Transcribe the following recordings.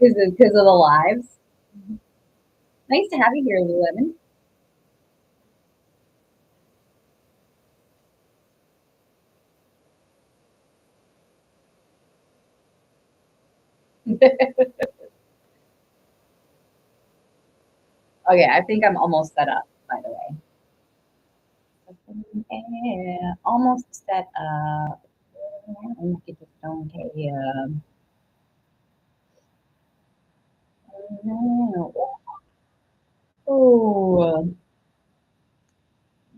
Because of the lives. Nice to have you here, Lululemon. Okay, I think I'm almost set up, by the way. Yeah, almost set up. Look at the stone cave. Oh,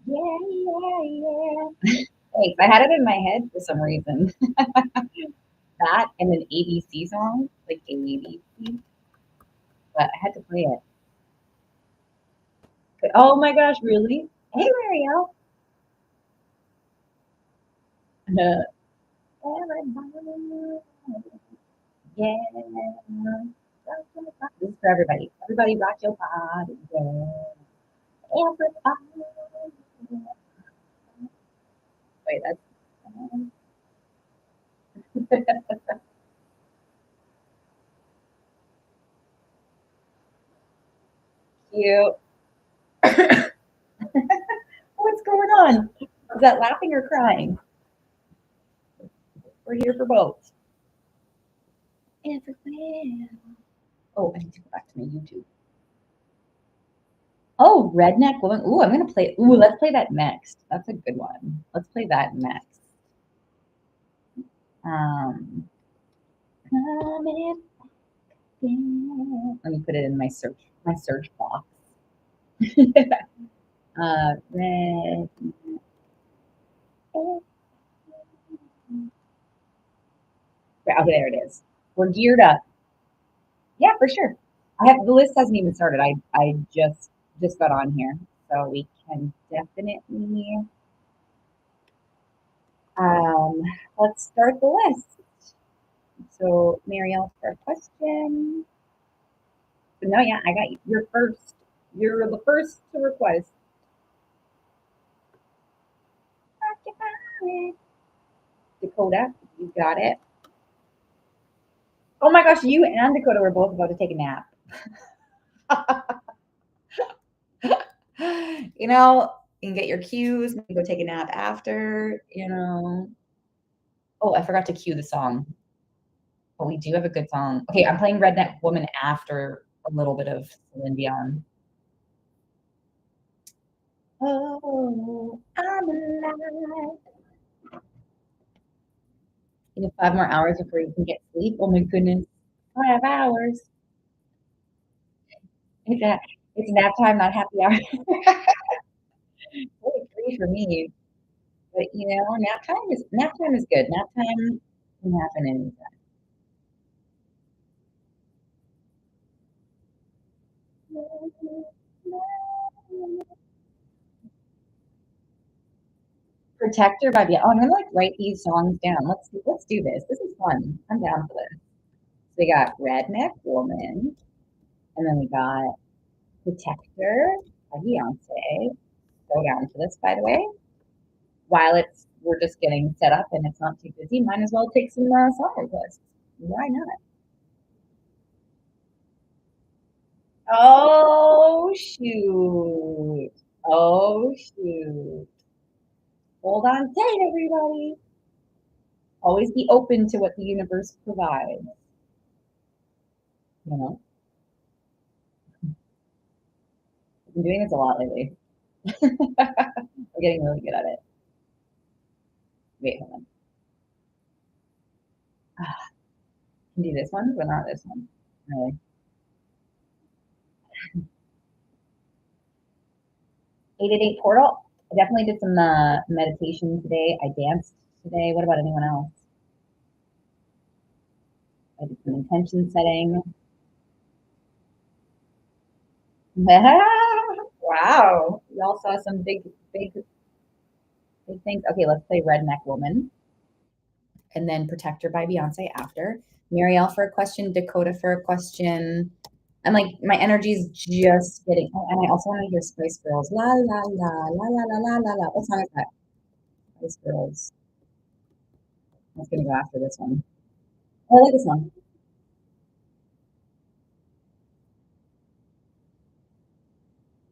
yeah, yeah, yeah. Thanks. I had it in my head for some reason. That and an ABC song, like ABC, but I had to play it. But, oh my gosh, really? Hey, Marielle. Everybody, yeah. This is for everybody. Everybody rock your body, yeah. Everybody. Wait, that's cute. What's going on? Is that laughing or crying? We're here for both. Everywhere. Oh, I need to go back to my YouTube. Oh, Redneck Woman. Ooh, I'm gonna play. Ooh, let's play that next. That's a good one. Let's play that next. Um, coming in. Let me put it in my search box. Red. Okay, there it is. We're geared up. Yeah, for sure. I have the list hasn't even started. I just got on here, so we can definitely um let's start the list. So Marielle, first question. No, yeah, I got you. You're first. You're the first to request. Dakota, you got it. Oh my gosh, you and Dakota were both about to take a nap. You know, you can get your cues, maybe go take a nap after, you know. Oh, I forgot to cue the song. But we do have a good song. Okay, I'm playing Redneck Woman after a little bit of Celine Dion. Oh, I'm alive. You have 5 more hours before you can get sleep. Oh my goodness. 5 hours. It's a, it's nap time, not happy hour. Really free for me. But you know, nap time is good. Nap time can happen anytime. Protector by the oh, I'm gonna like write these songs down. Let's do this. This is fun. I'm down for this. So we got Redneck Woman, and then we got Protector by Beyonce. Go down for this, by the way. While we're just getting set up and it's not too busy, might as well take some song requests. Why not? Oh shoot! Oh shoot! Hold on tight, everybody. Always be open to what the universe provides. You know, I've been doing this a lot lately. I'm getting really good at it. Wait, hold on. Ah, can do this one, but not this one. Really. 888 Portal. I definitely did some meditation today. I danced today. What about anyone else? I did some intention setting. Wow. Y'all saw some big things. Okay, let's play Redneck Woman and then Protector by Beyonce after. Marielle for a question, Dakota for a question. I'm like, my energy's just getting, oh, and I also want to hear Spice Girls. La, la, la, la, la, la, la, la, la. What song is that? Spice Girls. That's going to go after this one. I like this one.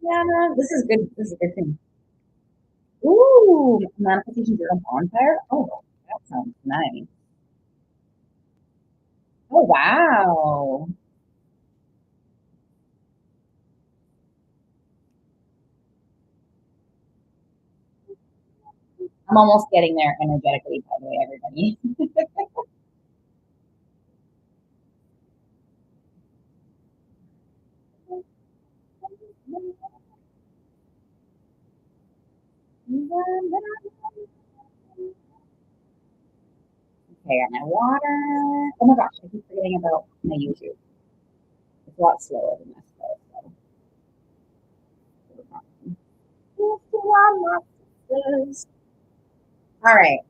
Yeah, no, this is good. This is a good thing. Ooh, manifestation journal bonfire. Oh, that sounds nice. Oh, wow. I'm almost getting there energetically, by the way, everybody. Okay, I got my water. Oh my gosh, I keep forgetting about my YouTube. It's a lot slower than this, though. So. All right,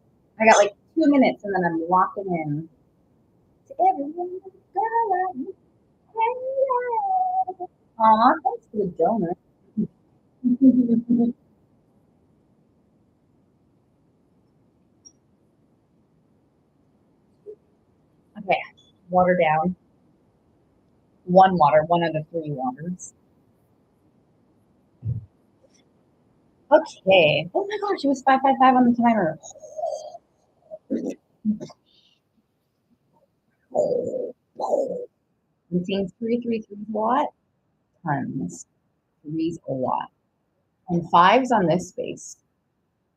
I got like 2 minutes, and then I'm locking in to everyone. Aw, thanks for the donut. Okay, water down. One water, one of the three waters. Okay. Oh my gosh, it was 555 on the timer. I'm seeing 333 watt tons. Three's a lot. And fives on this space.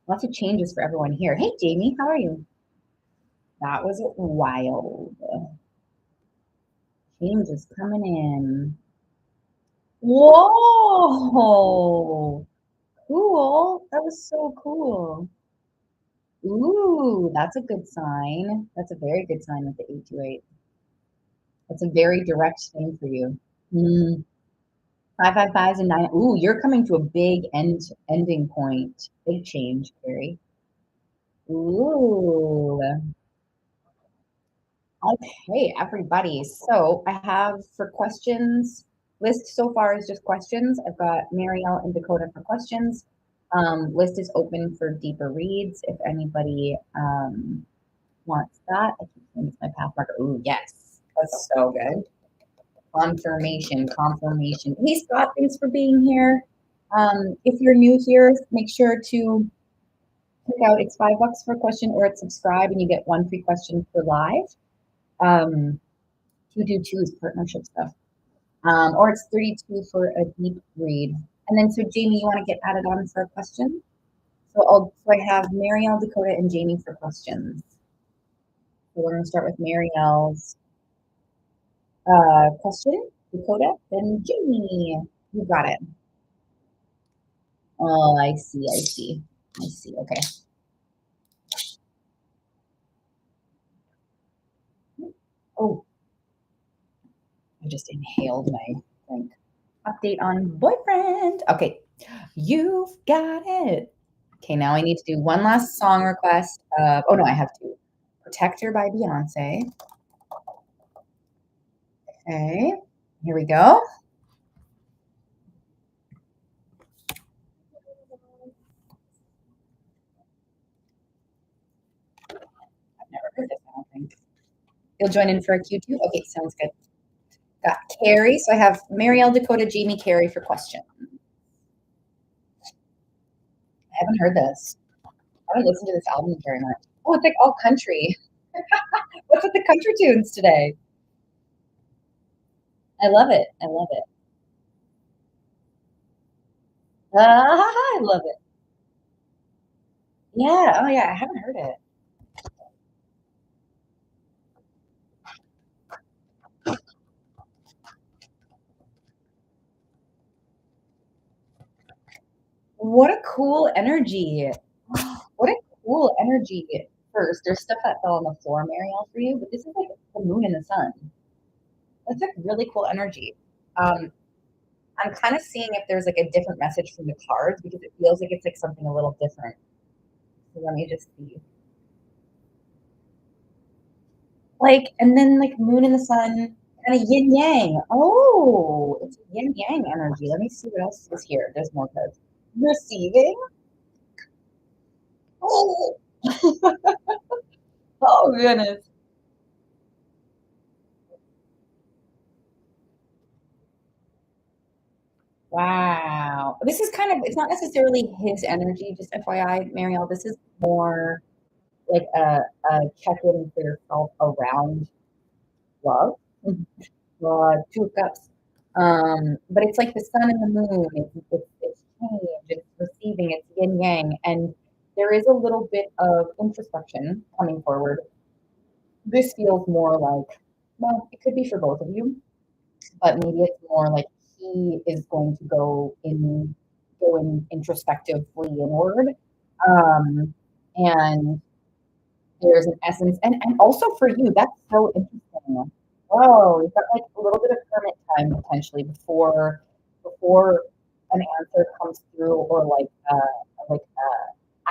Lots of changes for everyone here. Hey, Jamie, how are you? That was wild. Changes coming in. Whoa! Cool. That was so cool. Ooh, that's a good sign. That's a very good sign with the 828. That's a very direct thing for you. Mm. 555s and nine. Ooh, you're coming to a big ending point. Big change, Carrie. Ooh. Okay, everybody. So I have for questions, list so far is just questions. I've got Marielle and Dakota for questions. List is open for deeper reads if anybody wants that. I keep saying it's my path marker. Ooh, yes. That's so good. Confirmation, confirmation. Hey Scott, thanks for being here. If you're new here, make sure to check out it's $5 for a question or it's subscribe and you get one free question per live. 222 is partnership stuff. Or it's 32 for a deep read. And then so Jamie, you want to get added on for a question? So I have Marielle, Dakota, and Jamie for questions. So we're gonna start with Marielle's question. Dakota, then Jamie. You got it. Oh, I see, I see. I see. Okay. Oh, I just inhaled my drink. Update on boyfriend. Okay, you've got it. Okay, now I need to do one last song request. Oh no, I have two. Protector by Beyonce. Okay, here we go. I've never heard this, I don't think. You'll join in for a Q2? Okay, sounds good. Got Carrie. So I have Marielle, Dakota, Jamie, Carrie for question. I haven't heard this. I haven't listened to this album very much. Oh, it's like all country. What's with the country tunes today? I love it. I love it. I love it. Yeah. Oh, yeah. I haven't heard it. What a cool energy. What a cool energy. First, there's stuff that fell on the floor, Marielle, for you, but this is like the moon and the sun. That's like really cool energy. Um, I'm kind of seeing if there's like a different message from the cards because it feels like it's like something a little different. So let me just see. Like, and then like moon and the sun, kind of yin yang. Oh, it's yin yang energy. Let me see what else is here. There's more cards. Receiving. Oh, oh goodness. Wow. This is kind of, it's not necessarily his energy, just FYI, Marielle. This is more like a check-in for yourself around love. Two of Cups. But it's like the sun and the moon. It's change, it's receiving, it's yin yang. And there is a little bit of introspection coming forward. This feels more like, well, it could be for both of you, but maybe it's more like he is going to go in introspectively inward. Um, and there's an essence, and also for you, that's so interesting. Oh, you've got like a little bit of hermit time potentially before an answer comes through, or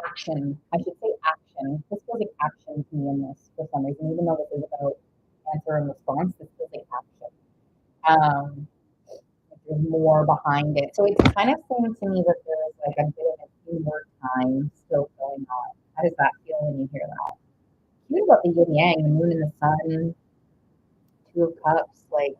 action. I should say action. This feels like action to me in this for some reason, even though this is about answer and response. This feels like action. Um, like there's more behind it, so it's kind of saying to me that there's like a bit of an inward time still going on. How does that feel when you hear that? Cute about the yin yang, the moon and the sun, two of cups, like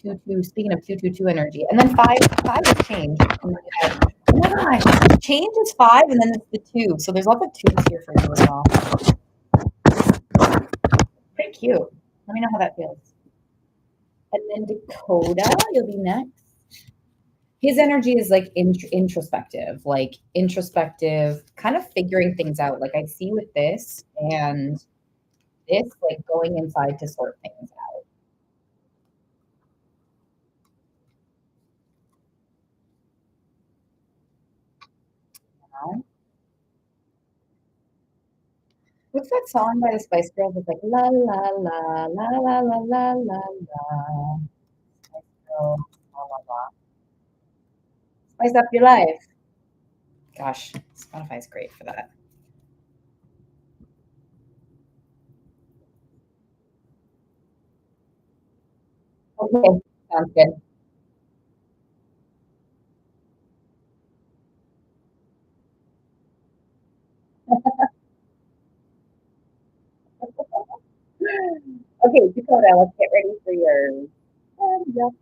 two two. Speaking of 222 energy, and then five is change. Oh my gosh, change is five, and then it's the two. So there's lots of twos here for you as well. Pretty cute. Let me know how that feels. And then Dakota, you'll be next. His energy is like introspective, kind of figuring things out. Like I see with this and this, like going inside to sort things out. You know? What's that song by the Spice Girls? It's like la la la la la la la la la. Spice Girls, la la la. Spice up your life. Gosh, Spotify's great for that. Okay, sounds good. Okay, Dakota, let's get ready for yours. Yep.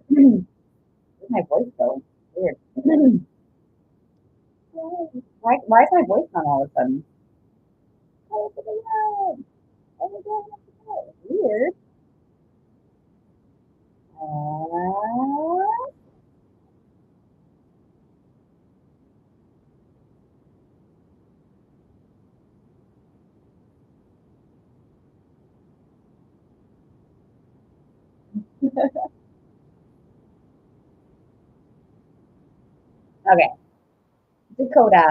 Where's my voice go? Weird. Why is my voice on all of a sudden? Oh my God. Weird. Uh, okay, Dakota.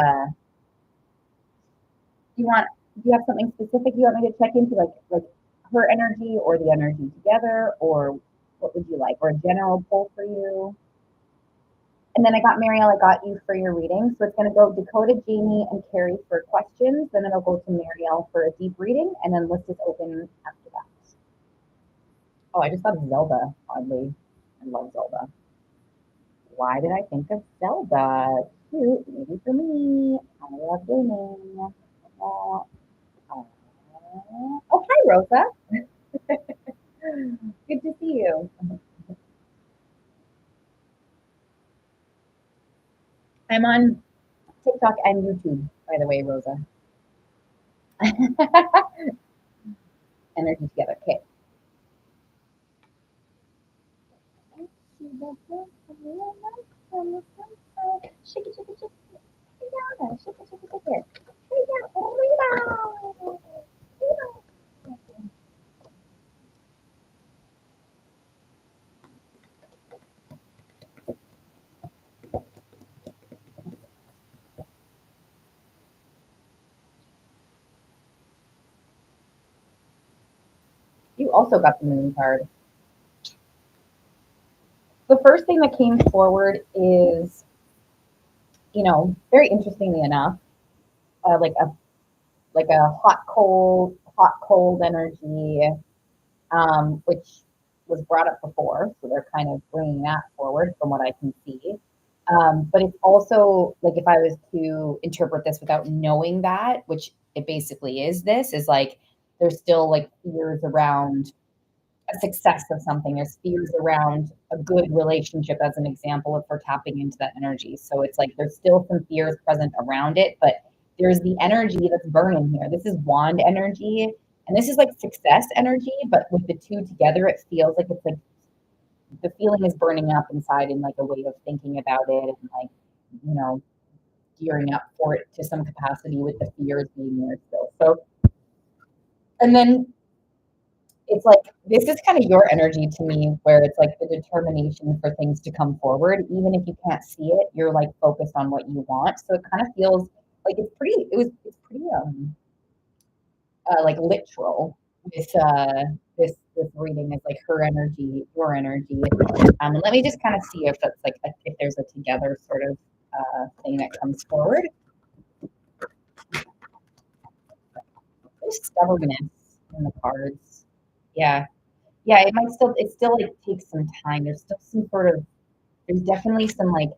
Do you want? Do you have something specific you want me to check into, like her energy or the energy together, or what would you like, or a general pull for you? And then I got Marielle, I got you for your reading. So it's going to go Dakota, Jamie, and Carrie for questions. Then it'll go to Marielle for a deep reading, and then list is open after that. Oh, I just thought of Zelda, oddly. I love Zelda. Why did I think of Zelda? Cute, maybe for me. I love gaming. Oh, oh, hi, Rosa. Good to see you. I'm on TikTok and YouTube, by the way, Rosa. Energy together. Okay. Shake it, shake it, shake it. Yeah, shake it, shake it, shake it. Shake it, oh, you also got the moon card. The first thing that came forward is, very interestingly enough, like a hot cold energy, which was brought up before. So they're kind of bringing that forward from what I can see. But it's also like, if I was to interpret this without knowing that, which it basically is, this is like there's still like fears around a success of something. There's fears around a good relationship, as an example, if we're tapping into that energy. So it's like there's still some fears present around it, but there's the energy that's burning here. This is wand energy, and this is like success energy, but with the two together, it feels like it's like the feeling is burning up inside in like a way of thinking about it and like, you know, gearing up for it to some capacity with the fears being there still. So, and then it's like this is kind of your energy to me, where it's like the determination for things to come forward, even if you can't see it, you're like focused on what you want. So it kind of feels like it's pretty like literal. This reading is like her energy, your energy. And let me just kind of see if that's like if there's a together sort of thing that comes forward. There's stubbornness in the cards. Yeah. Yeah, it still like takes some time. There's still some sort of there's definitely some like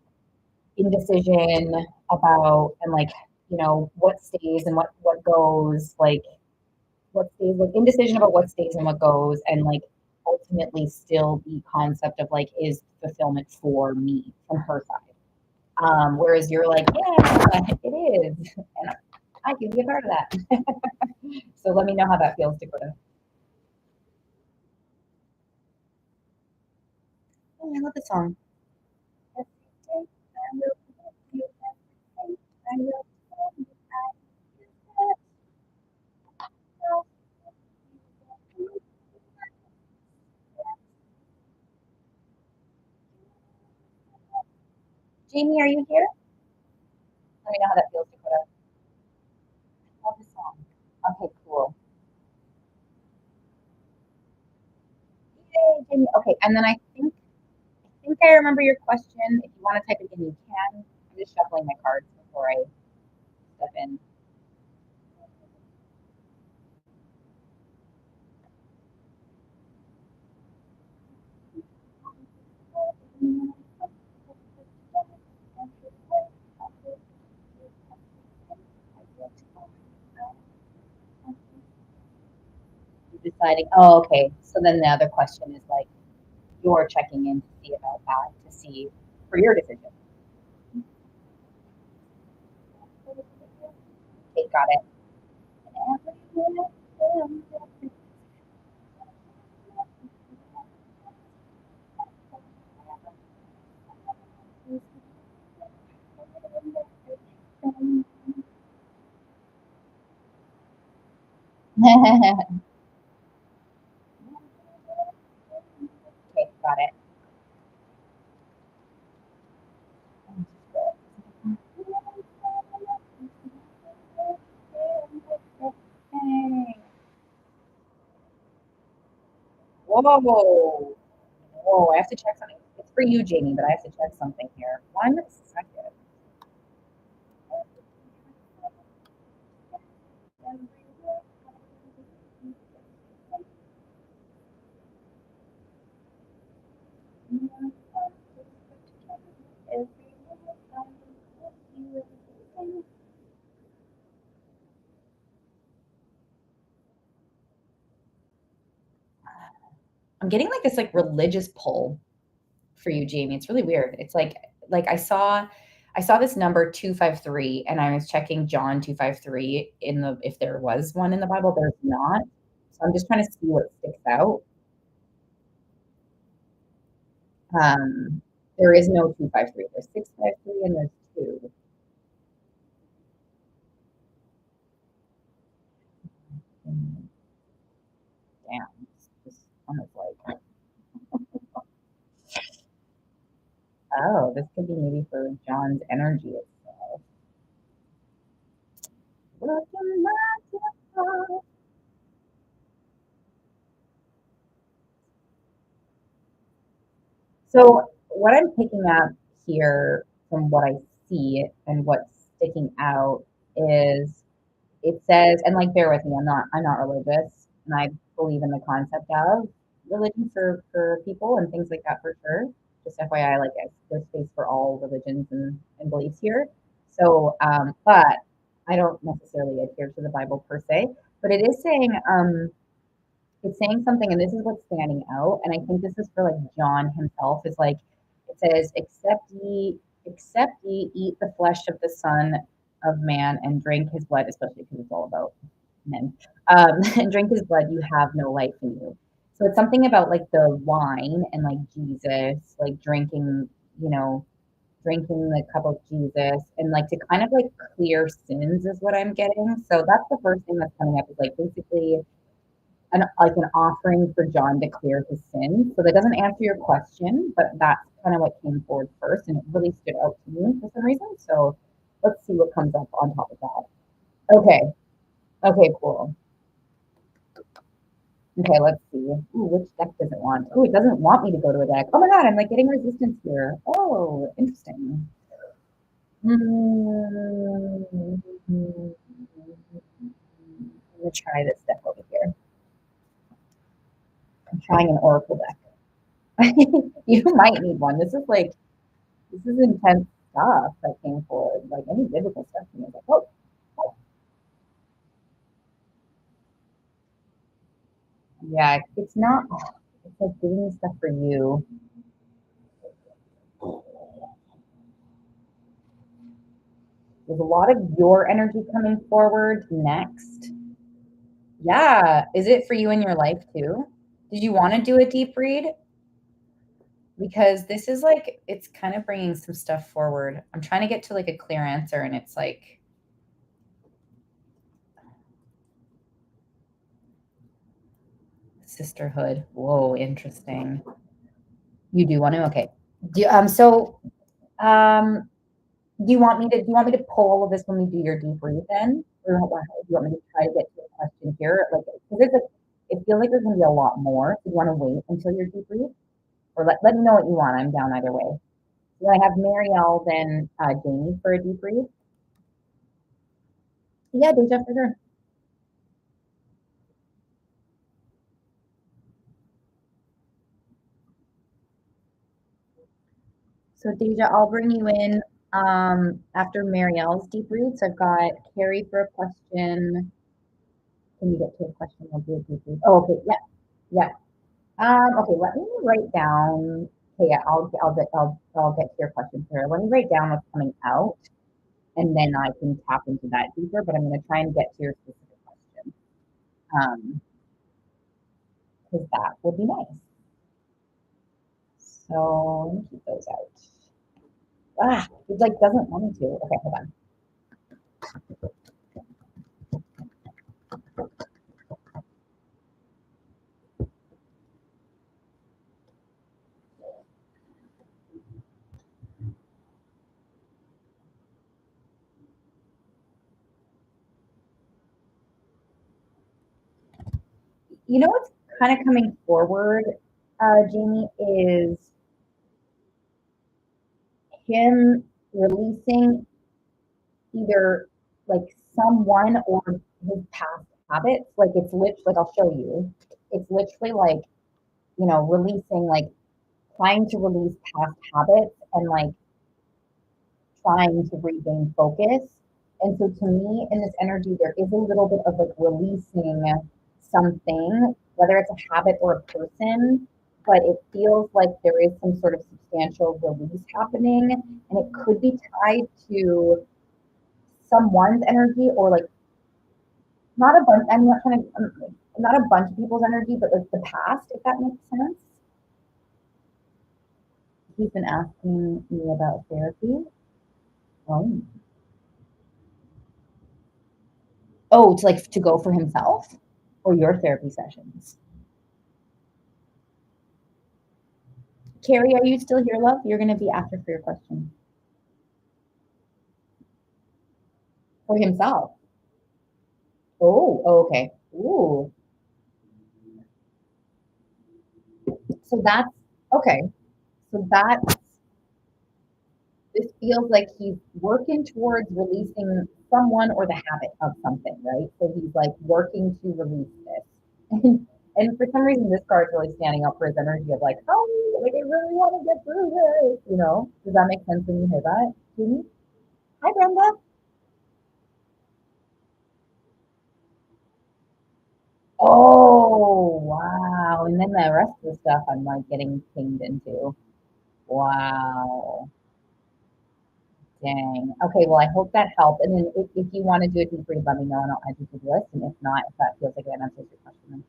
indecision about and like, you know, what stays and what goes, like what stays, like indecision about what stays and what goes, and like ultimately still the concept of like is fulfillment for me from her side. Whereas you're like, yeah, it is. And I can be a part of that. So let me know how that feels, Dakota. Oh, I love the song. Jamie, are you here? Let me know how that feels, Dakota. Love the song. Okay, cool. Yay, Jamie. Okay, and then I think I remember your question. If you want to type it in, you can. I'm just shuffling my cards before I step in. Deciding. Oh, okay. So then the other question is like you're checking in to see about that to see for your decision. Okay, got it. Okay, got it. Whoa. Whoa, I have to check something. It's for you, Jamie, but I have to check something here. 1 second. I'm getting like this like religious pull for you, Jamie. It's really weird. It's like I saw this number 253 and I was checking John 253 in the if there was one in the Bible. There's not. So I'm just trying to see what sticks out. There is no 253. There's 653 and there's two. Mm, damn. This one is like, oh, this could be maybe for John's energy itself. Looking back to the past. So what I'm picking up here from what I see and what's sticking out is it says, and like bear with me, I'm not religious and I believe in the concept of religion for people and things like that for sure. Just FYI, like there's space for all religions and beliefs here. So but I don't necessarily adhere to the Bible per se. But it is saying, it's saying something, and this is what's standing out, and I think this is for like John himself, is like it says, except ye eat the flesh of the Son of Man and drink his blood, especially because it's all about men, and drink his blood, you have no life in you. So it's something about like the wine and like Jesus, like drinking, you know, drinking the cup of Jesus and like to kind of like clear sins is what I'm getting. So that's the first thing that's coming up is like basically an offering for John to clear his sins. So that doesn't answer your question, but that's kind of what came forward first, and it really stood out to me for some reason. So let's see what comes up on top of that. Okay. Okay, cool. Okay, let's see. Ooh, which deck does it want? Oh, it doesn't want me to go to a deck. Oh my god, I'm like getting resistance here. Oh, interesting. I'm gonna try this deck over here. I'm trying an Oracle deck. You might need one. This is intense stuff that came forward. Like any biblical stuff to me. Like, oh, oh, yeah, it's not. It's like giving me stuff for you. There's a lot of your energy coming forward next. Yeah, is it for you in your life too? Did you want to do a deep read? Because this is like it's kind of bringing some stuff forward. I'm trying to get to like a clear answer, and it's like sisterhood. Whoa, interesting. You do want to? Okay. Um do you want me to pull all of this when we do your deep read then? Or do you want me to try to get to a question here? Like, because it feels like there's going to be a lot more. Do you want to wait until your deep read? Or let me know what you want. I'm down either way. Do I have Marielle, then Jamie for a deep read? Yeah, Deja, for sure. So Deja, I'll bring you in after Marielle's deep read. So I've got Carrie for a question. Can you get to a question? I'll do a deep read. Oh, okay. Yeah. Yeah. Okay, let me write down. Okay, yeah, I'll get to your question here. Let me write down what's coming out, and then I can tap into that deeper. But I'm going to try and get to your specific question, because that would be nice. So let me keep those out. It like doesn't want me to. Okay, hold on. You know what's kind of coming forward, Jamie, is him releasing either like someone or his past habits. Like it's literally like I'll show you. It's literally like, you know, releasing like trying to release past habits and like trying to regain focus. And so to me in this energy there is a little bit of like releasing something, whether it's a habit or a person, but it feels like there is some sort of substantial release happening, and it could be tied to someone's energy or like not a bunch. I'm not trying to. Not a bunch of people's energy, but like the past, if that makes sense. He's been asking me about therapy. Oh, oh, to like to go for himself or your therapy sessions. Carrie, are you still here, love? You're gonna be after for your question for himself. Oh, okay. Ooh, so that's okay. So that's this feels like he's working towards releasing someone or the habit of something, right? So he's like working to release this. And for some reason, this card's really standing up for his energy of like, oh, like I really want to get through this, you know? Does that make sense when you hear that? Mhm. Hi, Brenda. Oh, wow. And then the rest of the stuff I'm like getting pinged into. Wow. Dang. Okay, well, I hope that helped. And then if you want to do a deep read, let me know and I'll add you to the list. And if not, if that feels like it answers your question,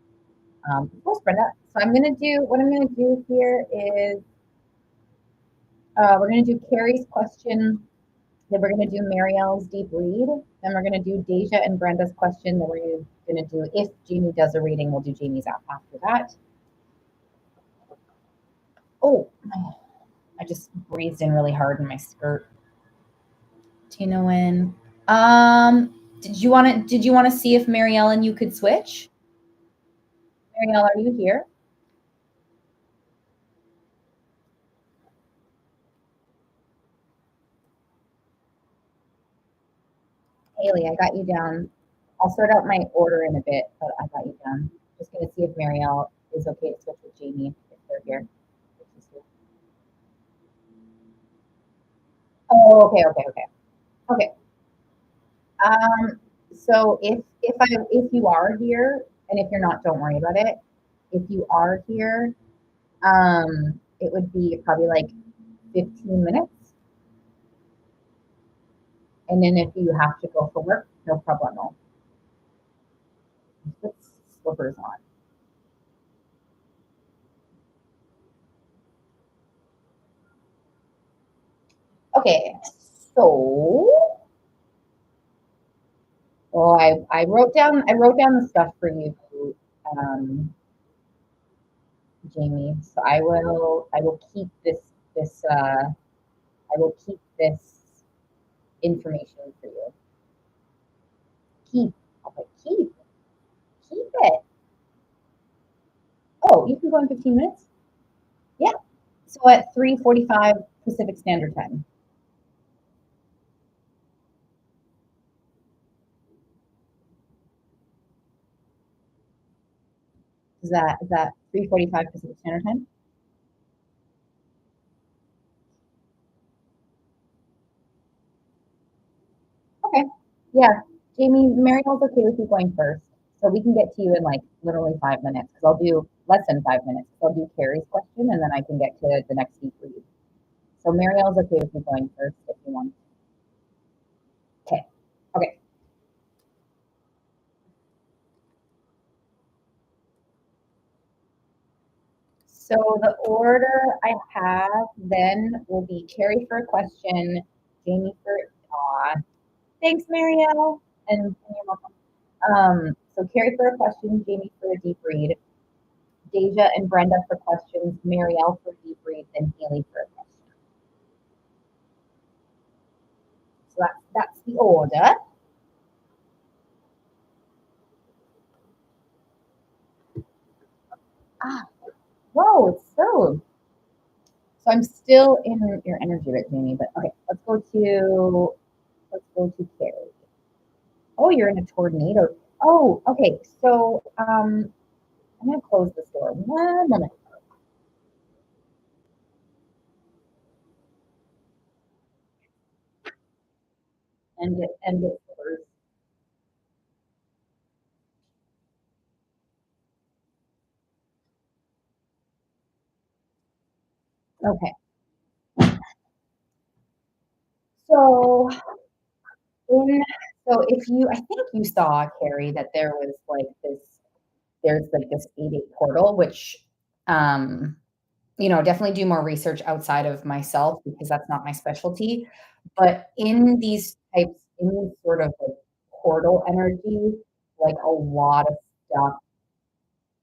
of course, Brenda. So what I'm gonna do here is we're gonna do Carrie's question, then we're gonna do Marielle's deep read, then we're gonna do Deja and Brenda's question, then we're gonna do if Jamie does a reading, we'll do Jamie's after that. Oh, I just breathed in really hard in my skirt. Tina Wynn. Did you want to see if Marielle and you could switch? Marielle, are you here? Haley, I got you down. I'll sort out my order in a bit, but I got you down. Just gonna see if Marielle is okay to switch with Jamie if they're here. Oh, okay. So if you are here, and if you're not, don't worry about it. If you are here, it would be probably like 15 minutes, and then if you have to go for work, no problem. Put slippers on. Okay, so I wrote down the stuff for you, um, Jamie. So I will keep this information for you. Keep. Okay, keep it. Oh, you can go in 15 minutes? Yeah. So at 3:45 Pacific Standard Time. Is that 3:45 Pacific Standard Time? Okay. Yeah. Jamie, Marielle's okay with you going first. So we can get to you in like literally 5 minutes because I'll do less than 5 minutes. So I'll do Carrie's question and then I can get to the next deep read. So Marielle's okay with you going first if you want. Okay. Okay. So the order I have then will be Carrie for a question, Jamie for thanks, Marielle. And you're welcome. So Carrie for a question, Jamie for a deep read, Deja and Brenda for questions, Marielle for deep read, and Haley for a question. So that's the order. Ah, whoa, it's so. So I'm still in your energy bit, Jamie. But okay, let's go to Carrie. Oh, you're in a tornado. Oh, okay. So I'm gonna close this door. 1 minute. And it first. Okay. So in if you I think you saw, Carrie, that there's like this 8-8 portal, which definitely do more research outside of myself because that's not my specialty. But in these sort of like portal energy, like a lot of stuff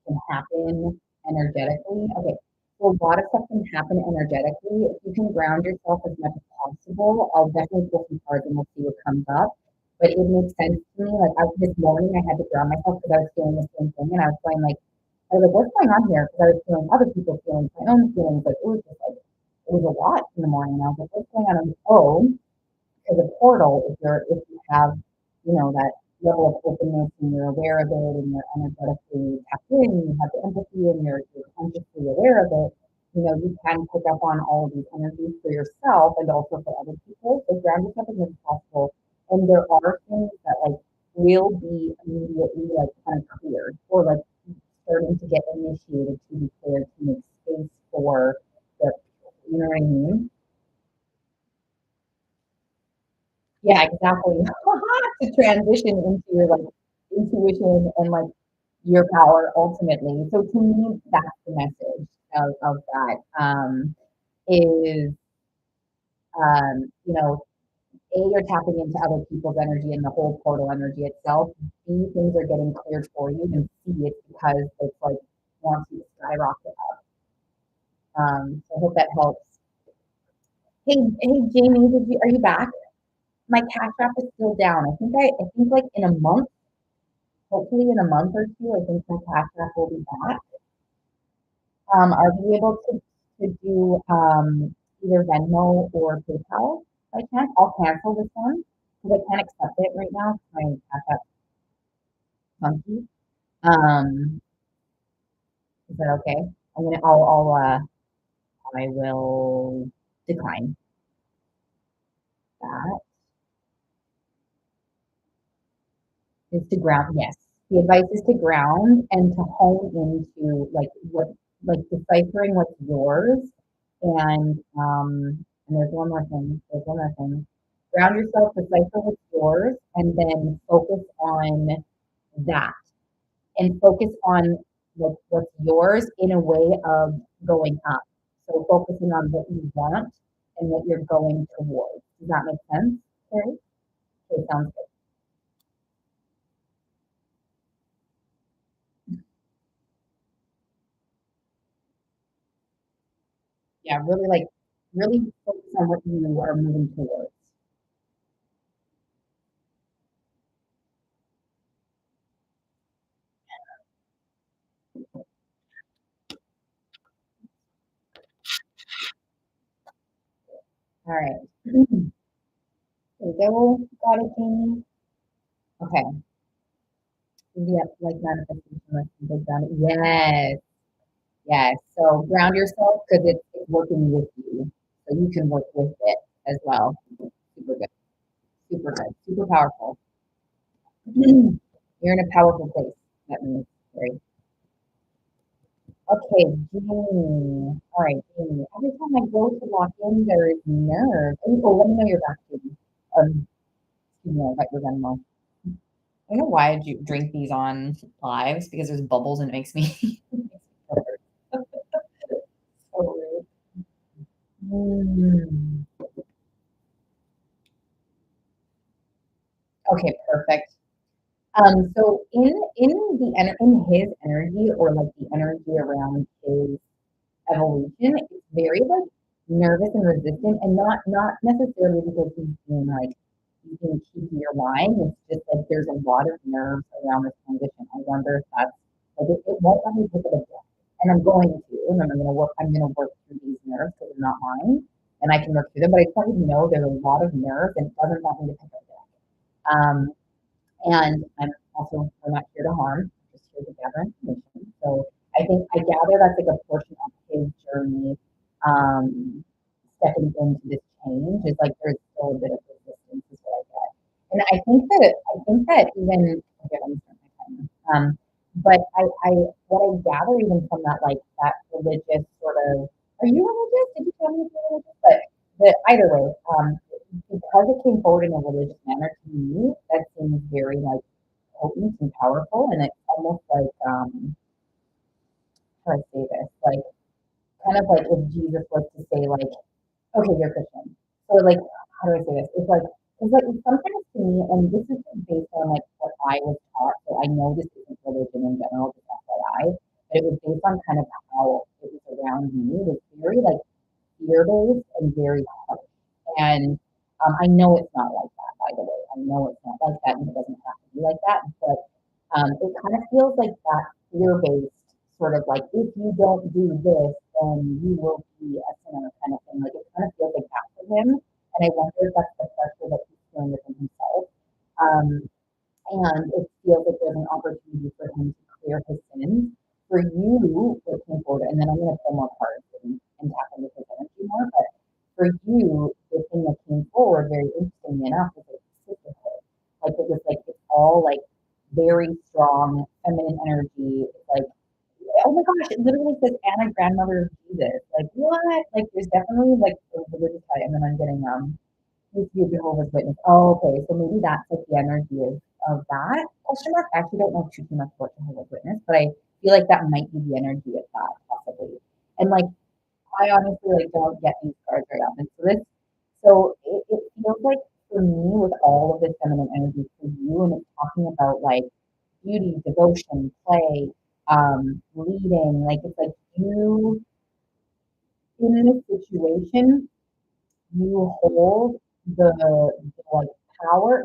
can happen energetically. Okay, so a lot of stuff can happen energetically. If you can ground yourself as much as possible, I'll definitely pull some cards and we'll see what comes up. But it makes sense to me. Like this morning, I had to ground myself because I was feeling the same thing, and I was going like, I was like, what's going on here? Because I was feeling other people's feelings, my own feelings. Like it was a lot in the morning. And I was like, what's going on? Oh, because a portal, if you have, that level of openness and you're aware of it and you're energetically tapped in, you have the empathy and you're consciously aware of it, you can pick up on all of these energies for yourself and also for other people. So ground yourself as much as possible. And there are things that like will be immediately like kind of cleared or like starting to get initiated to be cleared to make space for the, you know what I mean? Yeah, exactly. To transition into your like intuition and like your power ultimately. So to me, that's the message of that is you know, A, you're tapping into other people's energy and the whole portal energy itself. B, things are getting cleared for you, and C, it's because it's like wants you to skyrocket up. So I hope that helps. Hey, Jamie, are you back? My cash app is still down. I think like in a month, hopefully in a month or two, I think my cash app will be back. Are we able to do either Venmo or PayPal by chance? I'll cancel this one because I can't accept it right now. My cash app funky. Um, is that okay? I will decline that. Is to ground, yes. The advice is to ground and to hone into like like deciphering what's yours. And there's one more thing. There's one more thing. Ground yourself, decipher what's yours, and then focus on that. And focus on what's yours in a way of going up. So focusing on what you want and what you're going towards. Does that make sense, Carrie? Okay, sounds good. Yeah, really focus on what you are moving towards. All right. So go, got it, Jamie. Okay. Yep, like manifestation, like big ground. Yes, yes. So ground yourself because it's working with you. So you can work with it as well. Super good. Super good. Super powerful. You're in a powerful place. That means great. Okay, Jamie. All right, Jamie. Every time I go to lock in, there is nerve. Oh, let me know you're back, Jamie. Excuse me, I got your Venmo. I don't know why I drink these on lives because there's bubbles and it makes me so rude. Mm. Okay, perfect. So in his energy or like the energy around his evolution, it's very like nervous and resistant, and not necessarily because he's being like he's being cheeky or lying. It's just like there's a lot of nerves around this transition. I wonder if that's like it won't let me take it a breath. And I'm going to, and I'm gonna work through these nerves because they're not mine. And I can work through them, but I just want you to know there's a lot of nerves and it doesn't want me to pick it up. Um, and I'm also, we're not here to harm, we're just here to gather information. So I gather that's like a portion of his journey, um, stepping into this change is like there's still a bit of resistance is what I get. And I think that even, okay, let me start my timer. But what I gather even from that, like that religious sort of, are you religious? Did you tell me you're religious? But either way, because it came forward in a religious manner to me, that seems very like potent and powerful, and it's almost like how do I say this? Like kind of like if Jesus was to say like, okay, you're Christian. So like how do I say this? It's like sometimes to me, and this is just based on like what I was taught. So I know this isn't religion in general, just FYI, but it was based on kind of how it was around me. It was very like fear-based and very harsh. And I know it's not like that, by the way. I know it's not like that, and it doesn't have to be like that. But it kind of feels like that fear-based sort of like, if you don't do this, then you will be a sinner kind of thing. Like it kind of feels like that for him. And I wonder if that's the pressure that he's feeling within himself. Um, and it feels like there's an opportunity for him to clear his sins. For you, looking forward, and then I'm going to pull more cards and tap into his energy more. But for you, the thing that came forward, very interestingly enough, was like sisterhood. Like it was like it's all like very strong feminine energy. It's like, oh my gosh, it literally says Anna, grandmother of Jesus. Like what? Like there's definitely like a religious side, and then I'm getting used to be a Jehovah's Witness. Oh, okay. So maybe that's like the energy of that question mark. I actually don't know too much about Jehovah's Witness, but I feel like that might be the energy of that possibly. And like I honestly like don't get these cards very often. So it feels like for me with all of this feminine energy for you, and it's talking about like beauty, devotion, play, leading. Like it's like you in this situation you hold the like power.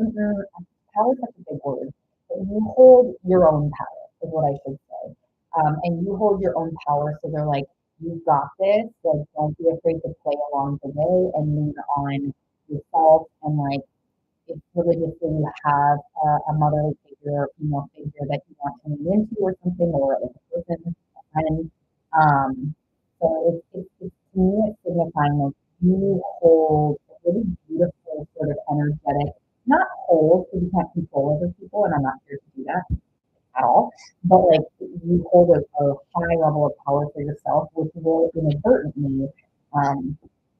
Power is such a big word, but you hold your own power is what I should say. And you hold your own power. So they're like, you've got this. Like, don't be afraid to play along the way and lean on yourself. And like, if religiously you have a motherly figure or female figure that you want to lean into or something, or like a person, a friend. So it's to me, it's signifying like you hold a really beautiful sort of energetic, not hold because you can't control other people, and I'm not here to do that at all, but like you hold a high level of power for yourself, which will inadvertently um,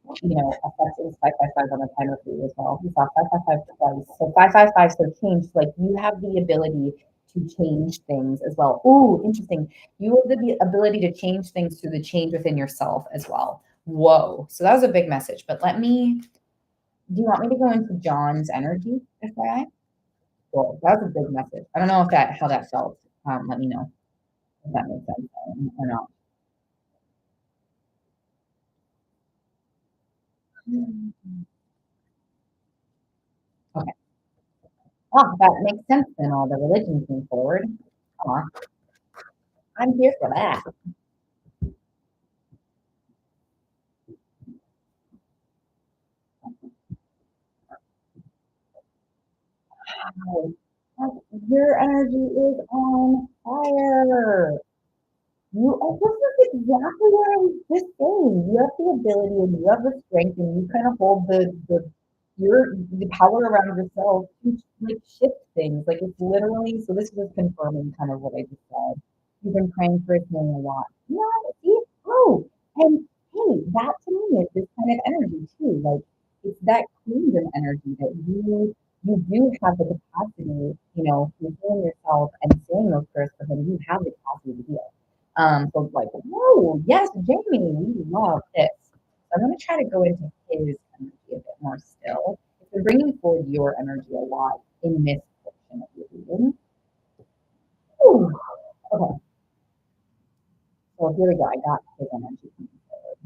affects it was 555 on the timer for you as well. We saw 555 twice. So 555, so change. Like you have the ability to change things as well. Ooh, interesting. You have the ability to change things through the change within yourself as well. Whoa. So that was a big message. But do you want me to go into John's energy, FYI? Cool. That was a big message. I don't know if how that felt. Let me know if that makes sense or not. Okay. Oh, that makes sense then. All the religions move forward. Come on. I'm here for that. Wow. Your energy is on fire. This is exactly what I was just saying. You have the ability and you have the strength and you kind of hold the power around yourself to like shift things. Like it's literally, so this was confirming kind of what I just said. You've been praying for his name a lot. Yeah, see? Oh, and hey, that to me is this kind of energy too. Like it's that kingdom energy that you do have the capacity, to heal yourself and saying those prayers for him, you have the capacity to heal. So like, whoa, yes, Jamie, we love this. I'm going to try to go into his energy a bit more still. It's been bringing forward your energy a lot in this portion of your reading. Ooh, okay, so here we go. I got his energy coming forward.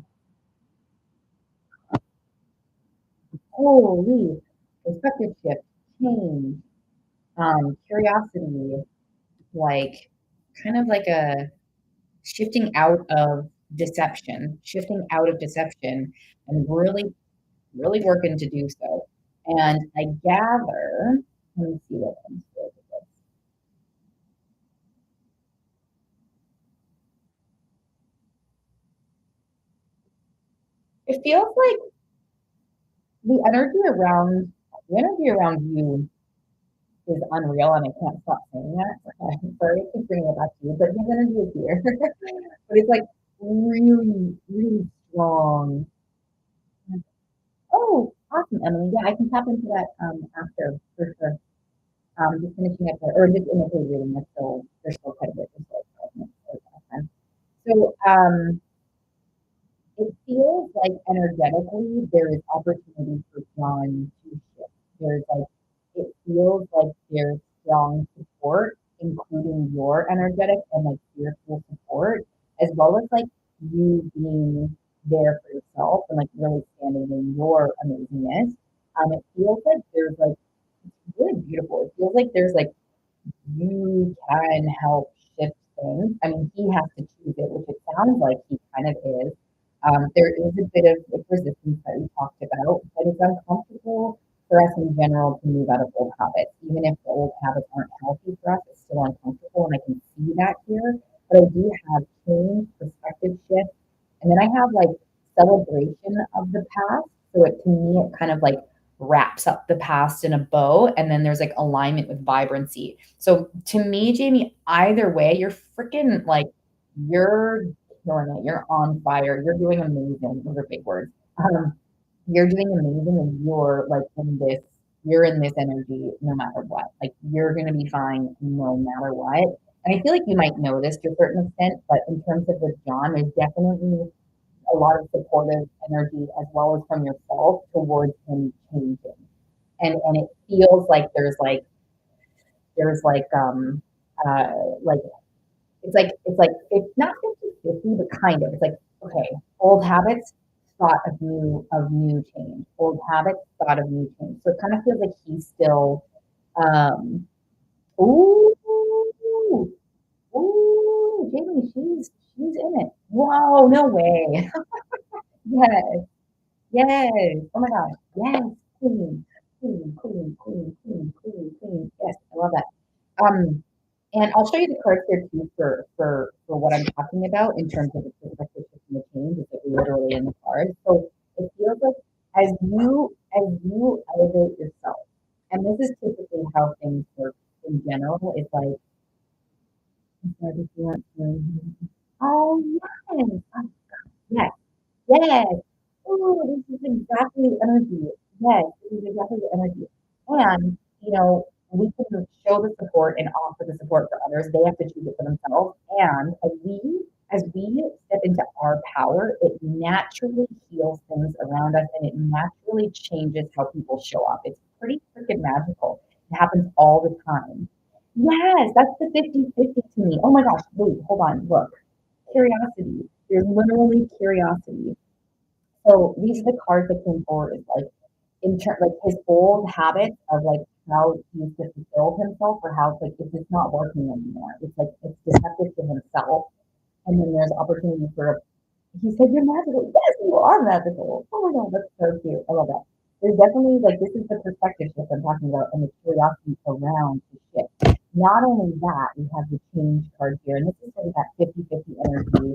Holy, perspective shift, change, curiosity, like kind of like a shifting out of deception, and really, really working to do so. And I gather, let me see what comes through with this. It feels like the energy around the energy around you is unreal, and I can't stop saying that. I'm sorry, I keep bringing it back to you, but his energy is here. But it's like really, really strong. Oh, awesome, Emily. Yeah, I can tap into that after for sure. Just finishing up or just in the paid reading. There's still quite a bit. There's still 12 minutes of time. So it feels like energetically there is opportunity for John to shift. It feels like there's strong support, including your energetic and like spiritual support, as well as like you being there for yourself and like really standing in your amazingness. It feels like there's like it's really beautiful. It feels like there's like you can help shift things. I mean, he has to choose it, which it sounds like he kind of is. There is a bit of like, resistance that we talked about, but it's uncomfortable for us in general to move out of old habits. Even if the old habits aren't healthy for us, it's still uncomfortable, and I can see that here. But I do have change, perspective shift, and then I have like celebration of the past. So it to me, it kind of like wraps up the past in a bow, and then there's like alignment with vibrancy. So to me, Jamie, either way, you're freaking like you're killing it. You're on fire. You're doing amazing. Those are big words. You're doing amazing, and you're like in this. You're in this energy no matter what. Like you're gonna be fine no matter what. And I feel like you might know this to a certain extent, but in terms of with John, there's definitely a lot of supportive energy as well as from yourself towards him changing. And it feels like there's uh like it's not 50-50, but kind of. It's like, okay, old habits thought of new change. Old habits thought of new change. So it kind of feels like he's still um ooh, ooh, Jamie, she's in it. Whoa, no way. Yes. Yes. Oh my gosh. Yes. Queen. Queen. Queen. Queen. Queen. Queen. Queen. Yes. I love that. Um, and I'll show you the cards here too for what I'm talking about in terms of the perspective shift and the change. It's like literally in the cards. So it feels like as you elevate yourself, and this is typically how things work in general. It's like, if you want to, oh yes, yes. Yes. Oh, this is exactly the energy. Yes, this is exactly the energy. And, we can show the support and offer the support for others. They have to choose it for themselves. And as we step into our power, it naturally heals things around us and it naturally changes how people show up. It's pretty freaking magical. It happens all the time. Yes, that's the 50-50 to me. Oh my gosh, wait, hold on, look. Curiosity. There's literally curiosity. So these are the cards that came forward. It's like like his old habits of like how he used to fulfill himself or how like it's just not working anymore. It's like it's deceptive to himself. And then there's opportunity for he said you're magical. Yes, you are magical. Oh my god, that's so cute. I love that. There's definitely like this is the perspective shift I'm talking about and the curiosity around the shift. Not only that, we have the change card here, and this is sort of that 50-50 energy,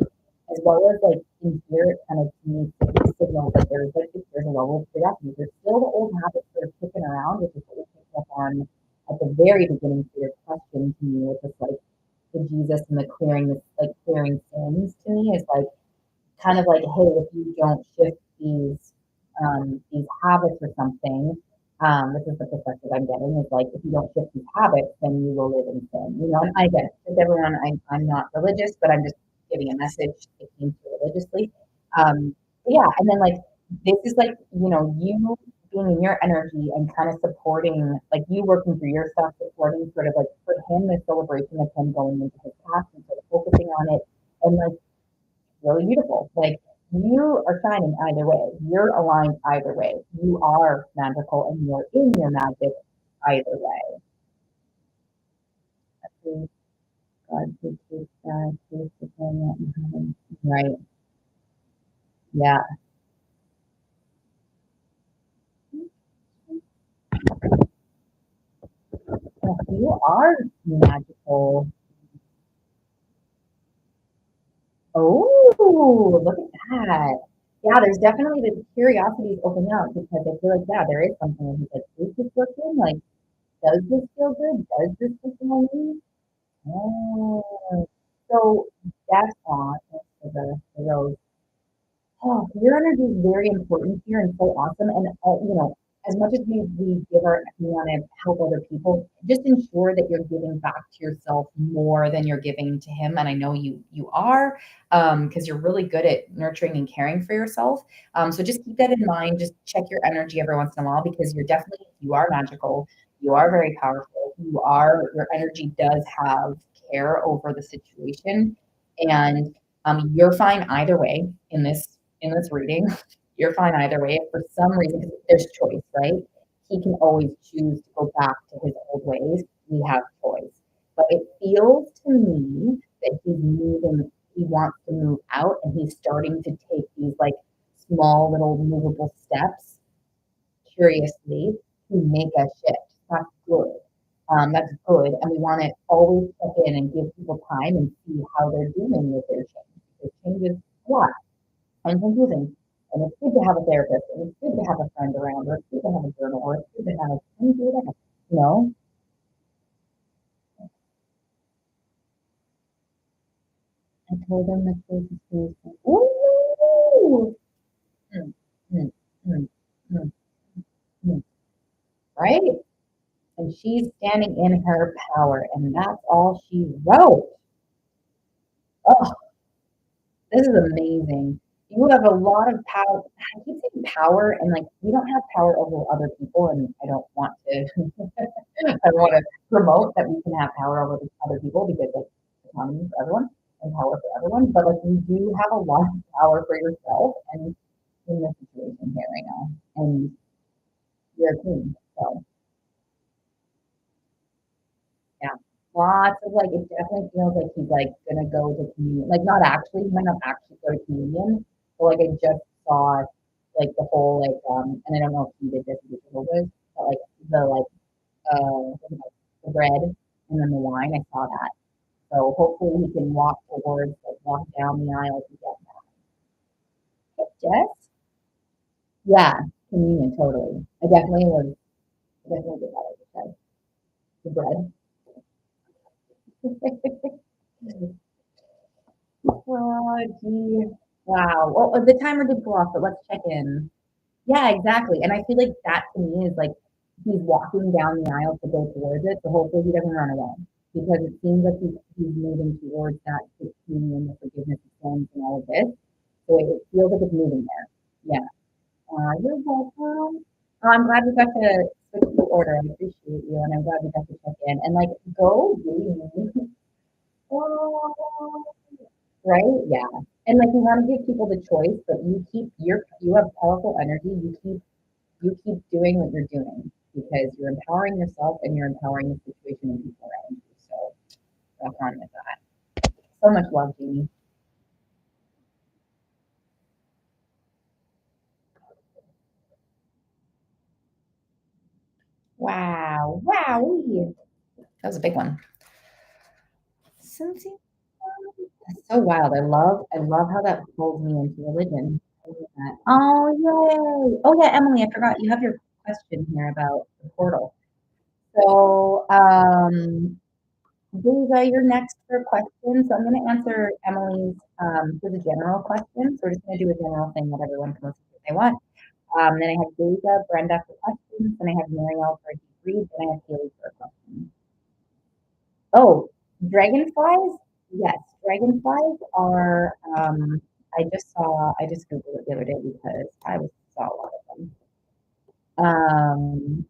as well as like in here it kind of to me signals that there's a level of curiosity. There's still the old habits that are kicking around, which is what we picked up on at the very beginning for your question to me, which is like the Jesus and the clearing this like clearing sins to me is like kind of like, hey, if you don't shift these habits or something, this is the perspective I'm getting is like if you don't shift these habits, then you will live in sin. And I get it. With everyone, I'm not religious, but I'm just giving a message that came through religiously. Yeah, and then like this is like you being in your energy and kind of supporting like you working through your stuff, supporting sort of like for him the celebration of him going into his past and sort of focusing on it and like really beautiful. Like you are shining either way. You're aligned either way. You are magical and you're in your magic either way. Please, God, please, please, God, please, in heaven. Right. Yeah. Yes, you are magical. Oh, look at that. Yeah, there's definitely the curiosity is opening up because I feel like, yeah, there is something where he's like, is this working? Like, does this feel good? Does this fulfill me? Oh, so that's awesome for those. Oh, your energy is very important here and so awesome. And as much as we we want to help other people, just ensure that you're giving back to yourself more than you're giving to him. And I know you are, because you're really good at nurturing and caring for yourself. So just keep that in mind. Just check your energy every once in a while because you are magical. You are very powerful. Your energy does have care over the situation, and you're fine either way in this reading. You're fine either way. If for some reason, 'cause there's choice, right? He can always choose to go back to his old ways. We have choice. But it feels to me that he wants to move out and he's starting to take these like small little movable steps curiously to make a shift. That's good. That's good. And we want to always check in and give people time and see how they're doing with their change. Because change is a lot and confusing. And it's good to have a therapist, and it's good to have a friend around, or it's good to have a journal, or it's good to have, you know? I told them that this is ooh, mm, mm, mm, mm, mm, right? And she's standing in her power, and that's all she wrote. Oh, this is amazing. You have a lot of power. I keep saying power, and like you don't have power over other people, and I don't want to. I don't want to promote that we can have power over other people because it's autonomy for everyone and power for everyone. But like you do have a lot of power for yourself, and in this situation here right now, and you're a queen. So yeah, lots of like it definitely feels like he's like gonna go to communion. Like not actually, he might not actually go to communion, but like I just saw like the whole like and I don't know if he did this with Jehovah's, but like the like what is it, the bread and then the wine. I saw that. So hopefully he can walk towards like walk down the aisle to get that. Jess? Yeah, communion totally. I definitely did that like I said. The bread. Oh, gee. Wow. Well, the timer did go off, but let's check in. Yeah, exactly. And I feel like that to me is like he's walking down the aisle to go towards it, so hopefully he doesn't run away. Because it seems like he's moving towards that communion, the forgiveness of sins, and all of this. So it feels like it's moving there. Yeah. You're welcome. I'm glad we got to switch the order. I appreciate you, and I'm glad we got to check in. And like, go really. Right? Yeah. And like we want to give people the choice, but you have powerful energy. You keep doing what you're doing because you're empowering yourself and you're empowering the situation and people around you. So rock on with that. So much love, Jeannie. Wow. Wow. That was a big one. Cincy. That's so wild. I love how that pulls me into religion. I love that. Oh yay. Oh yeah, Emily, I forgot you have your question here about the portal. So, Lisa, you're next for questions. So I'm going to answer Emily's for the general question. So we're just going to do a general thing that everyone can listen to if they want. Then I have Lisa, Brenda for questions. Then I have Marielle for a deep read. Then I have Haley for a question. Oh, dragonflies? Yes, dragonflies are. I just Googled it the other day because I saw a lot of them. Um,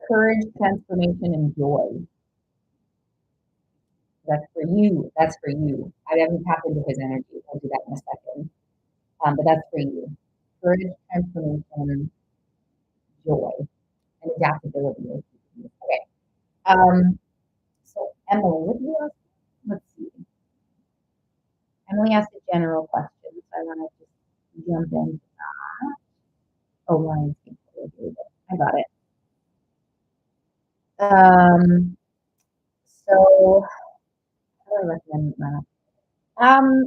courage, transformation, and joy. That's for you. That's for you. I haven't tapped into his energy. I'll do that in a second. But that's for you. Courage, transformation, joy, and adaptability. Okay. So Emily, what do you ask? Let's see. Emily asked a general question. So I want to just jump in. Oh, Lions. I got it. So how do I recommend that?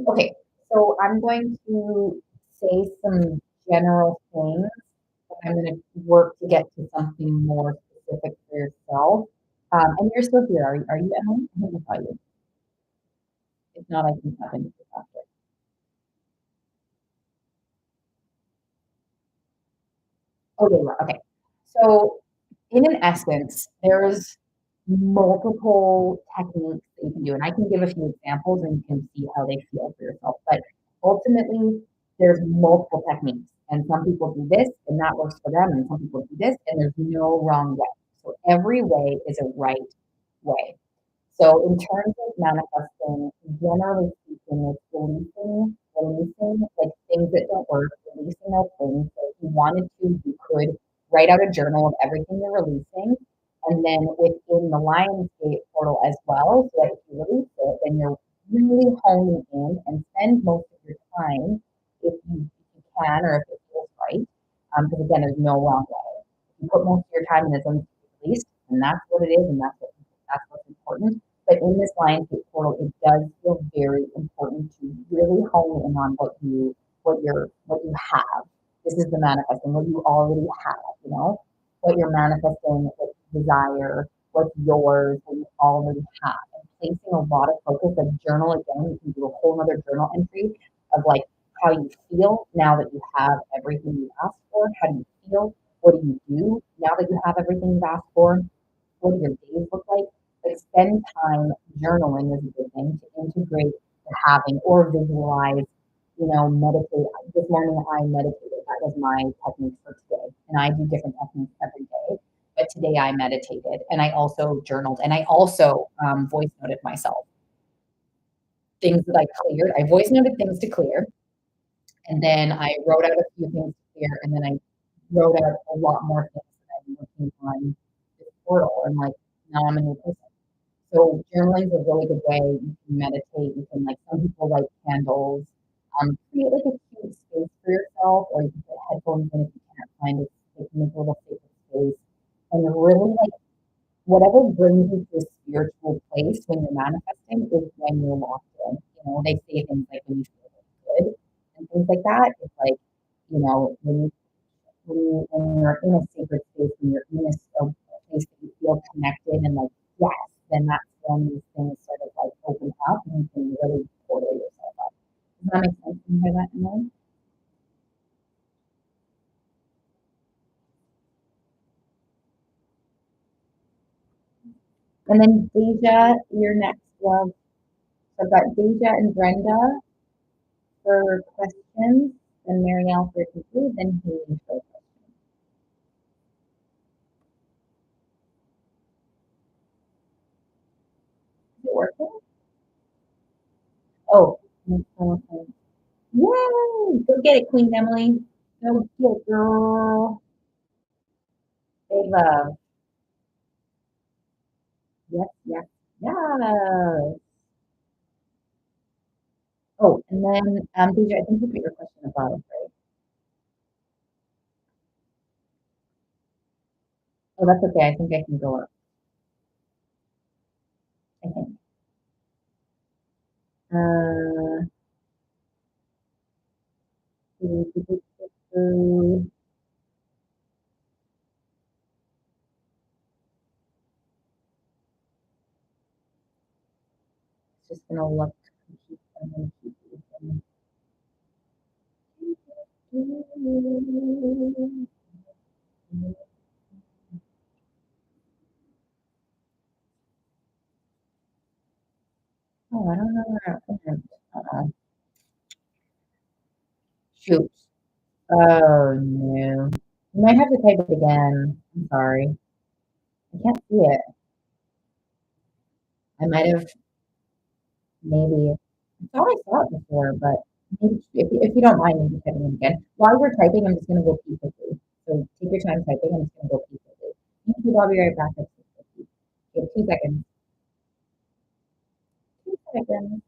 Okay, so I'm going to say some general things, but I'm going to work to get to something more specific for yourself. And you're still here, are you, Emily? I think I saw you. If not, I can tap into this after. Oh, there you are. Okay. So, in an essence, there's multiple techniques that you can do, and I can give a few examples, and you can see how they feel for yourself. But ultimately, there's multiple techniques, and some people do this, and that works for them, and some people do this, and there's no wrong way. So every way is a right way. So in terms of manifesting, generally speaking, it's releasing like things that don't work, releasing those things. So if you wanted to, you could write out a journal of everything you're releasing. And then within the Lionsgate portal as well, so that if you release it, then you're really honing in and spend most of your time, if you can or if it feels right. Because again, there's no wrong way. If you put most of your time in the things to be released, and that's what it is, and that's what's important. But in this Lionsgate portal, it does feel very important to really hone in on what you what you have. This is the manifesting, what you already have, what you're manifesting, what you desire, what's yours, what you already have. And placing a lot of focus, like journal again, you can do a whole other journal entry of like how you feel now that you have everything you asked for. How do you feel? What do you do now that you have everything you've asked for? What do your days look like? Like spend time journaling is a good thing to integrate the having or visualize, meditate. This morning I meditated. That was my technique for today. And I do different techniques every day. But today I meditated and I also journaled and I also voice noted myself things that I cleared. I voice noted things to clear. And then I wrote out a few things to clear. And then I wrote out a lot more things that I'm working on this portal. And like now I'm a new person. So journaling is a really good way. You can meditate. You can like some people light candles. Create like a cute space for yourself, or you can put headphones in if you can't find it. You can make a little sacred space, and really like whatever brings you to a spiritual place when you're manifesting is when you're locked in. They say things like when you feel good and things like that. It's like when you're in a sacred space, when you're in a place that you feel connected and like, yes, then that's when these things sort of like open up and you can really portal yourself up. Does that make sense? Can you hear that, Emily? And then Deja, your next love. So I've got Deja and Brenda for questions, and Marielle for conclude, then Haley for questions. Is it working? Oh, okay. Yay! Go get it, Queen Emily. Go get it, girl. Big love. Yes, yes, yes. Oh, and then, Deja, I think you put your question above, right? Oh, that's okay. I think I can go up. I think. Uh, just gonna look. I'm gonna keep looking. Oh, I don't know where it went. Shoot. Oh no. You might have to type it again. I'm sorry. I can't see it. I might have maybe I thought I saw it before, but maybe if you don't mind, maybe typing it again. While you're typing, I'm just gonna go pee quickly. So take your time typing. I'm just gonna go pee quickly. Thank you. I'll be right back. Okay, 2 seconds. 2 seconds.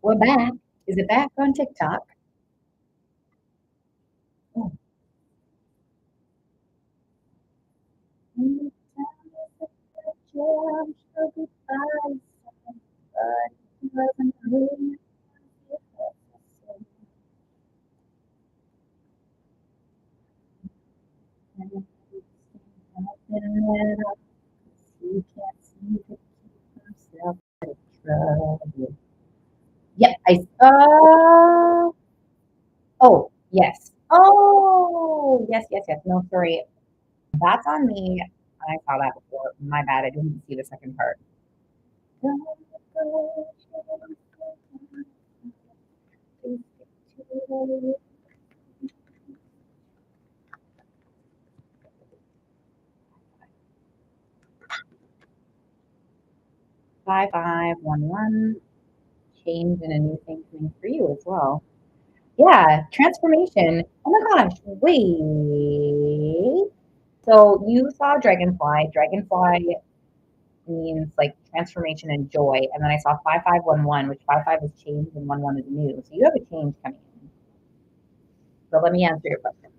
We're back. Is it back on TikTok? Oh. sure goodbye, but it wasn't really he can't seem to keep himself out of trouble. Yep, I saw. Oh, yes. Oh, yes, yes, yes. No, sorry. That's on me. I saw that before. My bad. I didn't see the second part. 5511. Change and a new thing coming for you as well. Yeah, transformation. Oh my gosh, wait. So you saw Dragonfly. Dragonfly means like transformation and joy. And then I saw 5511, which 55 is change and 11 is new. So you have a change coming in. So let me answer your question.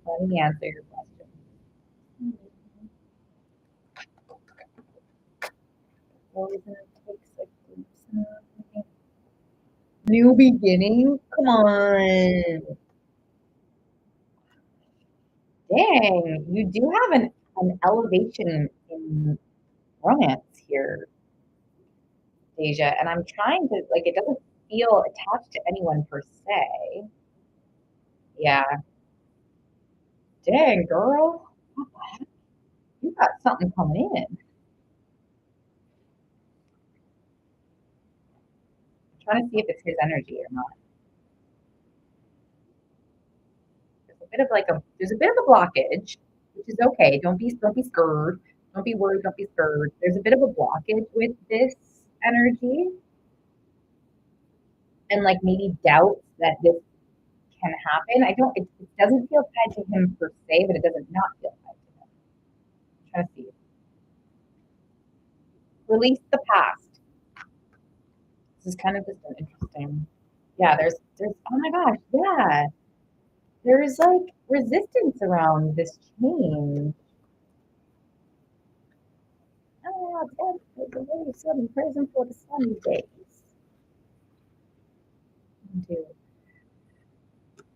Let me answer your question. New beginning? Come on. Dang, you do have an elevation in romance here, Deja. And I'm trying to, like, it doesn't feel attached to anyone per se. Yeah. Dang, girl. You got something coming in. I'm trying to see if it's his energy or not. There's a bit of a blockage, which is okay. Don't be scared. Don't be worried, don't be scared. There's a bit of a blockage with this energy and like maybe doubts that this can happen. It doesn't feel tied to him per se, but it doesn't not feel tied to him. I'm trying to see. Release the past. This is kind of just an interesting. Yeah, there's oh my gosh, yeah. There's like resistance around this change. Oh, that's a really sudden present for the sunny days.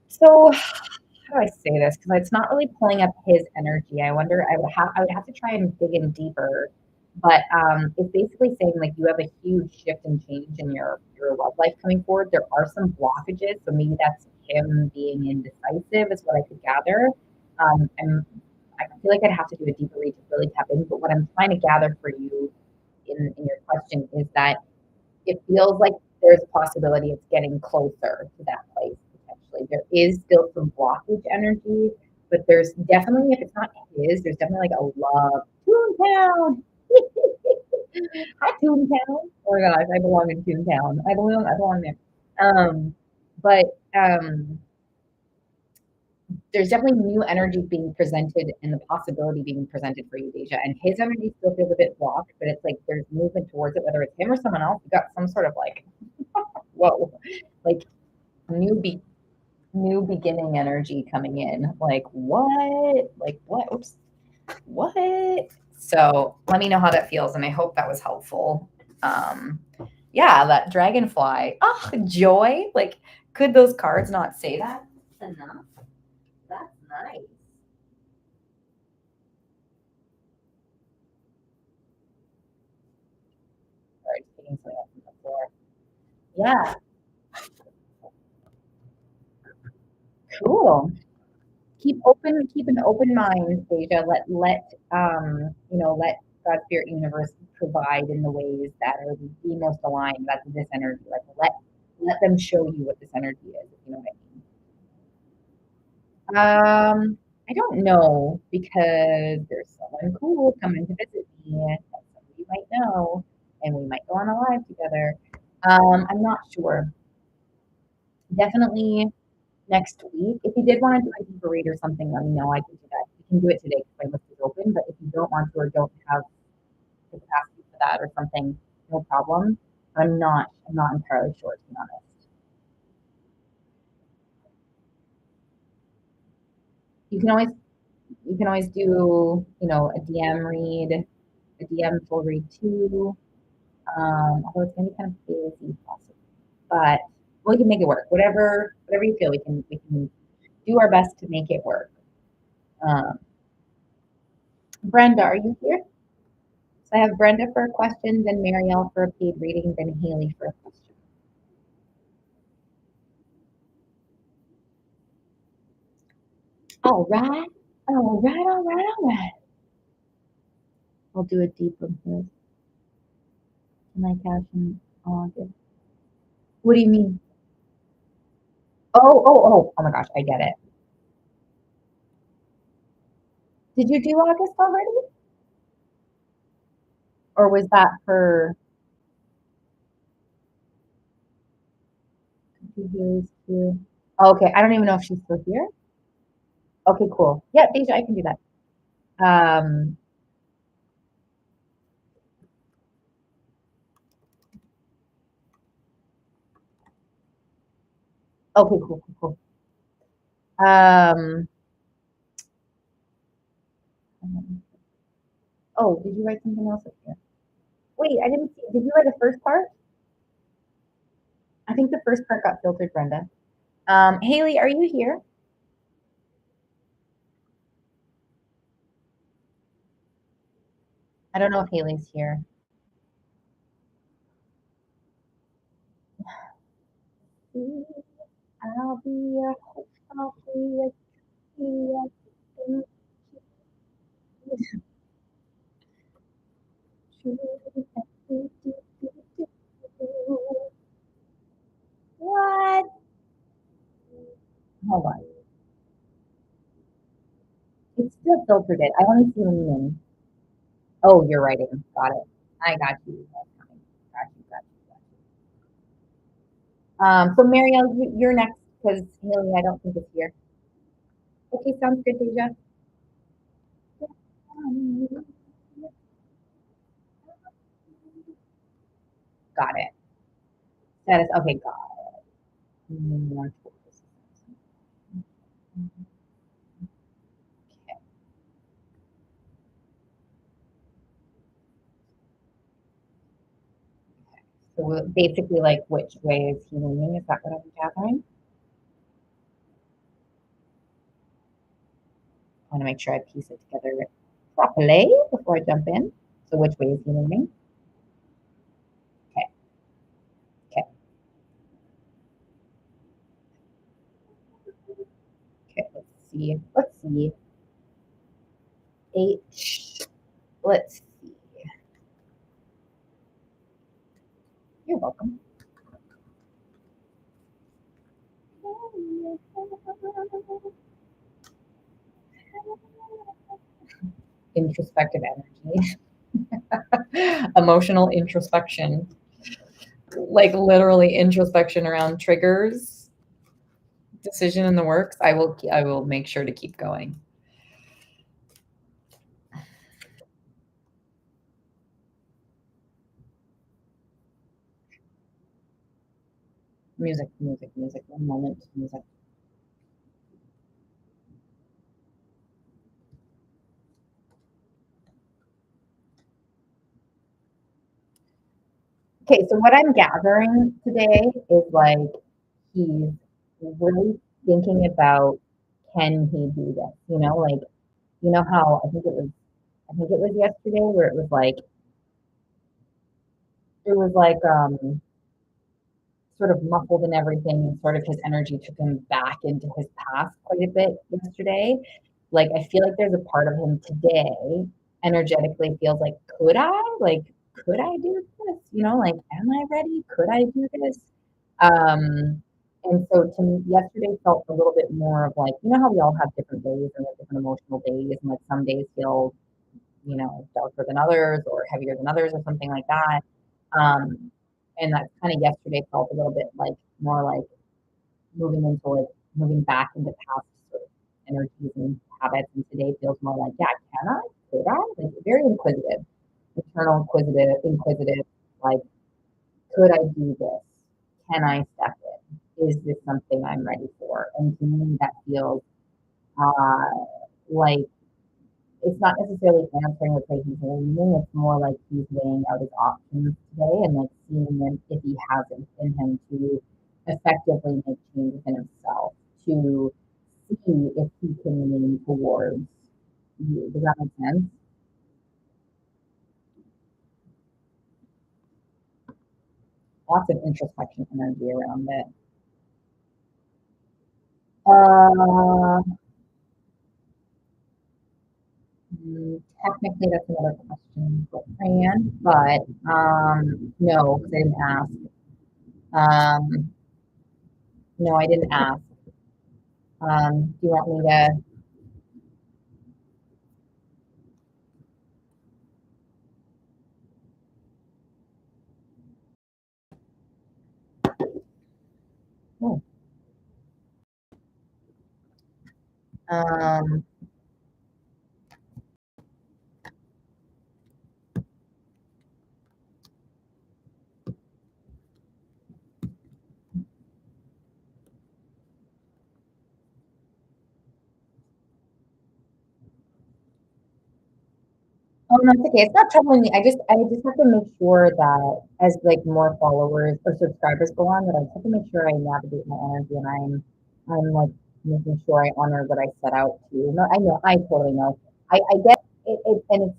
So how do I say this? Because it's not really pulling up his energy. I would have to try and dig in deeper. But it's basically saying like you have a huge shift and change in your love life coming forward. There are some blockages, so maybe that's him being indecisive, is what I could gather. And I feel like I'd have to do a deeper read to really tap in. But what I'm trying to gather for you in your question is that it feels like there's a possibility it's getting closer to that place potentially. There is still some blockage energy, but there's definitely, if it's not his, there's definitely like a love. Toontown! Hi, Toontown! Oh my gosh, I belong in Toontown. I belong there. But there's definitely new energy being presented and the possibility being presented for you, Deja. And his energy still feels a bit blocked, but it's like there's movement towards it, whether it's him or someone else. You got some sort of like whoa, like new be new beginning energy coming in. Like what? Like what? Oops. What? So let me know how that feels, and I hope that was helpful. Um, yeah, that dragonfly. Oh, joy. Like, could those cards not say that enough? That's nice. Sorry, just picking something up from the floor. Yeah, cool. Keep an open mind, Deja. Let God Spirit Universe provide in the ways that are the most aligned. That's this energy. Like let them show you what this energy is, if you know what I mean. I don't know because there's someone cool coming to visit me that somebody you might know, and we might go on a live together. I'm not sure. Definitely next week. If you did want to do a deeper read or something, let me know. I can do that. You can do it today because my list is open. But if you don't want to or don't have the capacity for that or something, no problem. I'm not entirely sure to be honest. You can always You can always do, a DM read, a DM full read too. Although it's gonna be kind of busy possibly. But we can make it work. Whatever you feel, we can do our best to make it work. Um, Brenda, are you here? So I have Brenda for a question, then Marielle for a paid reading, then Haley for a question. All right, all right, all right, all right. I'll do a deep one first. Can I cash in August? What do you mean? Oh my gosh, I get it. Did you do August already? Or was that for Haley's too? Okay, I don't even know if she's still here. Okay, cool. Yeah, Deja, I can do that. Um, okay, cool, cool, cool. Um, oh, did you write something else up here? Wait, I didn't see. Did you write the first part? I think the first part got filtered, Brenda. Haley, are you here? I don't know if Haley's here. I'll be your hope, I'll be your What? Hold on. It still filtered it. I only see the meaning. Oh, you're writing. Got it. I got you. Got you, got you, got you. So Marielle, you're next because Haley, I don't think is here. Okay, sounds good, Deja. Got it. That is okay. Got it. So basically, like, which way is he leaning? Is that what I'm gathering? I want to make sure I piece it together properly before I jump in. So which way is he leaning? Okay, okay, okay. Let's see. Let's see. H. Let's see. You're welcome. Introspective energy. Emotional introspection. Like literally introspection around triggers, decision in the works. I will make sure to keep going. Music, music, music. One moment, music. Okay, so what I'm gathering today is like he's really thinking about can he do this? Like how I think it was yesterday where it was like sort of muffled and everything, and sort of his energy took him back into his past quite a bit yesterday. Like I feel like there's a part of him today energetically feels like, could I do this? Like, am I ready? Could I do this? And so to me, yesterday felt a little bit more of like, how we all have different days and like different emotional days, and like some days feel, darker than others or heavier than others or something like that. Um, and that kind of yesterday felt a little bit like more like moving back into past sort of energies and habits. And today feels more like, yeah, can I? Could I? Like very inquisitive, eternal inquisitive, like, could I do this? Can I step in? Is this something I'm ready for? And to me, that feels like it's not necessarily answering what he's leaning. It's more like he's weighing out his options today and like seeing if he has it in him to effectively make change within himself to see if he can lean towards you. Does that make sense? Lots of introspection energy around it. Uh, Technically, that's another question for Fran, but no, because I didn't ask. Um, no, I didn't ask. Do you want me to? Oh, um, oh no, it's okay. It's not troubling me. I just have to make sure that as like more followers or subscribers go on, that I just have to make sure I navigate my energy and I'm like making sure I honor what I set out to. No, I know, I totally know. I get it, and it's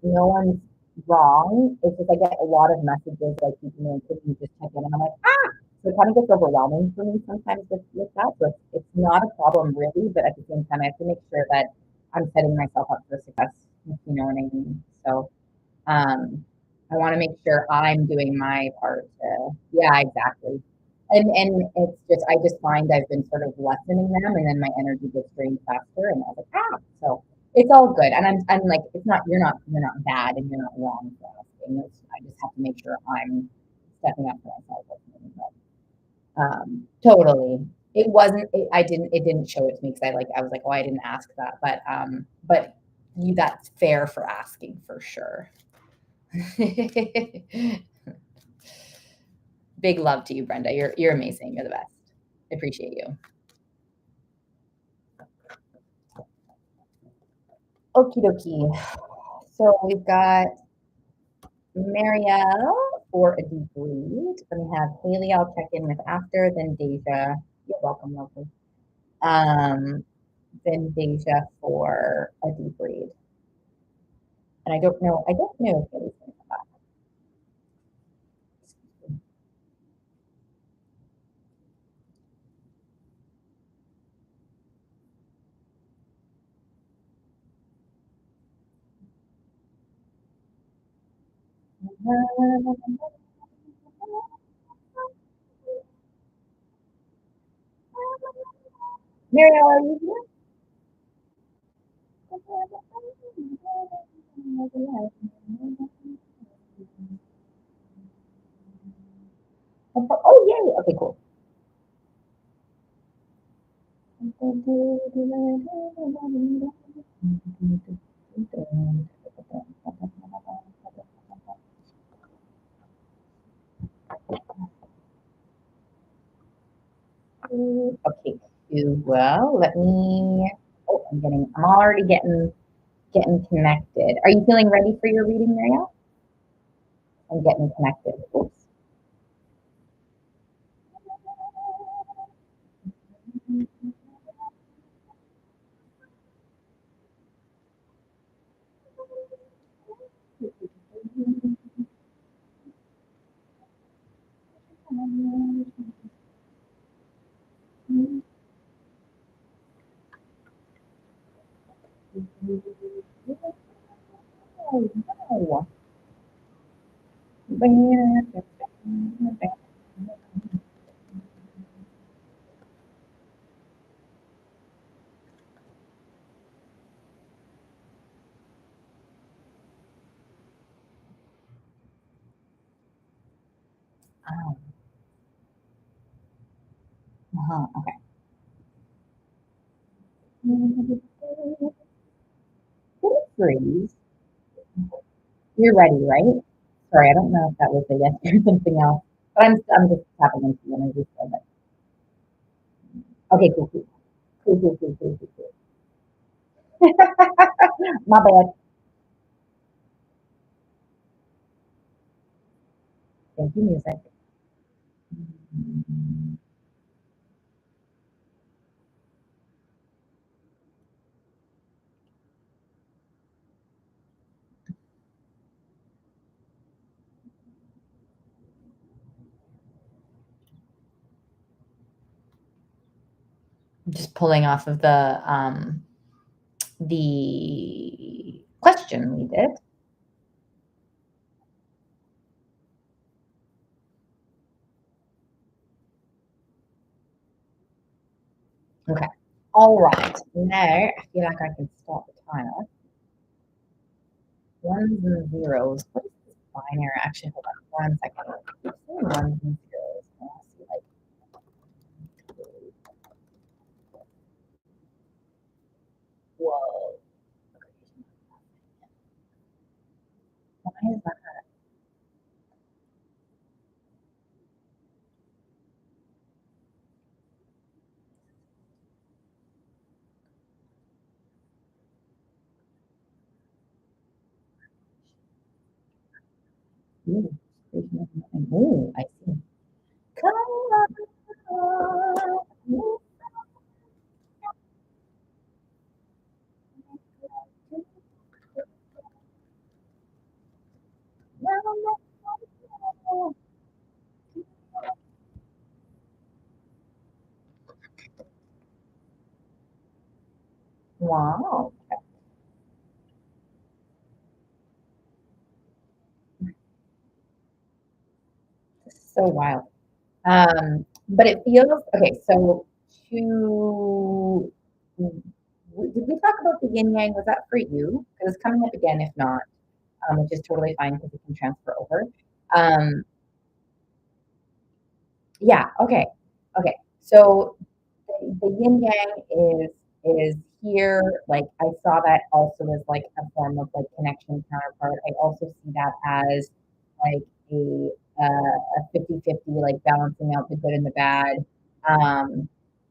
no one's wrong. It's just I get a lot of messages like people know, could you just check in, and I'm like, ah, so it kind of gets overwhelming for me sometimes with that. So it's not a problem really, but at the same time, I have to make sure that I'm setting myself up for success, if you know what I mean. So I want to make sure I'm doing my part to, yeah, exactly. And it's just I just find I've been sort of lessening them, and then my energy gets drained faster, and I was like, ah, so it's all good. And I'm like, it's not you're not bad, and you're not wrong for asking. I just have to make sure I'm stepping up for myself. Totally. It wasn't. It didn't show it to me because I was like, oh, I didn't ask that, but you that's fair for asking for sure. Big love to you, Brenda. You're amazing. You're the best. I appreciate you. Okie dokie. So we've got Marielle for a deep read. Then we have Haley. I'll check in with after. Then Deja. You're welcome, lovely. Um, then Deja for a deep read. And I don't know. I don't know if Haley's going to come back. Marielle, are you here? Oh, yay. Okay, cool. Okay, well, let me. Oh, I'm already getting connected. Are you feeling ready for your reading, Marielle? I'm getting connected. Oops. Oh, no. Oh, okay. Freeze. You're ready, right? Sorry, I don't know if that was a yes or something else, but I'm just tapping into the energy. So, but okay, cool, cool, cool, cool, cool, cool, cool, cool. My bad. Thank you, music. Just pulling off of the question we did. Okay. All right. Now I feel like I can start the timer. Ones and zeros. What is this binary? Actually, hold on 1 second. It's saying ones and zeros. I want to see like whoa. Why is that? Ooh, ooh, I see. Come on. Wow. This is so wild. But it feels okay. So to did we talk about the yin yang? Was that for you? Because it's coming up again. If not, which is totally fine because we can transfer over. Um, yeah. Okay. Okay. So the yin yang is here. Like I saw that also as like a form of like connection counterpart. I also see that as like a 50-50, like balancing out the good and the bad.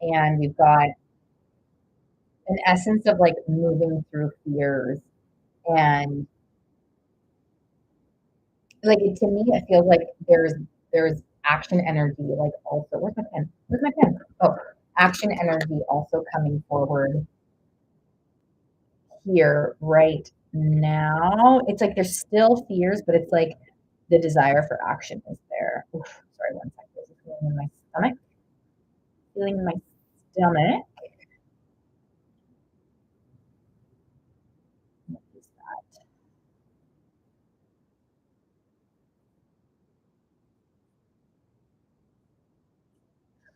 And we've got an essence of like moving through fears and like to me it feels like there's action energy like also where's my pen oh action energy also coming forward here right now. It's like there's still fears, but it's like the desire for action is there. Oof, sorry, 1 second. There's a feeling in my stomach. Feeling in my stomach. What is that?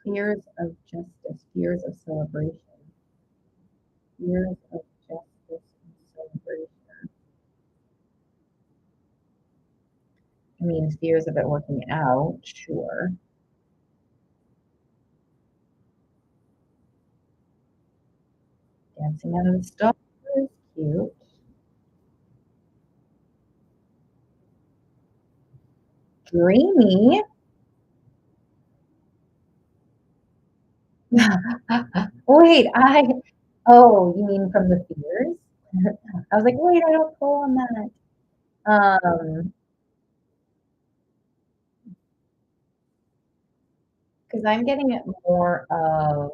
Fears of justice, fears of celebration, fears of justice and celebration. I mean, fears of it working out, sure. Dancing out of the stars, cute. Dreamy. Wait, oh, you mean from the fears? I was like, wait, I don't pull on that. Because I'm getting it more of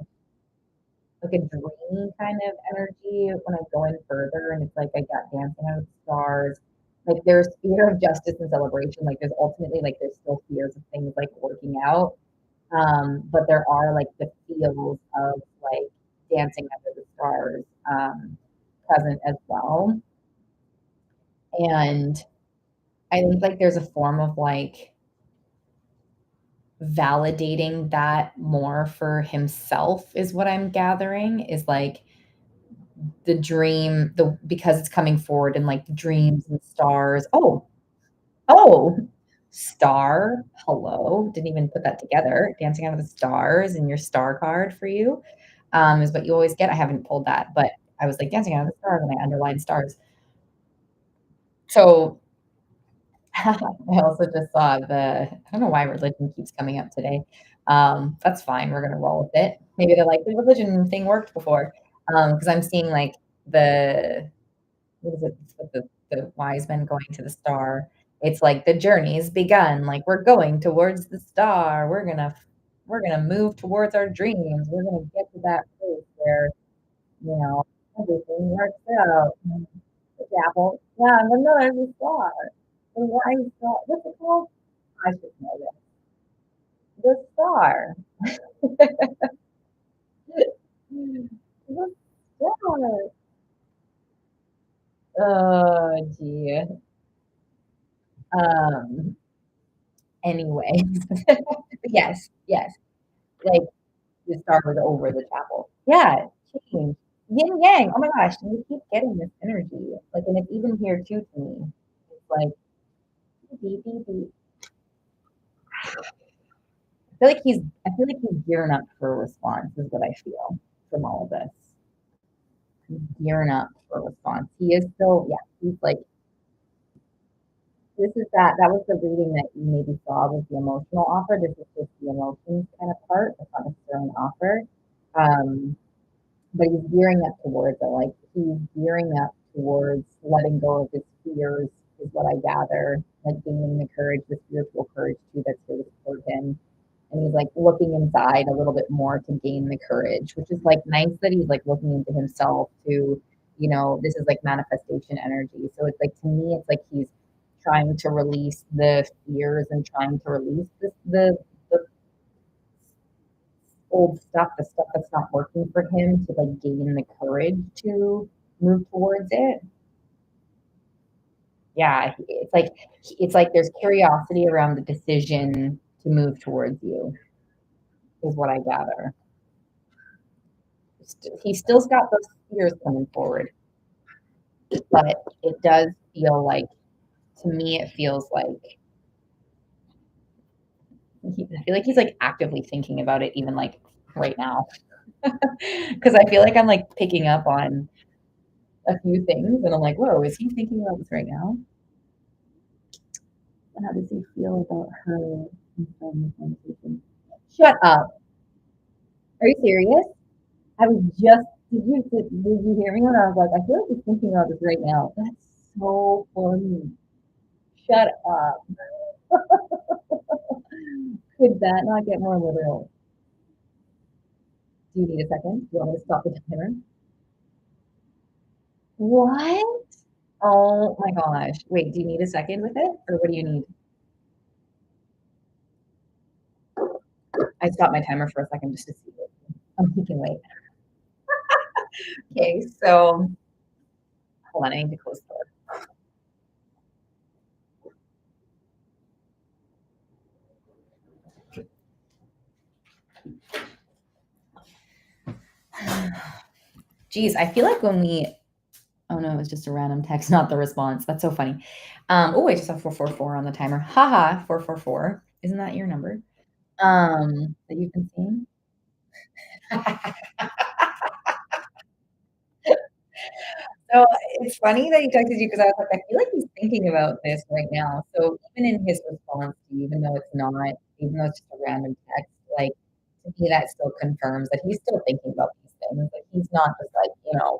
like a dreamy kind of energy when I go in further, and it's like I got Dancing Out of the Stars. Like there's fear of justice and celebration. Like there's ultimately like there's still fears of things like working out. But there are like the feels of like Dancing Under the Stars present as well. And I think like there's a form of like validating that more for himself is what I'm gathering is like the dream, the because it's coming forward in like dreams and stars. Oh, star. Hello. Didn't even put that together. Dancing out of the stars and your star card for you is what you always get. I haven't pulled that, but I was like dancing out of the stars and I underlined stars. So I also just saw I don't know why religion keeps coming up today. That's fine. We're going to roll with it. Maybe they're like, the religion thing worked before. Because I'm seeing like the what is it? It's with the wise men going to the star. It's like the journey's begun. Like we're going towards the star. We're gonna move towards our dreams. We're gonna get to that place where you know everything works out. The apple, yeah, and then there's the star. The wise star. What's it called? I should know this. The star. The star. Oh, gee. Um. Anyways, yes, yes. Like the star was over the chapel. Yeah, change. Yin yang. Oh my gosh, you keep getting this energy. Like, and it's even here too to me. It's like beep, beep, beep. I feel like he's gearing up for a response, is what I feel from all of this. He's gearing up for a response. He is still, yeah, he's like, that was the reading that you maybe saw was the emotional offer. This is just the emotions kind of part. It's not necessarily an offer. Um, but he's gearing up towards it. Like he's gearing up towards letting go of his fears, is what I gather. Like gaining the courage, the spiritual courage too, that's here to support him. And he's like looking inside a little bit more to gain the courage, which is like nice that he's like looking into himself to, this is like manifestation energy. So it's like to me, it's like he's trying to release the fears and trying to release the old stuff, the stuff that's not working for him to like gain the courage to move towards it. Yeah, it's like there's curiosity around the decision to move towards you, is what I gather. He still's got those fears coming forward, but it does feel like, to me, it feels like I feel like he's like actively thinking about it, even like right now, because I feel like I'm like picking up on a few things, and I'm like, whoa, is he thinking about this right now? How does he feel about her in the conversation? Shut up. Are you serious? I was just did you hear me when I was like, I feel like he's thinking about this right now. That's so funny. Shut up. Could that not get more literal? Do you need a second? Do you want me to stop the timer? What? Oh my gosh. Wait, do you need a second with it? Or what do you need? I stopped my timer for a second just to see it. You can wait. Okay, so hold on, I need to close the door. Geez, I feel like when we oh no, it was just a random text, not the response. That's so funny. Oh, I just have 444 on the timer. Haha, 444. Isn't that your number? That you've been seeing? So it's funny that he texted you because I was like, I feel like he's thinking about this right now. So even in his response to you, even though it's just a random text, like to me that still confirms that he's still thinking about these things. Like he's not just like,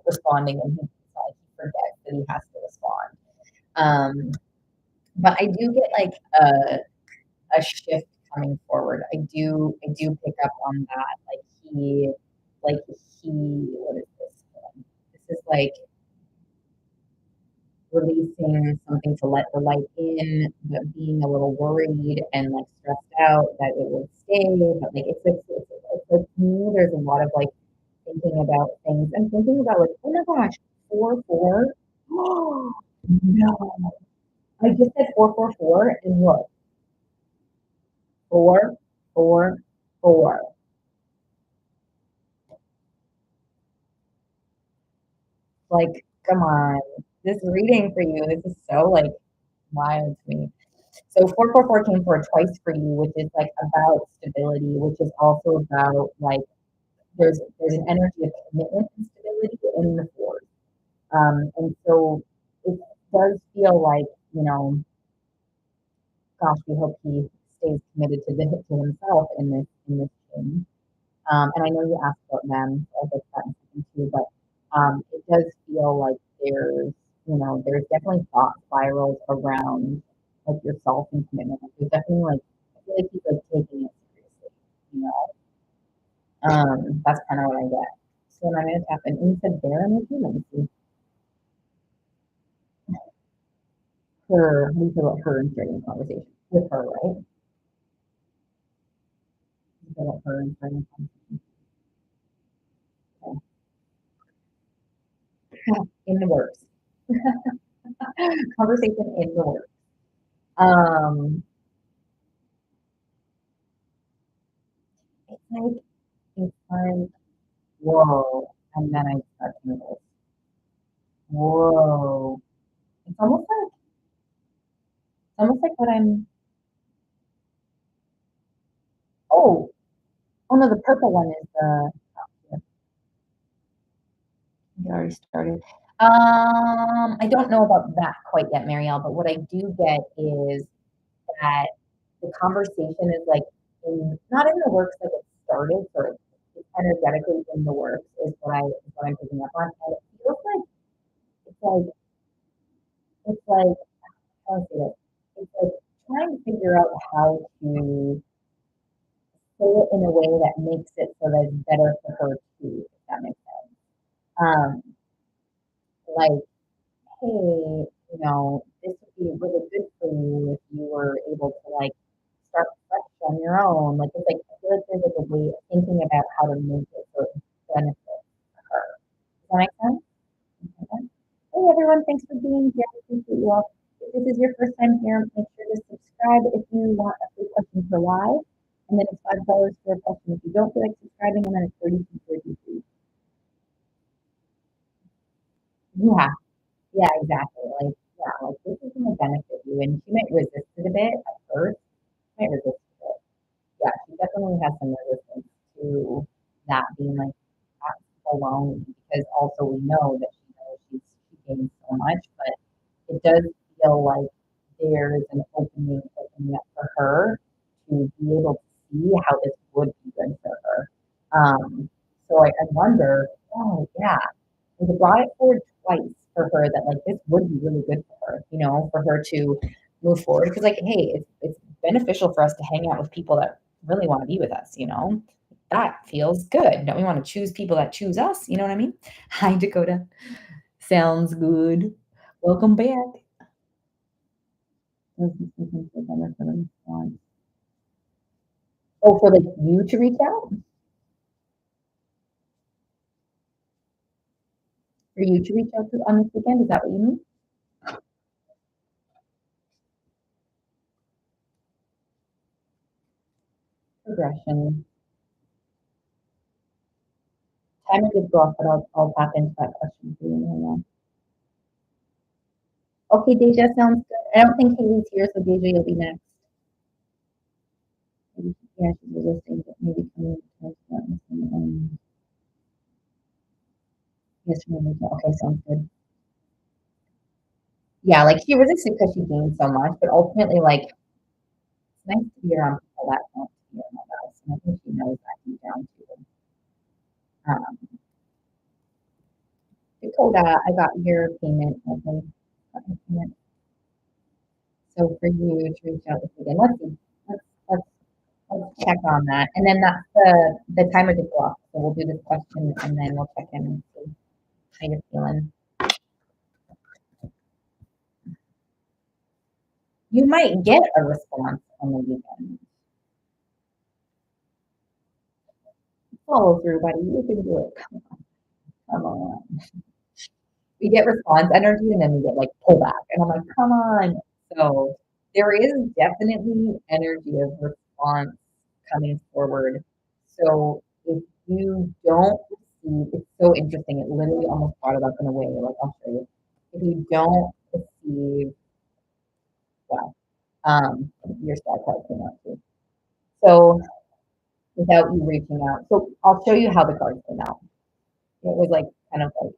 responding and he's like he forgets that he has to respond. Um, but I do get like a shift coming forward. I do pick up on that. Like he what is this? This is like releasing something to let the light in, but being a little worried and like stressed out that it would stay. But like it's like to me, there's a lot of like thinking about things and thinking about like, oh my gosh, 4 4. Oh no. I just said 444 and look, 4 4 4. Like, come on. This reading for you, this is so like wild to me. So 444 came for twice for you, which is like about stability, which is also about like there's an energy of commitment and stability in the fours. And so it does feel like, gosh, we hope he stays committed to himself in this change. And I know you asked about them, so I'll get to that in a second too, but It does feel like there's definitely thought spirals around like yourself and commitment. Like, there's definitely like I feel like he's like taking it seriously, you know. That's kind of what I get. So then I'm gonna tap in. And you said Baron with you. Let me see. Her. How do you feel about her and starting a conversation with her, right? You feel about her and starting a conversation. Okay. In the works. Conversation in the works. Um, it's like whoa, and then I start to notice. Whoa. It's almost like what I'm oh, oh no, the purple one is the we already started. I don't know about that quite yet, Marielle, but what I do get is that the conversation is like not in the works like it started, so it's energetically in the works is what I'm picking up on. And it feels like it's like it's like how do I say it? It's like trying to figure out how to say it in a way that makes it so that it's better for her too, if that makes sense. Um, like, hey, this would be really good for you if you were able to like start fresh on your own. Like it's like I feel like there's like a way of thinking about how to make it so it benefits her. Does that make sense? Okay. Hey everyone, thanks for being here. I appreciate you all. If this is your first time here, make sure to subscribe if you want a free question for live. And then it's $5 for a question if you don't feel like subscribing, and then it's 32 for YouTube. Yeah, yeah, exactly. Like, yeah, like this is gonna benefit you. And she might resist it a bit at first. Might resist it. Yeah, she definitely has some resistance to that being like that's alone because also we know that she knows she gains so much, but it does feel like there's an opening up for her to be able to see how this would be good for her. So I wonder, oh yeah, like it brought it forward twice for her that like this would be really good for her, for her to move forward. Because like, hey, it's beneficial for us to hang out with people that really want to be with us. That feels good. Don't we want to choose people that choose us? You know what I mean? Hi, Dakota. Sounds good. Welcome back. Oh, for like you to reach out? For you to reach out to on this weekend? Is that what you mean? Progression. Time did go off, but I'll tap into that question for you now. Okay, Deja sounds good. I don't think Haley's here, so Deja, you'll be next. Maybe, yeah, she's resisting, but maybe coming towards that. Yes, okay, sounds good. Yeah, like she resisted because she gained so much, but ultimately, like, it's nice to be around people that want to be around us. And I think she knows that deep down too. Um, Dakota, I got your payment. Okay. Got your payment. So for you to reach out with me again, let's see. Let's, let's, let's check on that. And then that's the timer to go off. So we'll do this question and then we'll check in and see how you're feeling. You might get a response on the weekend. Follow through, buddy. You can do it. Come on. We get response energy and then we get like pullback. And I'm like, come on. So there is definitely energy of response coming forward. So if you don't receive, it's so interesting. It literally almost brought it up in a way. Like I'll show you. If you don't receive, well, your star card came out too. So without you reaching out, so I'll show you how the cards came out. It was like kind of like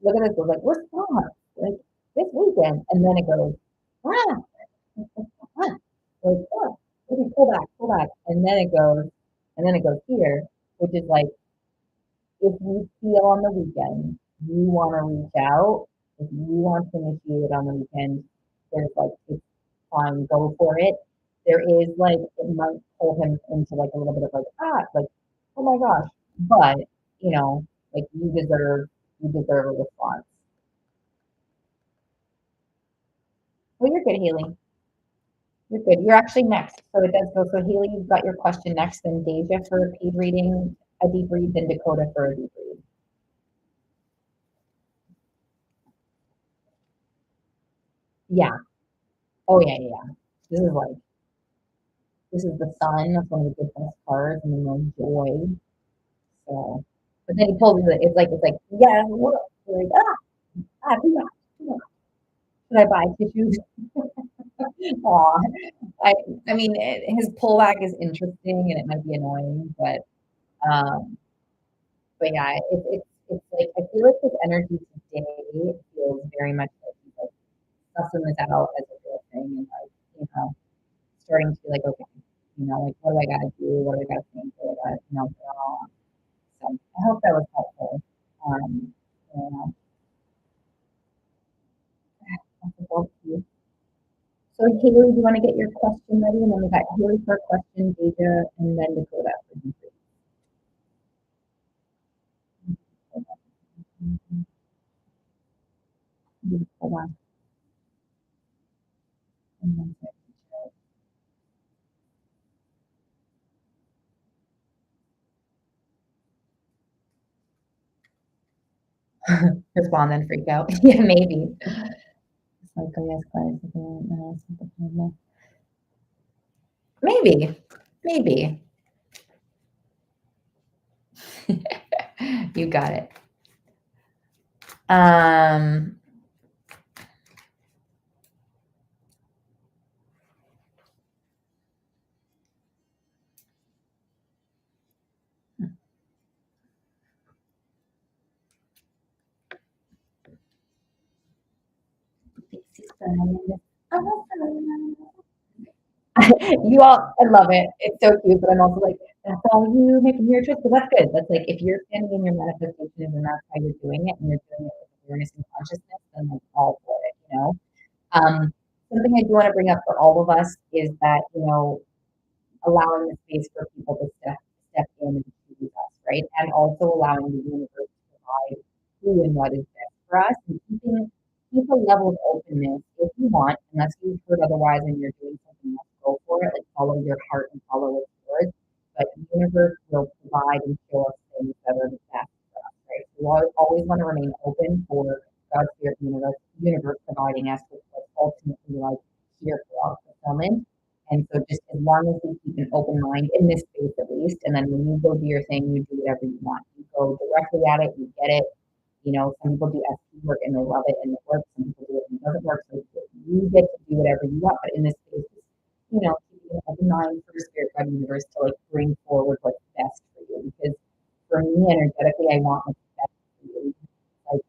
look at this, it was like response, like this weekend, and then it goes, ah, ah, like, oh, maybe pull back, and then it goes here, which is like if you feel on the weekend you want to reach out, if you want to initiate it on the weekend, there's like it's fine, go for it. There is like it might pull him into like a little bit of like oh my gosh, but you know like you deserve a response. Well, you're good, Haley. You're good. You're actually next, so it does go. So Haley, you've got your question next, then Deja for a paid reading, a deep read, then Dakota for a deep read. Yeah. Oh yeah, yeah, yeah. This is like this is the sun. That's one of the good best cards, and then the joy. So, but then he pulls it. It's like yeah, what? You're like too much, too much. Should I buy tissues? Aw, I I mean his pullback is interesting and it might be annoying, um, but yeah, it's like I feel like his energy today feels very much like he's like sussing this out as a real thing and like starting to be like okay, like what do I gotta do? What do I gotta think? What do I gotta put on? So I hope that was helpful. Um, yeah, that's about you. So Haley, do you want to get your question ready? And then we got Haley for a question, Deja, and then Dakota for you. Hold on. Respond then freak out. Yeah, maybe. It's like, oh, yes, guys. Maybe. Maybe. You got it. Um, you all, I love it. It's so cute, but I'm also like, that's all you making your choice. But that's good. That's like if you're standing in your manifestations and that's how you're doing it, and you're doing it with awareness and consciousness, then like all for it. Something I do want to bring up for all of us is that allowing the space for people to step in and choose us, right? And also allowing the universe to provide who and what is best for us and keep a level of openness if you want, unless you've heard otherwise and you're doing something else, go for it. Like follow your heart and follow what's yours. But the universe will provide and show us things that are the best for us, right? So we always want to remain open for God's spirit universe providing us with what's ultimately like here for our fulfillment. And so just as long as we keep an open mind in this space at least, and then when you go do your thing, you do whatever you want. You go directly at it, you get it. Some people do SP work and they love it and it works. Some people do it and it doesn't work. So you get to do whatever you want. But in this case, keeping an open mind for spirit, God, universe to like bring forward what's best for you. Because for me, energetically, I want what's best for you. Like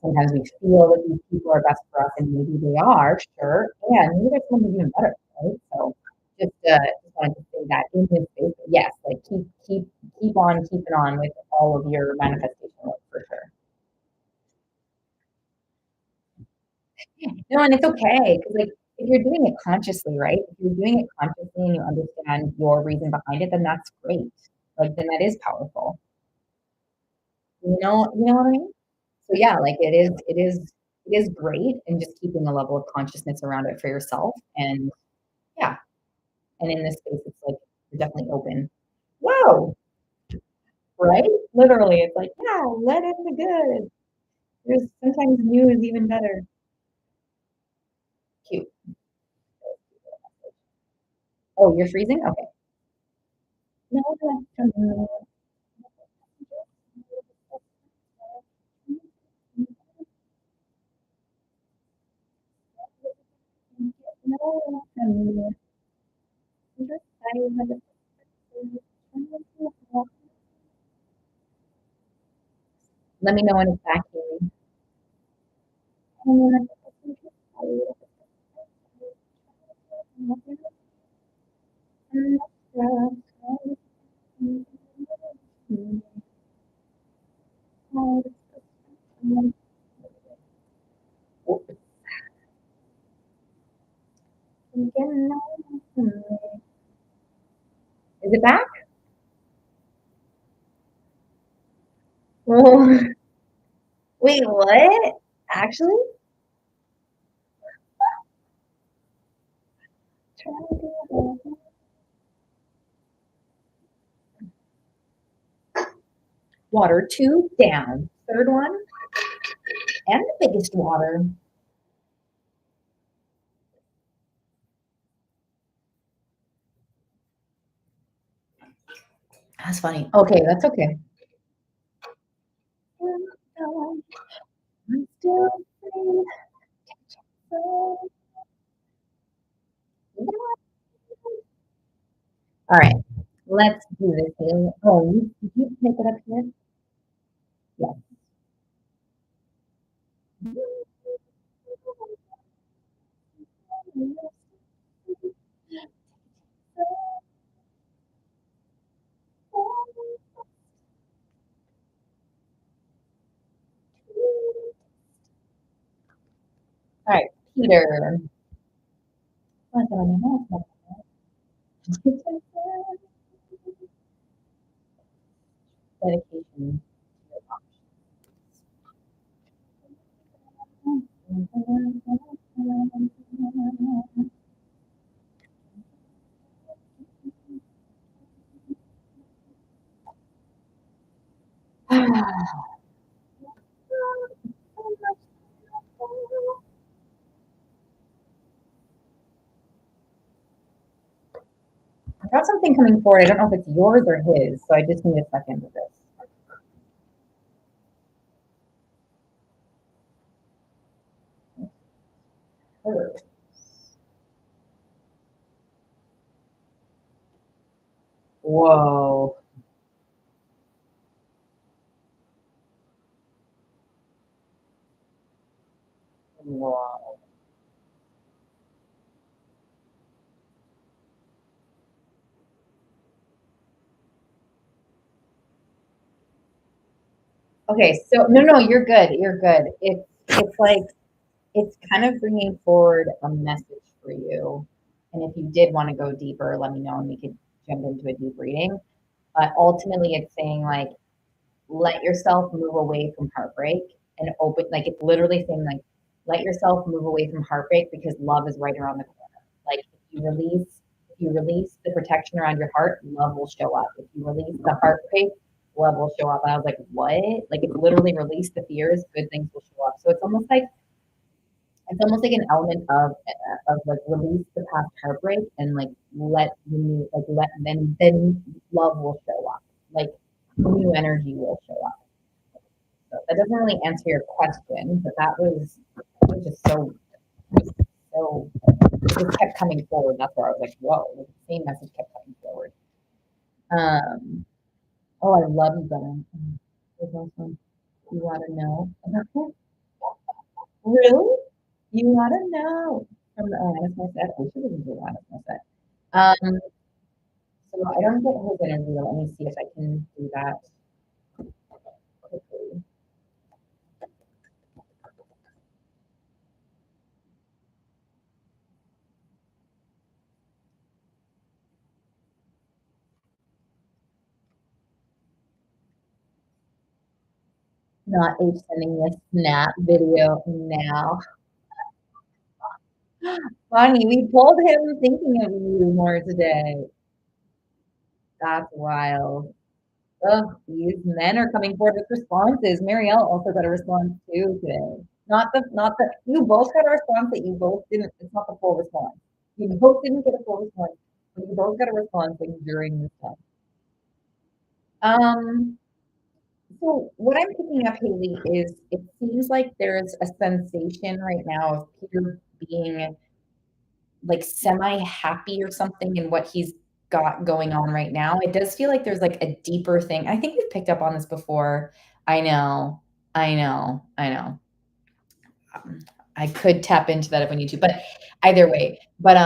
sometimes we feel that these people are best for us, and maybe they are, sure, and maybe there's someone even better, right? So just wanted to say that in this space, but yes, like keep on keeping on with all of your manifestation work for sure. No, and it's okay because like if you're doing it consciously, right? If you're doing it consciously and you understand your reason behind it, then that's great. Like then that is powerful. You know what I mean? So yeah, like it is great and just keeping a level of consciousness around it for yourself. And yeah, and in this case, it's like you're definitely open. Whoa, right? Literally, it's like, yeah, let in the good. There's sometimes new is even better. Cute. Oh, you're freezing? Okay. No, no, no. Let me know when it's back, Haley. Thinking lonely. Is it back? Oh, wait, what? Actually? Trying to do it. Water two down. Third one, and the biggest water. That's funny. Okay, that's okay. I'm still free. All right, let's do this. Haley. Oh, did you pick it up here? Yes. All right, Peter. Dedication. I've got something coming forward. I don't know if it's yours or his, so I just need a second with this. Whoa. Whoa. Okay, so no, you're good. You're good. It's like it's kind of bringing forward a message for you. And if you did want to go deeper, let me know and we could jump into a deep reading. But ultimately, it's saying like let yourself move away from heartbreak and open. Like it's literally saying like let yourself move away from heartbreak because love is right around the corner. Like if you release the protection around your heart, love will show up. If you release the heartbreak, love will show up. And I was like, what? Like it's literally release the fears, good things will show up. So it's almost like an element of like release the past heartbreak and like let the new like let then love will show up. Like new energy will show up. So that doesn't really answer your question, but that was just so it just kept coming forward. That's where I was like, whoa, the same message kept coming forward. Um, oh, I love you, Brennan. There's also you want to know about it? Really? You want to know from the Alanis Morissette? I should listen to Alanis Morissette. So I don't get his interview. Let me see if I can do that quickly. Not H sending me a snap video now. Funny, we told him thinking of you more today. That's wild. Oh, these men are coming forward with responses. Marielle also got a response too today. Not the you both got a response that you both didn't. It's not the full response. You both didn't get a full response, but you both got a response like during this time. Um, so what I'm picking up, Haley, is it seems like there's a sensation right now of Peter being like semi happy or something in what he's got going on right now. It does feel like there's like a deeper thing. I think we've picked up on this before. I know, I know. Um, I could tap into that if we need to, but either way. But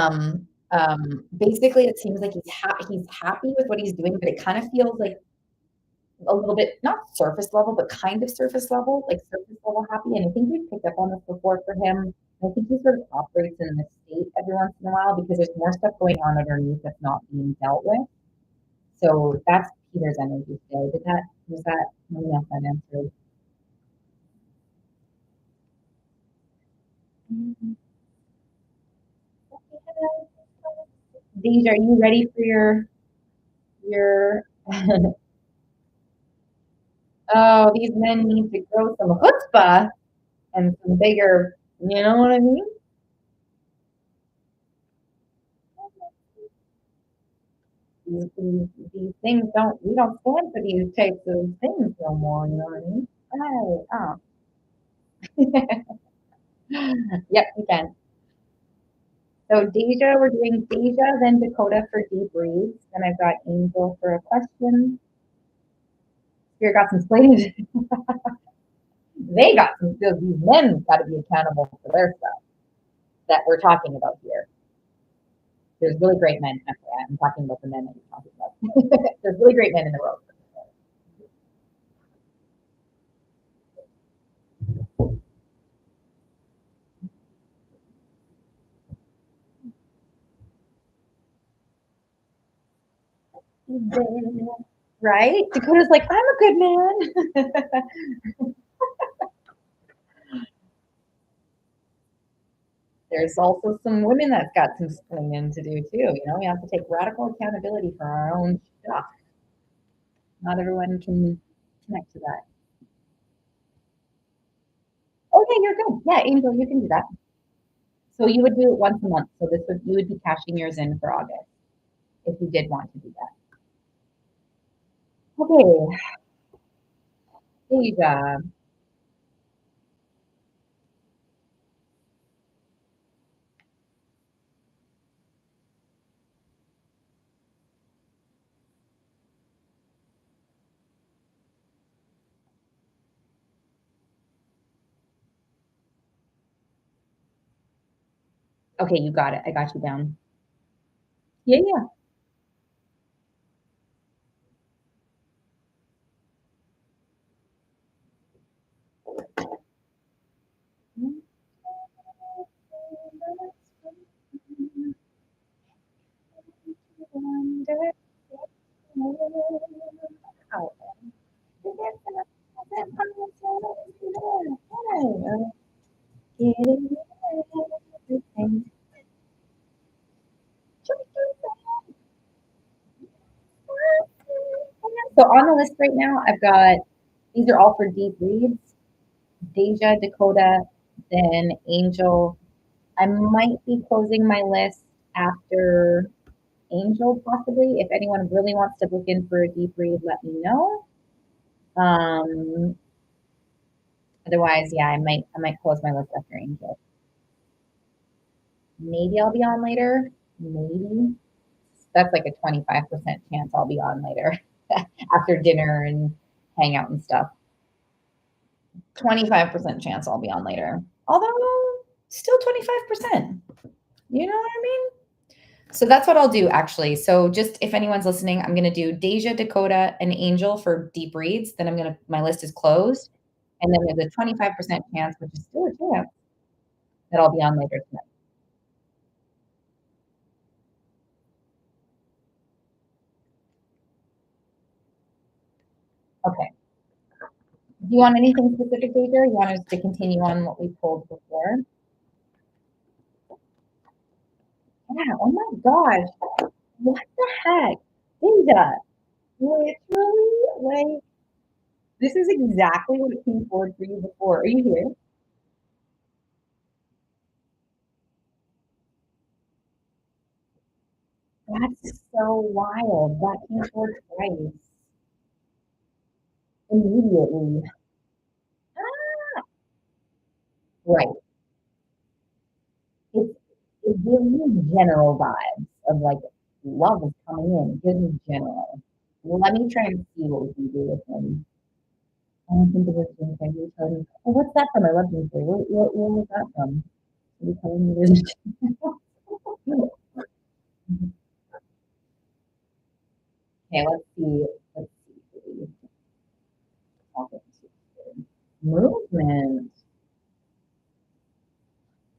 basically, it seems like he's happy with what he's doing, but it kind of feels like a little bit not surface level, but kind of surface level, like surface level happy. And I think we've picked up on this before for him. I think he sort of operates in the state every once in a while because there's more stuff going on underneath that's not being dealt with. So that's Peter's energy today. Was that, let me know if that answered. Deja, are you ready for your oh, these men need to grow some chutzpah and some bigger, you know what I mean? These things we don't stand for these types of things no more, you know what I mean? Yep, we can. So Deja, we're doing Deja, then Dakota for deep reads. Then I've got Angel for a question. Spirit got some explaining. They got some skills. These men got to be accountable for their stuff that we're talking about here. There's really great men. I'm talking about the men that you're talking about. There's really great men in the world. Right? Dakota's like, I'm a good man. There's also some women that's got some explaining to do too. You know, we have to take radical accountability for our own stuff. Not everyone can connect to that. Oh yeah, you're good. Yeah, Angel, you can do that. So you would do it once a month. So you would be cashing yours in for August if you did want to do that. Okay, Asia. Okay, you got it. I got you down. Yeah, yeah. So on the list right now, I've got these are all for deep reads. Deja, Dakota, then Angel. I might be closing my list after Angel, possibly. If anyone really wants to book in for a deep read, let me know. Um, Otherwise, yeah, I might close my list after Angel. Maybe I'll be on later. Maybe that's like a 25% chance I'll be on later after dinner and hang out and stuff. 25% chance I'll be on later. Although still 25%. You know what I mean? So that's what I'll do actually. So just if anyone's listening, I'm gonna do Deja, Dakota, and Angel for deep reads. Then my list is closed. And then there's a 25% chance, which is still a chance, that I'll be on later tonight. Okay. Do you want anything specific, Deja? You want us to continue on what we pulled before? Yeah. Oh my gosh. What the heck? Deja. Literally, like, this is exactly what it came forward for you before. Are you here? That's so wild. That came forward twice immediately. Right. It's, it gives me general vibes of like love is coming in. It gives me general. Let me try and see what we can do with him. I don't think it was Jim Carrey. Oh, what's that from? I love Jim Carrey. Where was that from? Are you telling me this? Okay, let's see. Let's see. Movement.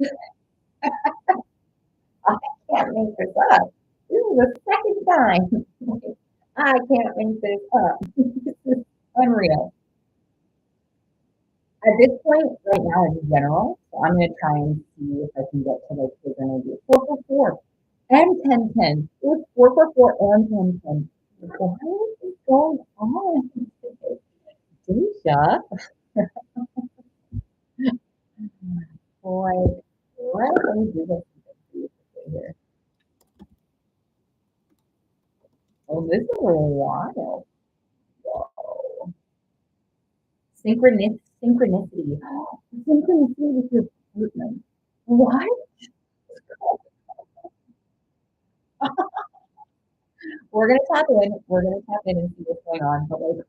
I can't make this up. This is the second time. I can't make this up. This is unreal. At this point, right now, in general, so I'm gonna try and see if I can get to like we're gonna do 4 for 4 and 10 10. It was 4 for 4 and 10 10. What is going on? Deja, like, what? Let me do this here. Oh, this is a little wild. Whoa. Synchronicity. Synchronicity with your partner. What? We're gonna tap in. We're gonna tap in and see what's going on. But like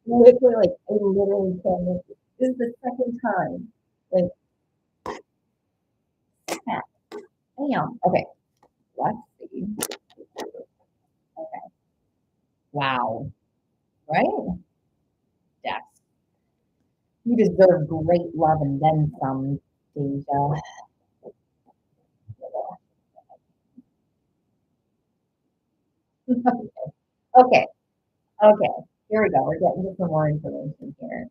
literally, like I literally can't miss it. This is the second time. Like, snap. Damn. Okay. Let's see. Okay. Wow. Right? Yes. You deserve great love and then some, Deja. Okay. Okay. Here we go. We're getting to some more information here.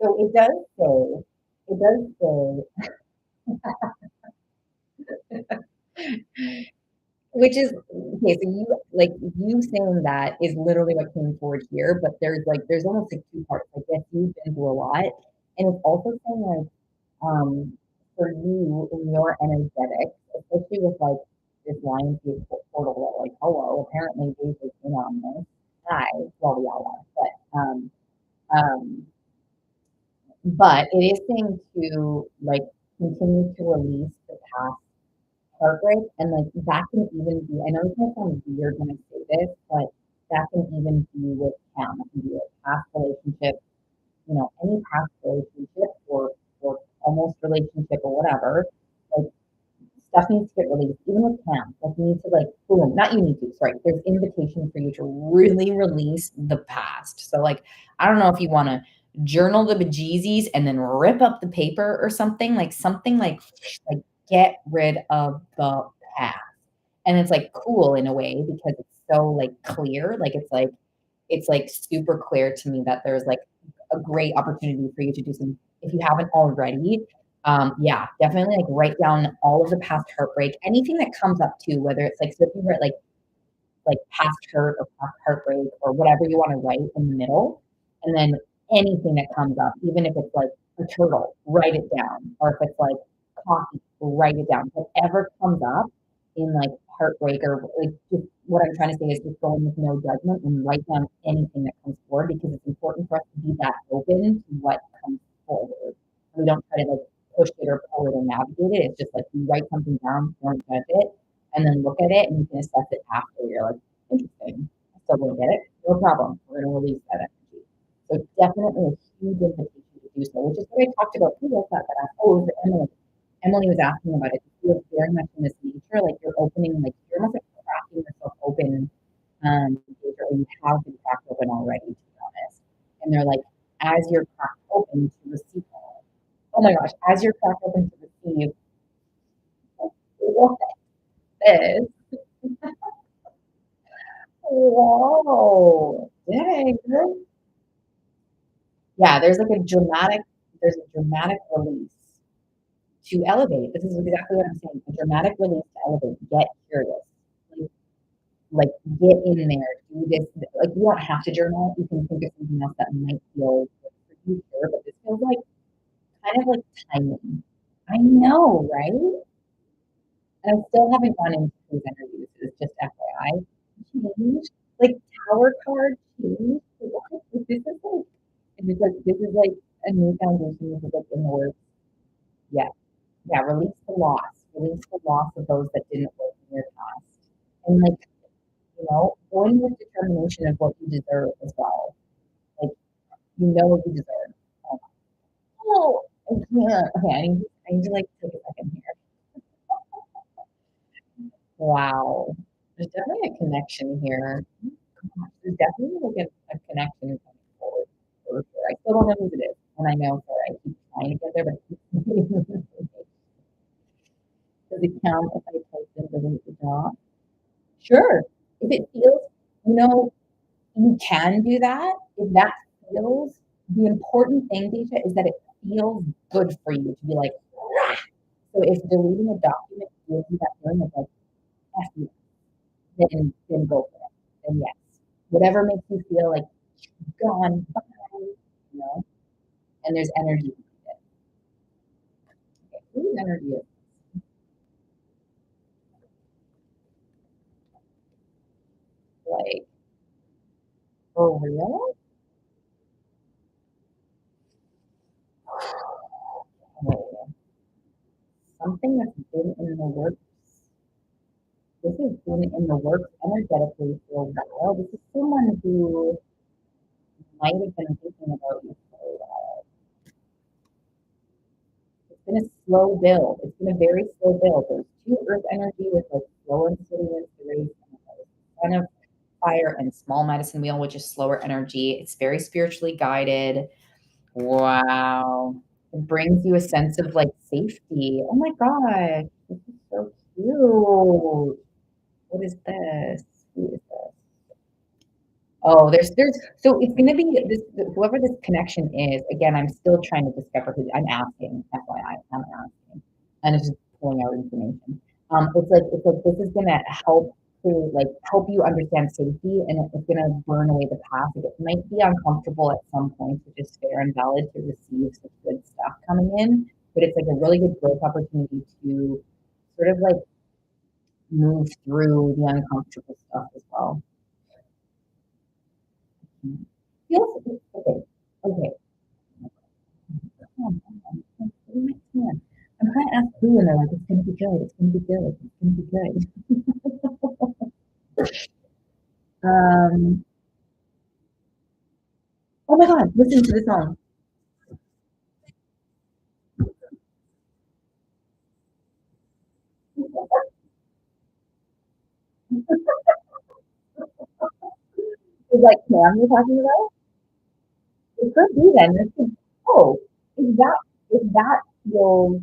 So it does say, which is okay. So you saying that is literally what came forward here, but there's almost like two parts. I guess you've been through a lot, and it's also saying like for you in your energetics, especially with like this Lionsgate portal that like hello, apparently Dave is in on this. Hi, well we all are, um, but it is saying to like continue to release the past heartbreak and like that can even be I know it's gonna sound weird when I say this, but that can even be with it can be a past relationship, any past relationship or almost relationship or whatever. Like stuff needs to get released, even with Cam. Like you need to like boom, not you need to, sorry. There's invitation for you to really release the past. So like I don't know if you want to journal the bejeezies and then rip up the paper or something like get rid of the past. And it's like cool in a way because it's so like clear. Like it's like super clear to me that there's like a great opportunity for you to do some if you haven't already. Yeah, definitely like write down all of the past heartbreak, anything that comes up too, whether it's like so if you write like past hurt or past heartbreak or whatever you want to write in the middle, and then anything that comes up, even if it's like a turtle, write it down, or if it's like coffee, write it down. Whatever comes up in like heartbreak or like just what I'm trying to say is just go in with no judgment and write down anything that comes forward because it's important for us to be that open to what comes forward. We don't try to like push it or pull it or navigate it. It's just like you write something down, don't judge it, and then look at it and you can assess it after. You're like, interesting. I still don't get it. No problem. We're going to release that energy. So definitely a huge invitation to do so, which is what I talked about too. I thought that oh, it was Emily. Emily was asking about it. You feel very much in this nature, like you're opening, like you're almost like cracking yourself open, or you have been cracked open already, to be honest. And they're like, as you're cracked open to receive, oh my gosh, as you're cracked open to receive, what is Whoa. Dang, girl. Yeah, there's a dramatic release to elevate. This is exactly what I'm saying. A dramatic release to elevate. Get curious. Like, like get in there. Do this. Like you don't have to journal. You can think of something else that might feel good for you here, but this feels like kind of like timing. I know, right? And I still haven't gone into these energies. It's just FYI. Change. Like tower card change. What? This is like a new foundation. This is like in the works. Yeah. Yeah. Release the loss. Release the loss of those that didn't work in your past. And like, go in with determination of what you deserve as well. Like you know what you deserve. Oh, I can't. Okay, I need to like take a second here. Wow. There's definitely a connection here. Gosh, there's definitely like a connection coming forward for sure. I still don't know who it is. And I know that I keep trying to get there, but it count if I type in delete the dog? Sure. If it feels, you know, you can do that. If that feels, the important thing, Deja, is that it feels good for you to be like, "Rah." So if deleting a document gives you that feeling of like, F you, then go for it. Then yes. Whatever makes you feel like gone, bye, you know, and there's energy behind it. Okay, whose energy is like, for real? Oh, something that's been in the works. This has been in the works energetically for a while. This is someone who might have been thinking about you for a while. It's been a slow build. It's been a very slow build. There's two earth energy with like slow and steady winds to raise kind of fire and small medicine wheel, which is slower energy. It's very spiritually guided. Wow. It brings you a sense of like safety. Oh my gosh, this is so cute. What is this? Who is this? Oh, there's so it's gonna be this whoever this connection is, again, I'm still trying to discover who I'm asking, FYI, I'm asking. And it's just pulling out information. It's like this is gonna help to like help you understand safety and it's gonna burn away the past. Like, it might be uncomfortable at some points, which is fair and valid to receive such good stuff coming in, but it's like a really good growth opportunity to sort of like move through the uncomfortable stuff as well. Feels okay. Okay. Come on. I'm putting my hand. I'm trying to ask who, and they're like, it's gonna be good. It's gonna be good. It's gonna be good. Um. Oh my God! Listen to the song. It's like Cam you're talking about. It could be then. It could, oh, is that your?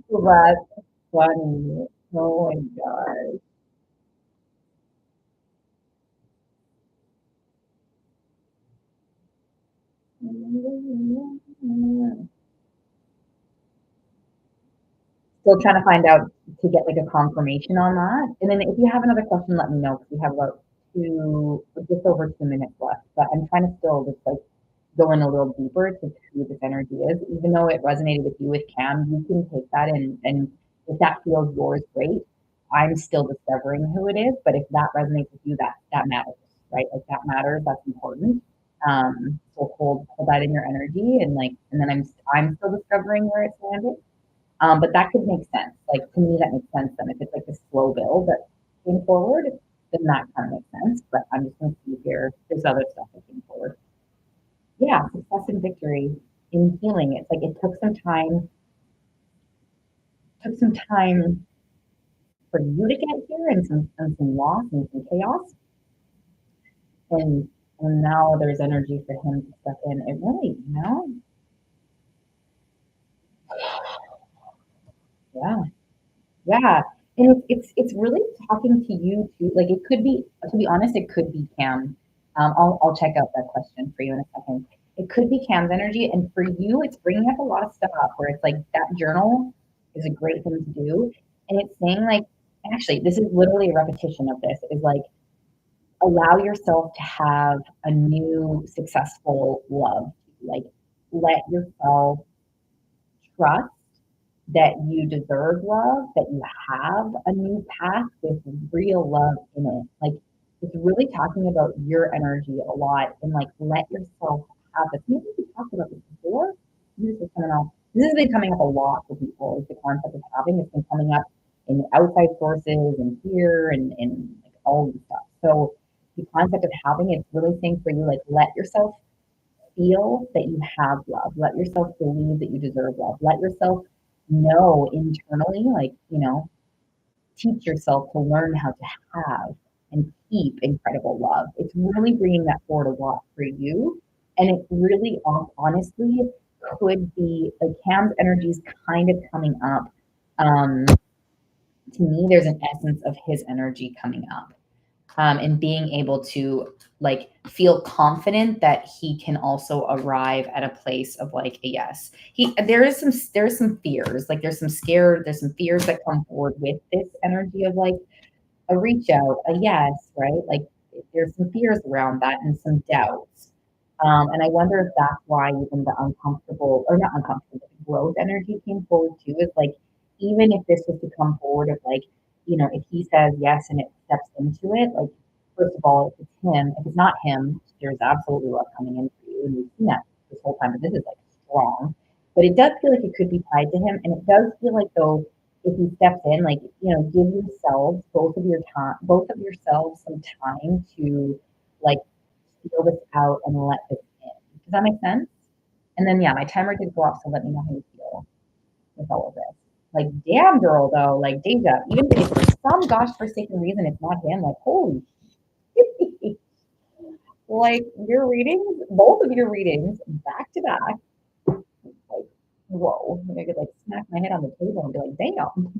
That's funny. Oh my God. Still trying to find out to get like a confirmation on that. And then if you have another question, let me know because we have about just over 2 minutes left. But I'm trying to still just like go in a little deeper to who this energy is. Even though it resonated with you with Cam, you can take that and if that feels yours, great. I'm still discovering who it is, but if that resonates with you, that matters, right? Like that matters. That's important. So hold that in your energy, and then I'm still discovering where it's landed. But that could make sense. Like to me, that makes sense. Then if it's like a slow build that came forward, then that kind of makes sense. But I'm just going to see here. There's other stuff that came forward. Yeah, success and victory in healing. It's like it took some time for you to get here, and some loss and some chaos, and and now there's energy for him to step in. It really, yeah. Yeah, and it's really talking to you too. Like it could be, to be honest, it could be Cam. I'll check out that question for you in a second. It could be Cam's energy, and for you, it's bringing up a lot of stuff where it's like that journal is a great thing to do, and it's saying like, actually, this is literally a repetition of this. Is like allow yourself to have a new successful love. Like let yourself trust that you deserve love, that you have a new path with real love in it. Like it's really talking about your energy a lot and like let yourself have this. Maybe we talked about this before. This is coming up. This has been coming up a lot for people. Is the concept of having. It's been coming up in outside sources and here and like all of this stuff. So the concept of having it's really saying for you like let yourself feel that you have love. Let yourself believe that you deserve love. Let yourself know internally, like, teach yourself to learn how to have and keep incredible love. It's really bringing that forward a lot for you. And it really, honestly, could be like Cam's energy is kind of coming up. Um, to me, there's an essence of his energy coming up, and being able to like feel confident that he can also arrive at a place of like a yes. There's some fears, like there's some fears that come forward with this energy of like a reach out, a yes, right? Like there's some fears around that and some doubts. And I wonder if that's why even the uncomfortable, or not uncomfortable, but growth energy came forward too. Is like, even if this was to come forward of like, if he says yes and it steps into it, like, first of all, if it's him, if it's not him, there's absolutely love coming in for you. And we've seen that this whole time, but this is like strong. But it does feel like it could be tied to him. And it does feel like though, if he steps in, like, give yourselves both of yourselves some time to like feel this out and let this in. Does that make sense? And then yeah, my timer did go off, so let me know how you feel with all of this. Like, damn girl though, like Deja, even if for some gosh forsaken reason it's not him, like holy shit. Like your readings, both of your readings back to back, like whoa. I could like smack my head on the table and be like, damn.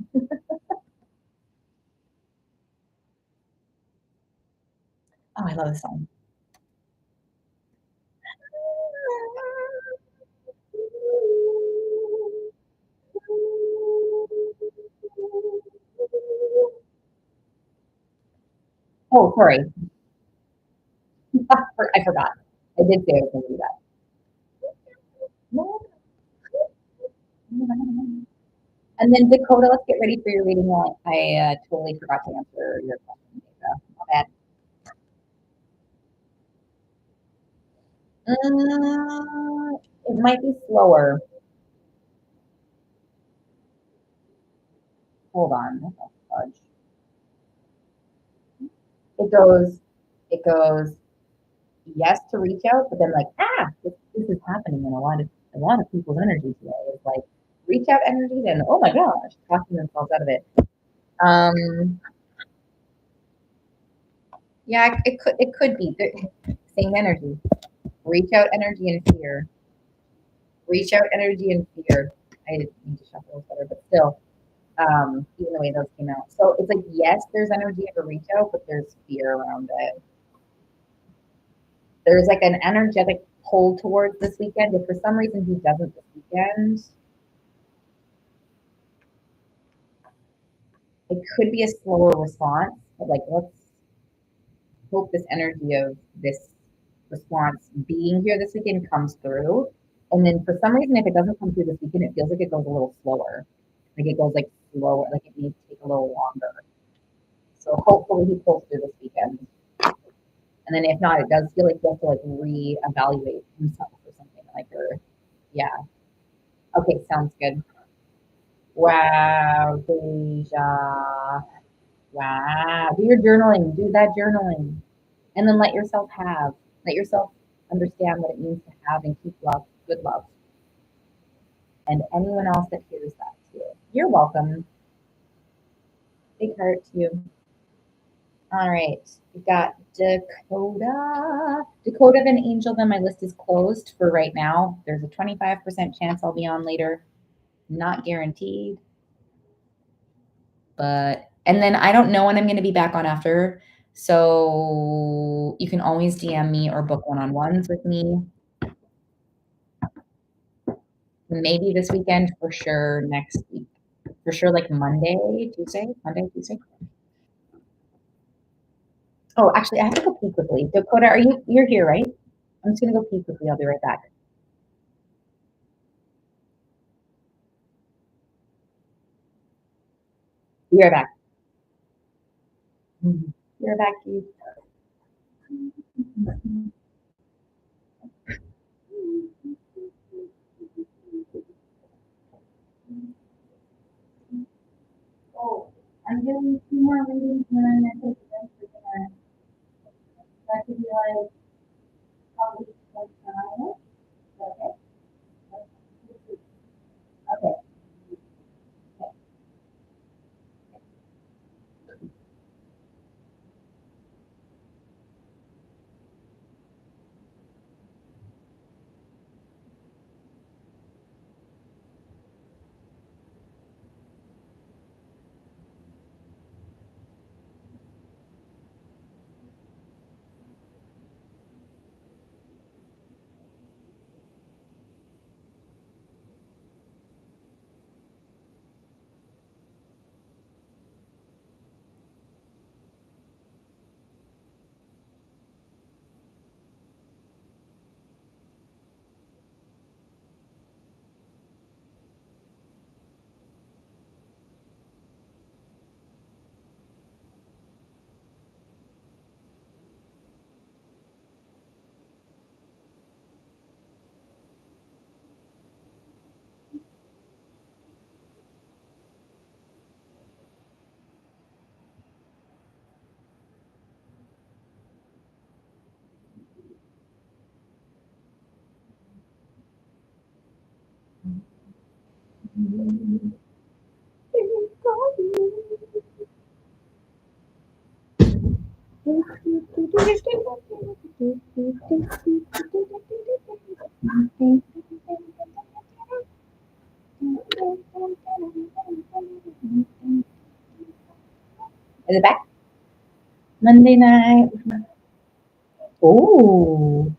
Oh, I love this song. Oh, sorry. I forgot. I did say I was going to do that. And then Dakota, let's get ready for your reading. I totally forgot to answer your question, Dakota. My bad. It might be slower. Hold on. Oh, fudge. It goes, it goes, yes to reach out, but then like, this is happening in a lot of people's energy today. It's like reach out energy, then oh my gosh, talking themselves out of it. Um, yeah, it could be the same energy. Reach out energy and fear. Reach out energy and fear. I need to shuffle those better, but still, even the way those came out. So it's like, yes, there's energy of a reach out, but there's fear around it. There's like an energetic pull towards this weekend. If for some reason he doesn't this weekend, it could be a slower response. But like, let's hope this energy of this response being here this weekend comes through. And then for some reason, if it doesn't come through this weekend, it feels like it goes a little slower. Like it goes like slower, like it needs to take a little longer. So hopefully he pulls through this weekend. And then if not, it does feel like he has to like reevaluate himself or something like, or yeah. Okay, sounds good. Wow, Deja. Wow. Do your journaling. Do that journaling. And then let yourself understand what it means to have and keep love, good love. And anyone else that hears that too. You're welcome. Big heart to you. All right. We've got Dakota. Dakota, then Angel, then my list is closed for right now. There's a 25% chance I'll be on later. Not guaranteed. And then I don't know when I'm going to be back on after. So you can always DM me or book one-on-ones with me. Maybe this weekend, for sure next week. For sure, like Monday, Tuesday. Oh, actually, I have to go pee quickly. Dakota, you're here, right? I'm just gonna go pee quickly. I'll be right back. Be right back. Be right back, Keith. Oh, I'm doing two more readings and then I'm gonna take a break for dinner. That could be like probably 25 minutes. Okay. Okay. Is it back? Monday night. Oh.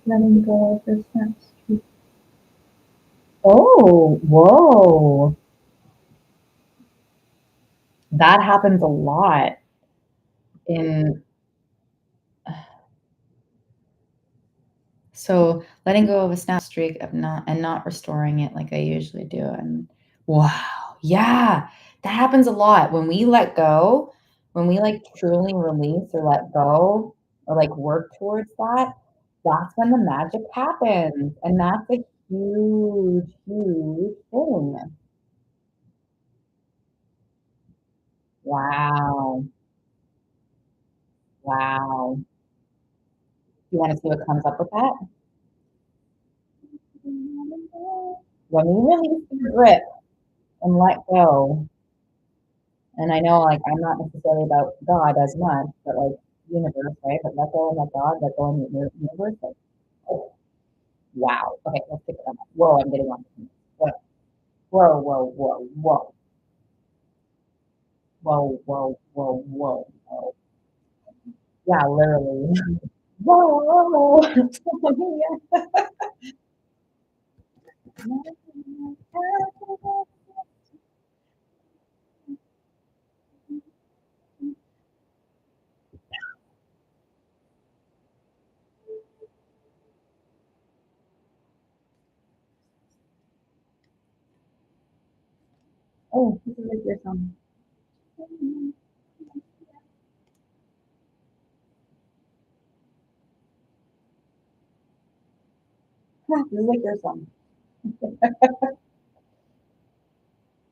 Letting go of the steps. Oh, whoa. That happens a lot in so letting go of a snap streak of not restoring it like I usually do. And wow, yeah, that happens a lot when we let go, when we like truly release or let go or like work towards that. That's when the magic happens, and that's a huge, huge thing. Wow, wow. You want to see what comes up with that? When we release the grip and let go, and I know, like, I'm not necessarily about God as much, but like universe, right? But let go and let God, let go and the universe. Like, oh, wow. Okay, let's pick it up. Whoa, I'm getting on. Whoa, whoa, whoa, whoa, whoa, whoa, whoa, whoa, whoa, whoa. Yeah, literally. Whoa. Oh, this is like your song. This is like your song.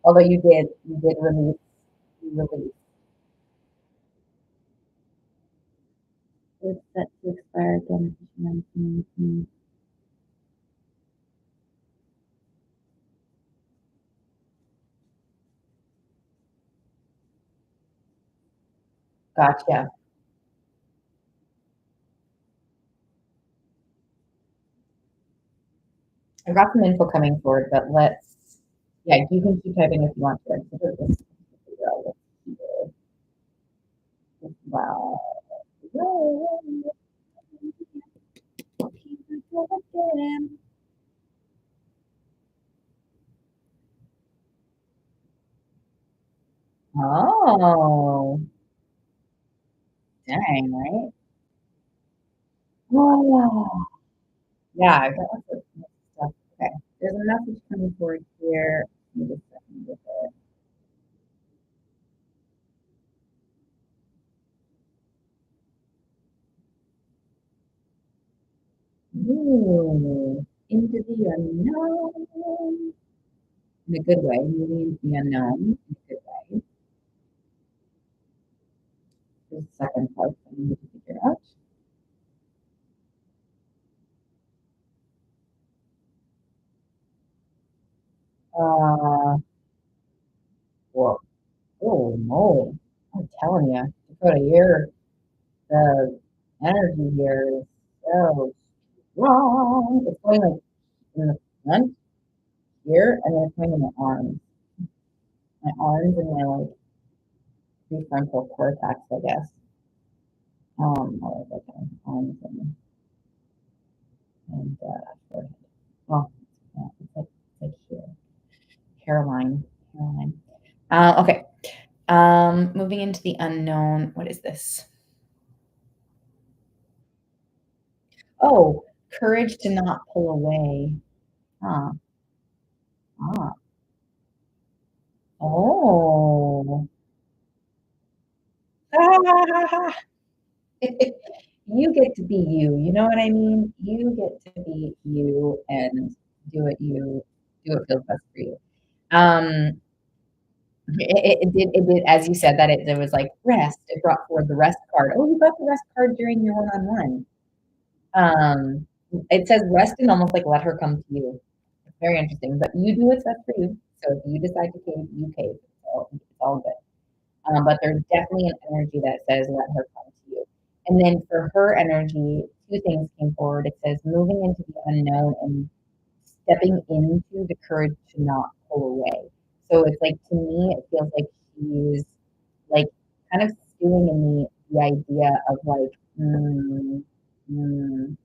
Although you did release, you released. It's set to expire again. Gotcha. I've got some info coming forward, but yeah, you can keep typing if you want to. Wow. Oh, dang, right? Oh, yeah, I got lots of stuff. Okay, there's a message coming forward here. Let me just second with it. Ooh, into the unknown. In a good way, moving into the unknown in a good way. There's a second part that I need to figure out. Uh, whoa. Oh no. I'm telling you, Dakota, the energy here is so strong. It's going like in the front here, and then it's going in my arms and my like prefrontal cortex, I guess. What was I saying? Arms and and forehead. Well, yeah, it's like here, hairline, hairline. Okay. Moving into the unknown. What is this? Oh, courage to not pull away. Huh. Ah. Oh. You get to be you. You know what I mean? You get to be you and do what feels best for you. Um, it did, as you said, that it was like rest. It brought forward the rest card. Oh, you got the rest card during your one-on-one. Um, it says rest and almost like let her come to you. It's very interesting, but you do what's best for you. So if you decide to cave, you cave. So it's all good. But there's definitely an energy that says let her come to you. And then for her energy, two things came forward. It says moving into the unknown and stepping into the courage to not pull away. So it's like to me, it feels like she's like kind of stewing in the idea of like,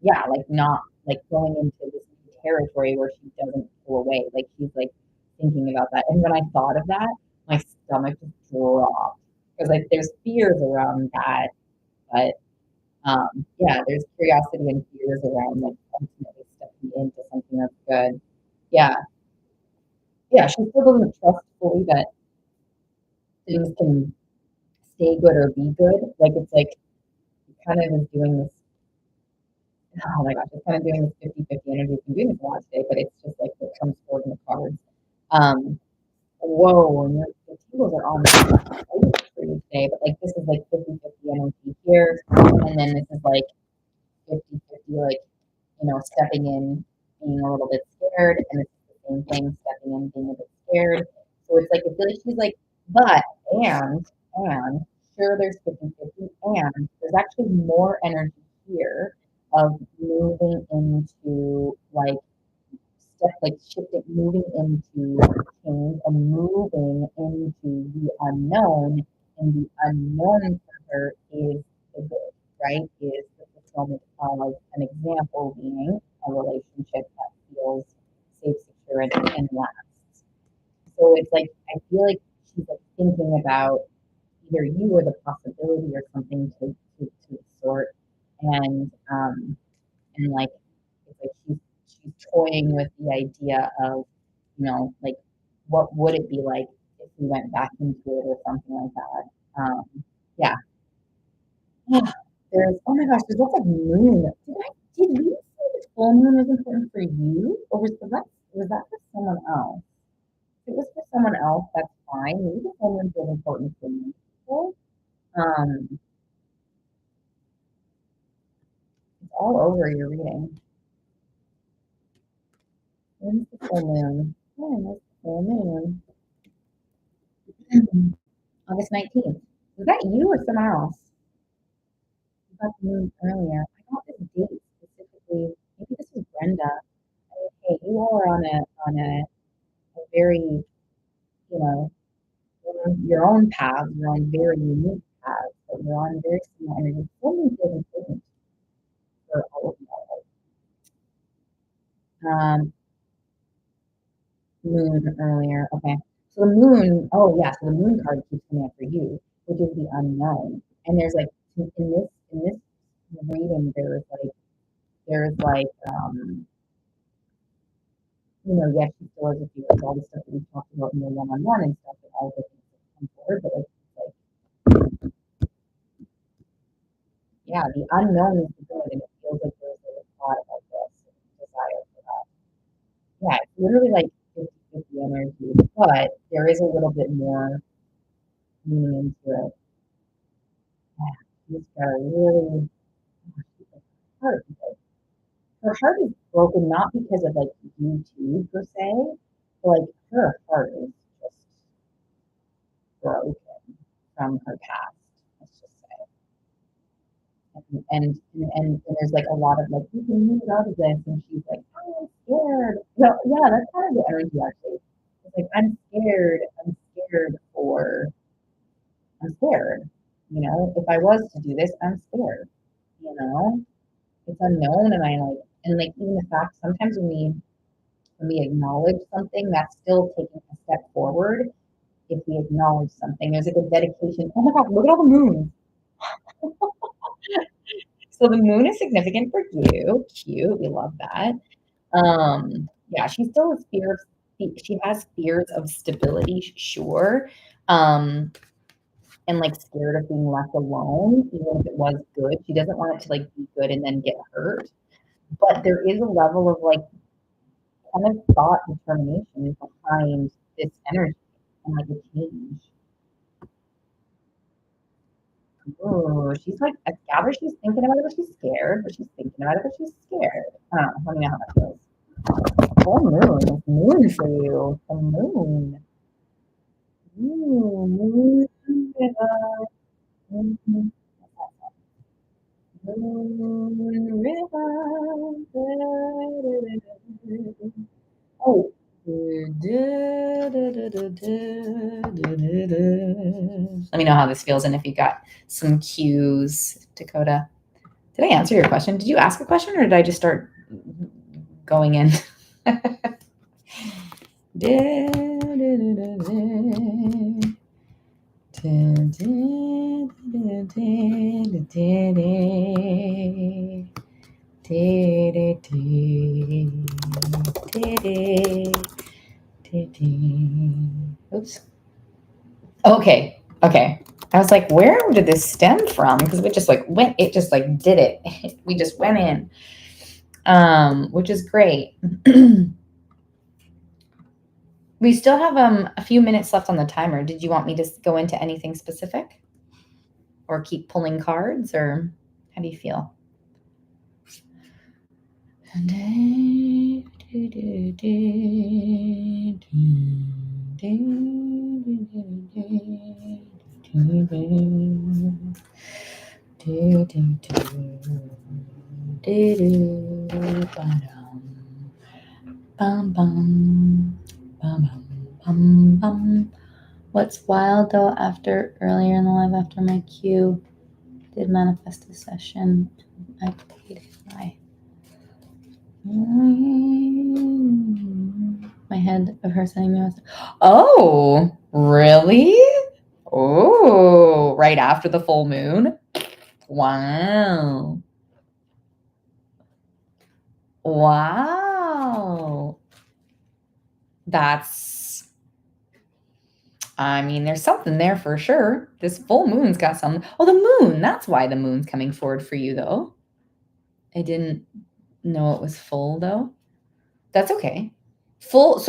yeah, like not like going into this new territory where she doesn't pull away. Like she's like thinking about that. And when I thought of that, my stomach just dropped because like there's fears around that, but yeah, there's curiosity and fears around like ultimately stepping into something that's good. Yeah, yeah, she still doesn't trust fully that things can stay good or be good. Like it's like it kind of is doing this. Oh my gosh, it's kind of doing this 50-50 energy. It's been doing this a lot today, but it's just like what comes forward in the cards. Um, whoa, and the tables are on for you today, but like this is like 50-50 energy here, and then this is like 50-50, like stepping in, being a little bit scared, and it's the same thing, stepping in, being a bit scared. So it's like I feel like she's like, but and sure there's 50-50, and there's actually more energy here of moving into like like shifting, moving into change and moving into the unknown. And the unknown for her is the good, right? Is the fulfillment of an example being a relationship that feels safe, secure, and lasts. So it's like I feel like she's like thinking about either you or the possibility or something to the sort. And like it's like she's toying with the idea of, like what would it be like if we went back into it or something like that. Yeah. There's oh my gosh, there's lots of moon. Did we say the full moon was important for you, or was that for someone else? If it was for someone else, that's fine. Maybe the full moon was important for me. Um, it's all over your reading. When's the full moon? When is the full moon? August 19th. Was that you or someone else? You got the moon earlier. I got this date specifically. Maybe this was Brenda. Hey, you all are a very, know, your own path, your own very unique path, but you're on very similar energy. Full moon feels important for all of you. Moon earlier. Okay. So the moon, oh yeah, so the moon card keeps coming up for you, which is the unknown. And there's like in this reading, there's like yes, she still has a few of all the stuff that we talked about in the one-on-one and stuff and all the things that come forward, but like yeah, the unknown is the good and it feels like there's a thought about this desire for that. Yeah, it's literally like 50-50 energy, but there is a little bit more meaning into it. Yeah, she's got a really heart. Her heart is broken not because of like YouTube per se, but like her heart is just broken from her past. Let's just say. And there's like a lot of like you can move out of this, and she's like I'm scared. No, yeah, that's kind of the energy actually. It's like I'm scared. I'm scared. If I was to do this, I'm scared. You know, it's unknown, and I like And like even the fact sometimes when we acknowledge something, that's still taking a step forward. If we acknowledge something, there's like a dedication. Oh my God, look at all the moons. So the moon is significant for you. Cute. We love that. Yeah, she still has fears. She has fears of stability, sure. Um, and like scared of being left alone, even if it was good. She doesn't want it to like be good and then get hurt. But there is a level of like kind of thought and determination behind this energy and like a change. Ooh, she's like, I gather she's thinking about it, but she's scared, but she's thinking about it, but she's scared. I don't know. Let me know how that feels. Full moon. It's moon for you. The moon. Ooh, moon river. Moon, moon river. Oh. Let me know how this feels and if you got some cues, Dakota. Did I answer your question? Did you ask a question or did I just start going in? Oops. Okay. Okay. I was like, where did this stem from? Because we just like went, it just like did it. We just went in. Which is great. We still have a few minutes left on the timer. Did you want me to go into anything specific? Or keep pulling cards, or how do you feel? What's wild though, after earlier in the live, after my cue did manifest a session, I paid my head of her sending me a message. Oh, really? Oh, right after the full moon? Wow. Wow. I mean, there's something there for sure. This full moon's got some. Oh, the moon. That's why the moon's coming forward for you, though. I didn't know it was full, though. That's okay. Full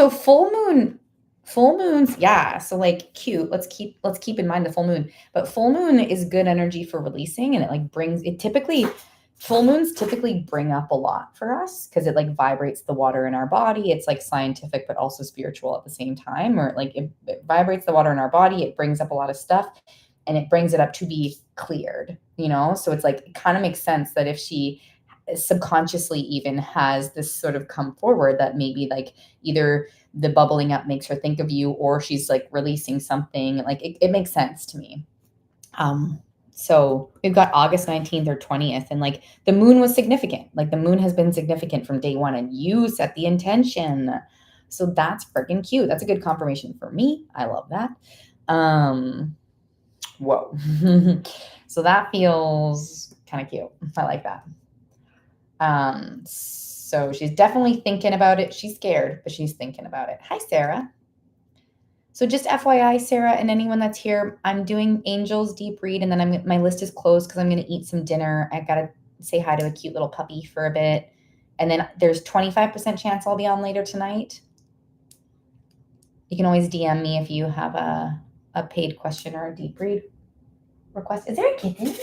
moons, yeah. So like cute. Let's keep in mind the full moon. But full moon is good energy for releasing, and it like brings it typically. Full moons typically bring up a lot for us because it like vibrates the water in our body. It's like scientific but also spiritual at the same time, or like it vibrates the water in our body. It brings up a lot of stuff and it brings it up to be cleared, you know? So it's like, it kind of makes sense that if she subconsciously even has this sort of come forward, that maybe like either the bubbling up makes her think of you or she's like releasing something, like it makes sense to me. So we've got August 19th or 20th, and like the moon was significant. Like the moon has been significant from day one, and you set the intention. So that's freaking cute. That's a good confirmation for me. I love that. Whoa. So that feels kind of cute. I like that. So she's definitely thinking about it. She's scared, but she's thinking about it. Hi, Sarah. So just FYI, Sarah, and anyone that's here, I'm doing Angels deep read, and then my list is closed because I'm going to eat some dinner. I got to say hi to a cute little puppy for a bit. And then there's 25% chance I'll be on later tonight. You can always DM me if you have a paid question or a deep read request. Is there a kitten?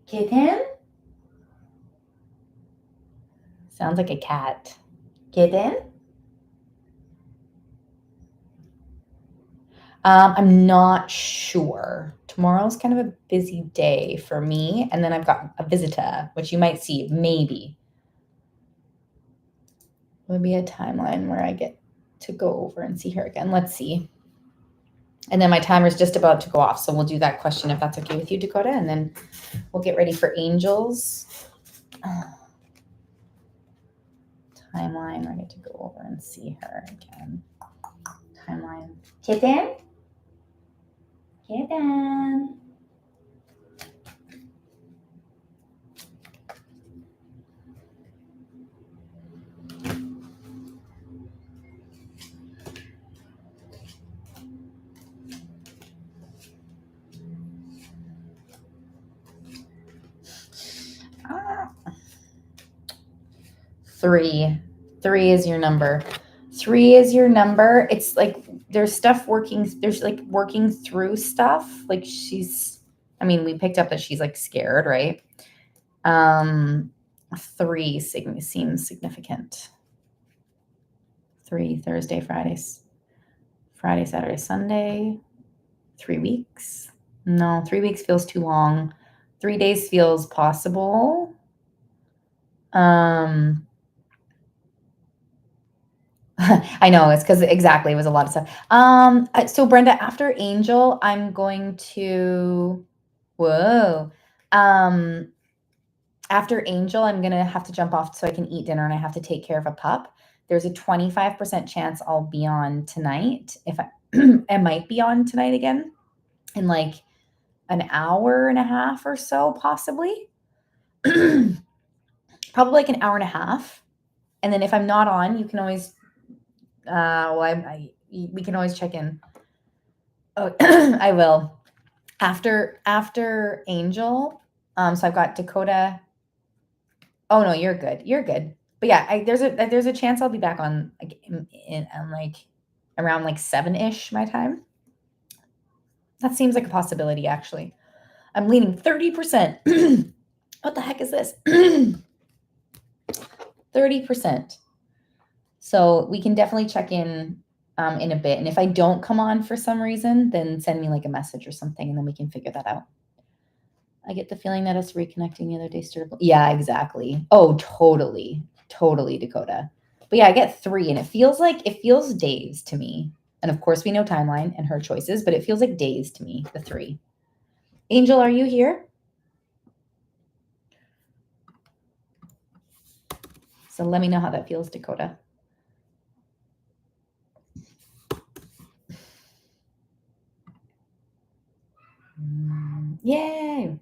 Kitten? Sounds like a cat. Kitten? I'm not sure. Tomorrow's kind of a busy day for me. And then I've got a visitor, which you might see, maybe. There'll be a timeline where I get to go over and see her again. Let's see. And then my timer's just about to go off. So we'll do that question if that's okay with you, Dakota. And then we'll get ready for Angels. Timeline, I get to go over and see her again. Timeline. Kitten? Kitten. Three. 3 is your number. 3 is your number. It's like there's stuff working. There's like working through stuff. Like she's. I mean, we picked up that she's like scared, right? 3 seems significant. 3 Thursday, Fridays, Friday, Saturday, Sunday. 3 weeks. No, 3 weeks feels too long. 3 days feels possible. I know it's because exactly it was a lot of stuff. So Brenda, after Angel, I'm going to after Angel, I'm gonna have to jump off so I can eat dinner and I have to take care of a pup. There's a 25% chance I'll be on tonight. If I might be on tonight again in like an hour and a half or so, possibly. Probably like an hour and a half. And then if I'm not on, you can always we can always check in. Oh, I will. After Angel, so I've got Dakota. Oh no, you're good. You're good. But yeah, there's a chance I'll be back on like in like around like 7-ish my time. That seems like a possibility actually. I'm leaning 30%. What the heck is this? 30%. So we can definitely check in a bit. And if I don't come on for some reason, then send me like a message or something and then we can figure that out. I get the feeling that us reconnecting the other day stirred up. Yeah, exactly. Oh, totally. Totally, Dakota. But yeah, I get 3 and it feels days to me. And of course we know timeline and her choices, but it feels like days to me, the 3. Angel, are you here? So let me know how that feels, Dakota. Yay.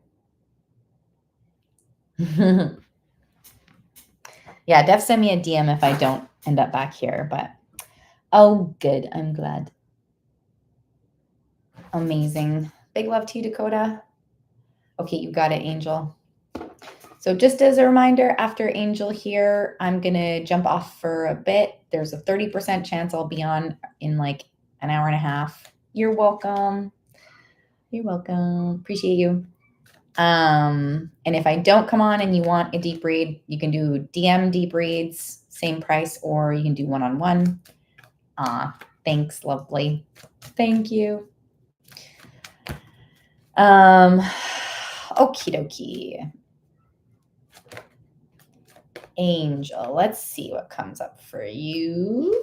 Yeah, Def send me a DM if I don't end up back here, but oh, good. I'm glad. Amazing. Big love to you, Dakota. Okay, you got it, Angel. So just as a reminder, after Angel here, I'm going to jump off for a bit. There's a 30% chance I'll be on in like an hour and a half. You're welcome. You're welcome. Appreciate you. And if I don't come on and you want a deep read, you can do DM deep reads, same price, or you can do one-on-one. Thanks, lovely. Thank you. Okie dokie. Angel, let's see what comes up for you.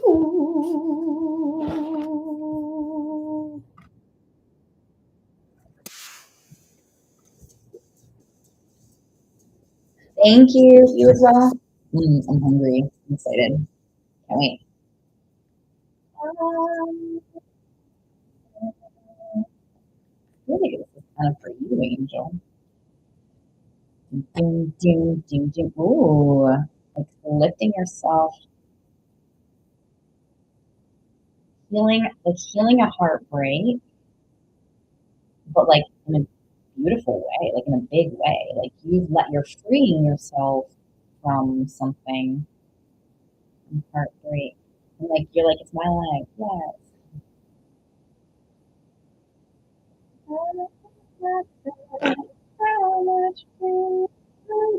Thank you. You as well. I'm hungry. I'm excited. Can't wait. I think this is kind of for you, Angel. Ding, ding, ding, ding. Ooh, like lifting yourself, healing a heartbreak, but like in a beautiful way, like in a big way. Like you're freeing yourself from something, from heartbreak. And like you're like, it's my life. Yes.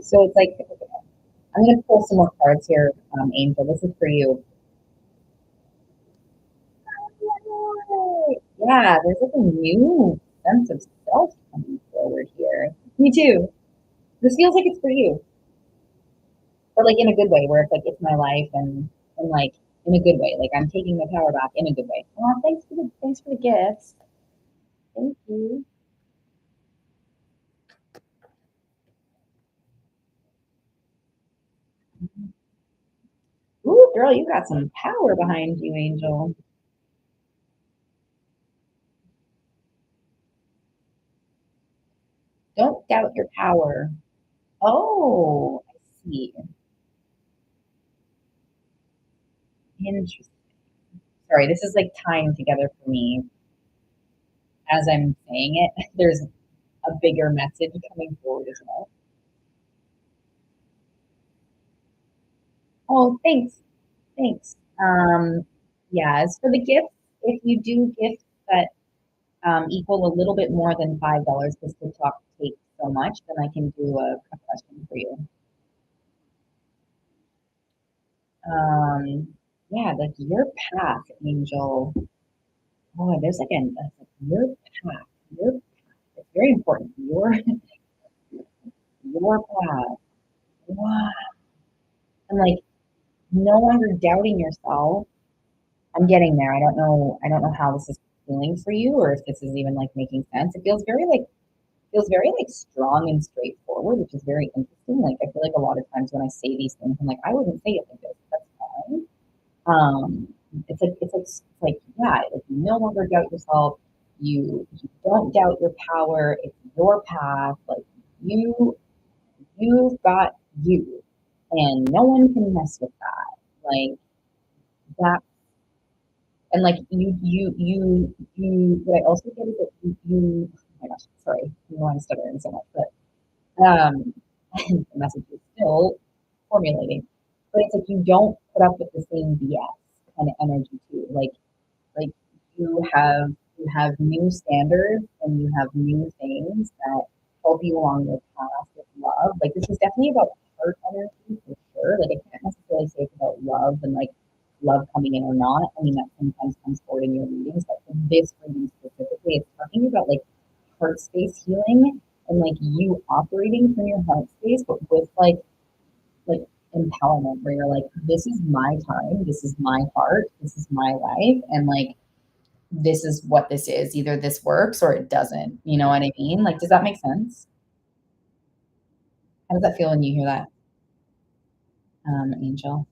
So it's like I'm gonna pull some more cards here, Angel. This is for you. Yeah, there's like a new sense of self coming forward here. Me too. This feels like it's for you, but like in a good way, where it's like it's my life and like in a good way. Like I'm taking my power back in a good way. Oh, thanks for the gifts. Thank you. girl, you got some power behind you, Angel. Don't doubt your power. Oh, I see. Interesting. Sorry, this is like tying together for me as I'm saying it. There's a bigger message coming forward as well. Oh, thanks. Thanks. Yeah, as for the gifts, if you do gifts that equal a little bit more than $5 because TikTok takes so much, then I can do a question for you. Um, yeah, like your path, Angel. Oh, there's like your path. Your path. It's very important. Your path. Wow. And like no longer doubting yourself. I'm getting there. I don't know how this is feeling for you or if this is even like making sense. It feels very like strong and straightforward, which is very interesting. Like I feel like a lot of times when I say these things, I'm like, I wouldn't say it like this. That's fine. Um, it's like yeah, like you no longer doubt yourself. You don't doubt your power. It's your path. Like you you've got you, and no one can mess with that. Like that, and like you. What I also get is that you. Oh my gosh, sorry, I know I'm stuttering so much, but the message is still formulating. But it's like you don't put up with the same BS kind of energy too. Like you have new standards and you have new things that help you along your path with love. Like this is definitely about heart energy for sure. Like I can't necessarily say it's about love and like love coming in or not. I mean that sometimes comes forward in your readings, but for this reading specifically, it's talking about like heart space healing and like you operating from your heart space, but with like empowerment where you're like, this is my time, this is my heart, this is my life, and like this is what this is. Either this works or it doesn't. You know what I mean? Like, does that make sense? How does that feel when you hear that, Angel?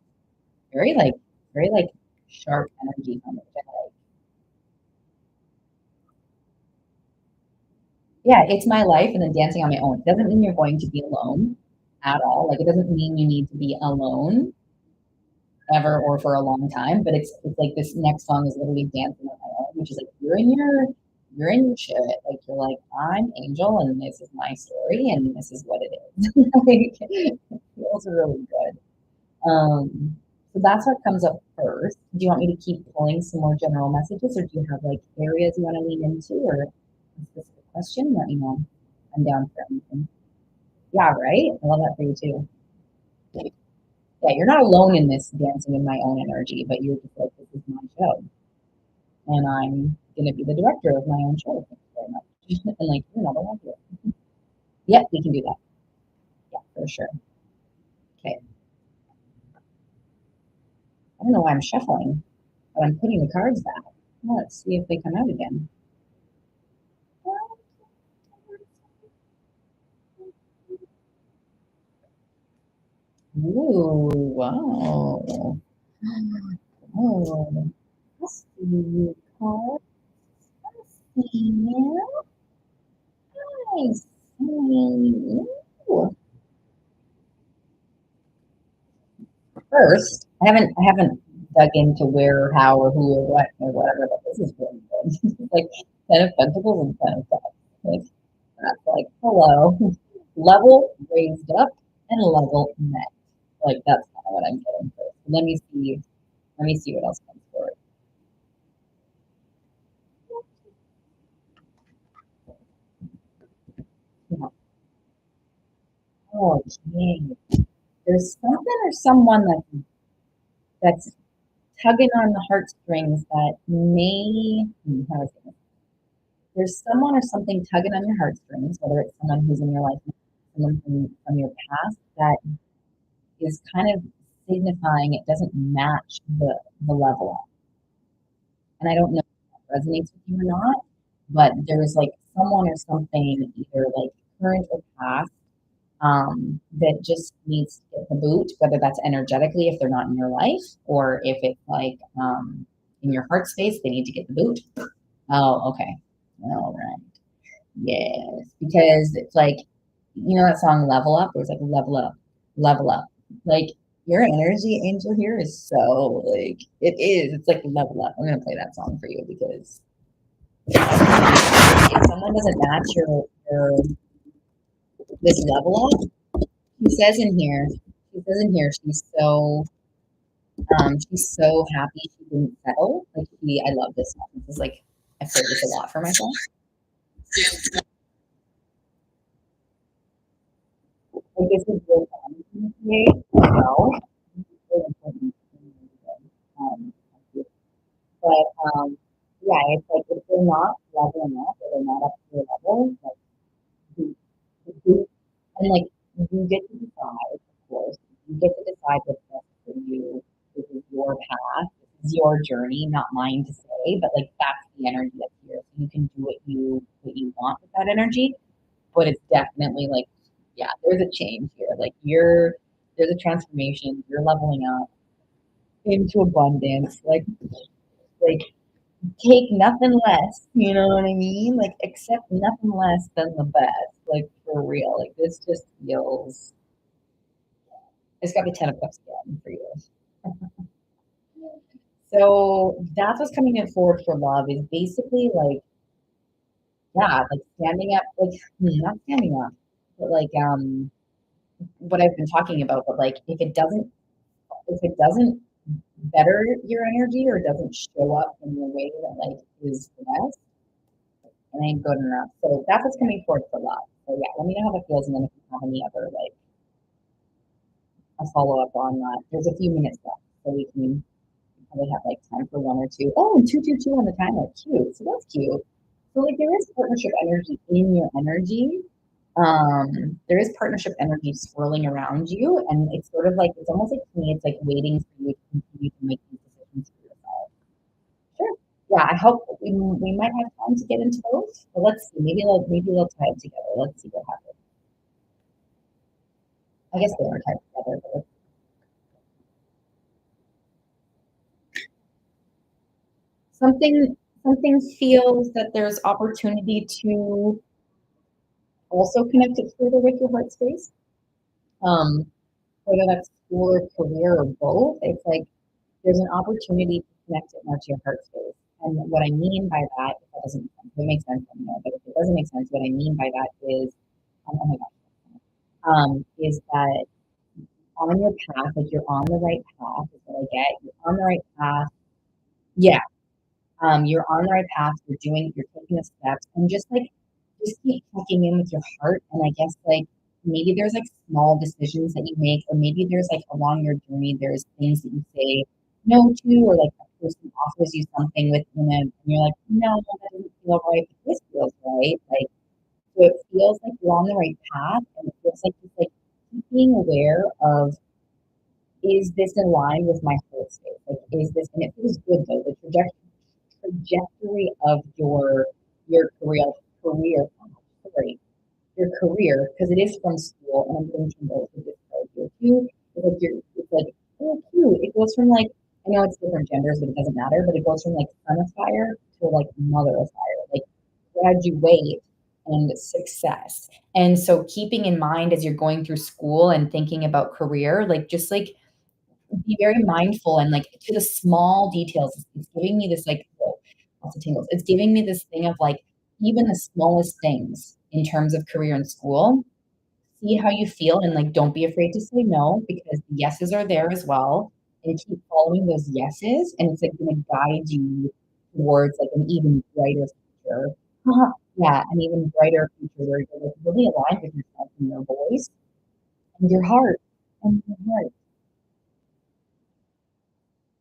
Very like, very like sharp energy from it. Yeah, it's my life and then dancing on my own. It doesn't mean you're going to be alone at all. Like, it doesn't mean you need to be alone ever or for a long time. But it's like this next song is literally dancing on my own, which is like you're in your shit. Like you're like I'm Angel, and this is my story, and this is what it is. Like, it feels really good. So that's what comes up first. Do you want me to keep pulling some more general messages, or do you have like areas you want to lean into, or a specific question? Let me know. I'm down for anything. Yeah, right. I love that for you too. Yeah, you're not alone in this dancing in my own energy, but you're just like, this is my show. And I'm gonna be the director of my own show. Thank you very much. And like, you're not alone here. Yep, we can do that. Yeah, for sure. Okay. I don't know why I'm shuffling, but I'm putting the cards back. Well, let's see if they come out again. Ooh, wow. Oh, let's see cards. Let's see. Nice. Ooh. First, I haven't dug into where or how or who or what or whatever, but this is really good. Like Ten of Pentacles and Ten of Cups. Like that's like hello, level raised up and level met. Like that's kind of what I'm getting first. Let me see. Let me see what else comes forward. Yeah. Okay. There's something or someone that's tugging on the heartstrings that may. How is it? There's someone or something tugging on your heartstrings, whether it's someone who's in your life, someone from your past, that is kind of signifying it doesn't match the level up. And I don't know if that resonates with you or not, but there's like someone or something, either like current or past, that just needs to get the boot, whether that's energetically if they're not in your life, or if it's like in your heart space, they need to get the boot. Oh, okay. All right. Yes. Because it's like, you know that song Level Up? It was like level up, level up. Like your energy angel here is so like it is. It's like level up. I'm gonna play that song for you because if someone doesn't match your this level up, he says in here, she's so happy she didn't settle. Like I love this song. This is like I played this a lot for myself. Like this is really fun to me. I know. It's really important to me, um, but yeah, it's like if they're not leveling up or they're not up to your level, like you, and like you get to decide, of course, you get to decide what's best for you. This is your path, this is your journey, not mine to say, but like that's the energy that's here. So you can do what you want with that energy, but it's definitely like, yeah, there's a change here. Like there's a transformation. You're leveling up into abundance. Like take nothing less. You know what I mean? Like accept nothing less than the best. Like for real. Like this just feels. It's got the 10 of Cups again for you. So that's what's coming in forward for love is basically like, yeah, like standing up, like not standing up, but like what I've been talking about, but like if it doesn't better your energy or doesn't show up in the way that like is the best, it ain't good enough. So that's what's coming forward for love. So yeah, let me know how that feels and then if you have any other like a follow up on that. There's a few minutes left, so we can probably have like time for one or two. Oh, and 222 on the timer. Cute. So that's cute. So like there is partnership energy in your energy. There is partnership energy swirling around you, and it's sort of like it's almost like to me, it's like waiting for you to continue to make these decisions for yourself. Sure. Yeah, I hope we might have time to get into those. But let's see. Maybe they'll tie it together. Let's see what happens. I guess they are tied together, but something feels that there's opportunity to also connect it further with your heart space. Um, whether that's school or career or both, it's like there's an opportunity to connect it more to your heart space. And what I mean by that, if that doesn't if it makes sense, let me know. But if it doesn't make sense, what I mean by that is, oh my gosh, is that on your path, like you're on the right path, is what I get. You're on the right path. Yeah, you're on the right path. You're taking the steps, and just keep checking in with your heart. And I guess like maybe there's like small decisions that you make, or maybe there's like along your journey, there's things that you say no to, or like a person offers you something within it, and you're like, no, that doesn't feel right, but this feels right. Like so, it feels like you're on the right path, and it feels like just like being aware of is this in line with my heart space? Like, is this, and it feels good though. The trajectory of your career, sorry, your career, because it is from school, and I'm getting tingles with this card here too. It's like, oh, cute. It goes from like, I know it's different genders, but it doesn't matter. But it goes from like son of fire to like mother of fire, like graduate and success. And so, keeping in mind as you're going through school and thinking about career, like just like be very mindful and like to the small details. It's giving me this like whoa, lots of tingles. It's giving me this thing of like even the smallest things in terms of career and school. See how you feel and like don't be afraid to say no because the yeses are there as well. And keep following those yeses and it's like gonna guide you towards like an even brighter future. Yeah, an even brighter future where you're like really aligned with yourself and your voice and your heart and your heart.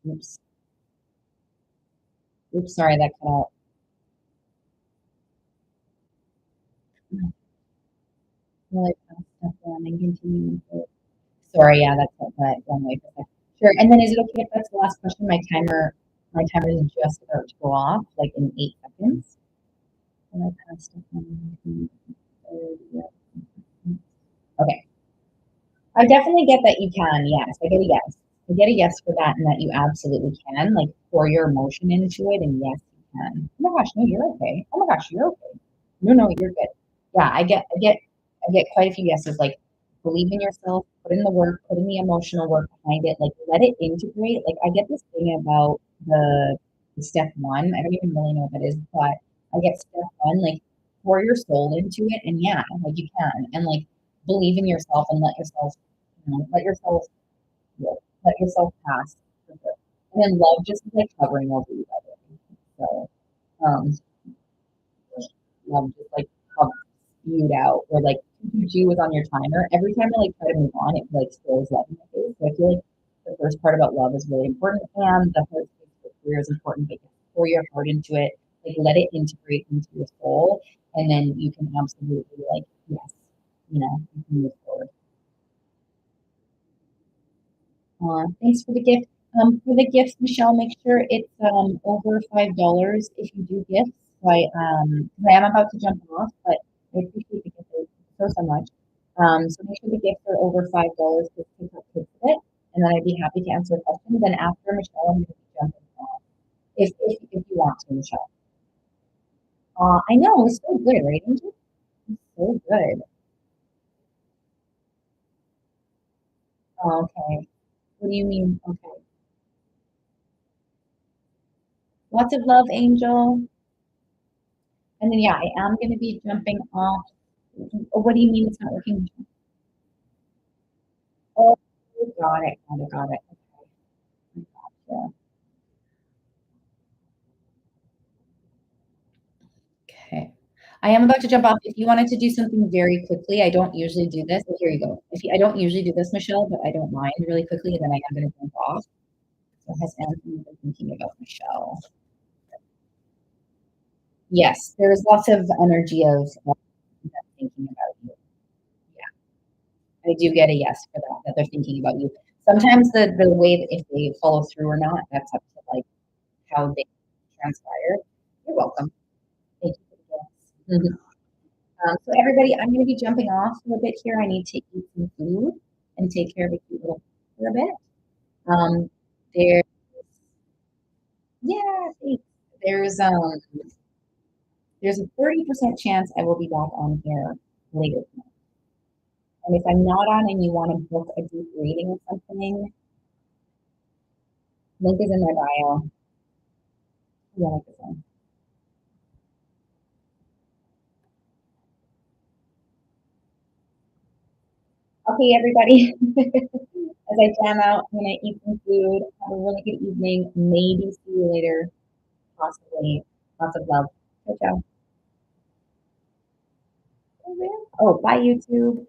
Oops. Oops, sorry, that cut out. Really fast stuff on and continue with it. Sorry, yeah, that's what that one way. Sure. And then is it okay if that's the last question? My timer is just about to go off, like in 8 seconds. And I passed it on. Yeah. Okay. I definitely get that you can. Yes, I get a yes. I get a yes for that, and that you absolutely can, like, pour your emotion into it, and yes, you can. Oh my gosh, no, you're okay. Oh my gosh, you're okay. No, no, you're good. Yeah, I get quite a few yeses. Like, believe in yourself, put in the work, put in the emotional work behind it. Like, let it integrate. Like, I get this thing about the step one. I don't even really know what that is, but I get step one. Like, pour your soul into it, and yeah, like you can, and like believe in yourself and let yourself, let yourself, yeah, let yourself pass. For sure. And then love just is like hovering over you. By the way. So, um, love just like hovers spewed out, or like G was on your timer. Every time I like try to move on, it like throws love in my face. So I feel like the first part about love is really important, and the heart space for career is important. But you pour your heart into it, like let it integrate into your soul, and then you can absolutely like yes, you can move forward. Thanks for the gift. For the gifts, Michelle, make sure it's over $5 if you do gifts. So 'cause I am about to jump off, but I appreciate the gift so much. So make sure the gifts are over $5 to pick up kids with it, and then I'd be happy to answer questions. Then after Michelle, I'm going to be jumping off if you want to, Michelle. I know it's so good, right, Angel? It's so good. Okay. What do you mean? Okay. Lots of love, Angel. And then yeah, I am going to be jumping off. What do you mean it's not working? Oh, got it, got it, got it. Okay, gotcha. Okay. I am about to jump off. If you wanted to do something very quickly, I don't usually do this, but here you go. I don't usually do this, Michelle, but I don't mind really quickly, then I am going to jump off. So has Anthony been thinking about Michelle? Yes, there's lots of energy of them thinking about you. Yeah, I do get a yes for that they're thinking about you. Sometimes the way that if they follow through or not, that's up to like how they transpire. You're welcome. Thank you for the gifts. So everybody, I'm going to be jumping off for a bit here. I need to eat some food and take care of a cute little for a bit. Um, there, yeah, thanks. There's um, there's a 30% chance I will be back on here later tonight. And if I'm not on and you want to book a deep reading or something, link is in my bio. Yeah, like this one. Okay, everybody. As I jam out, I'm gonna eat some food. Have a really good evening. Maybe see you later. Possibly. Lots of love. Ciao, ciao. Oh, bye, YouTube.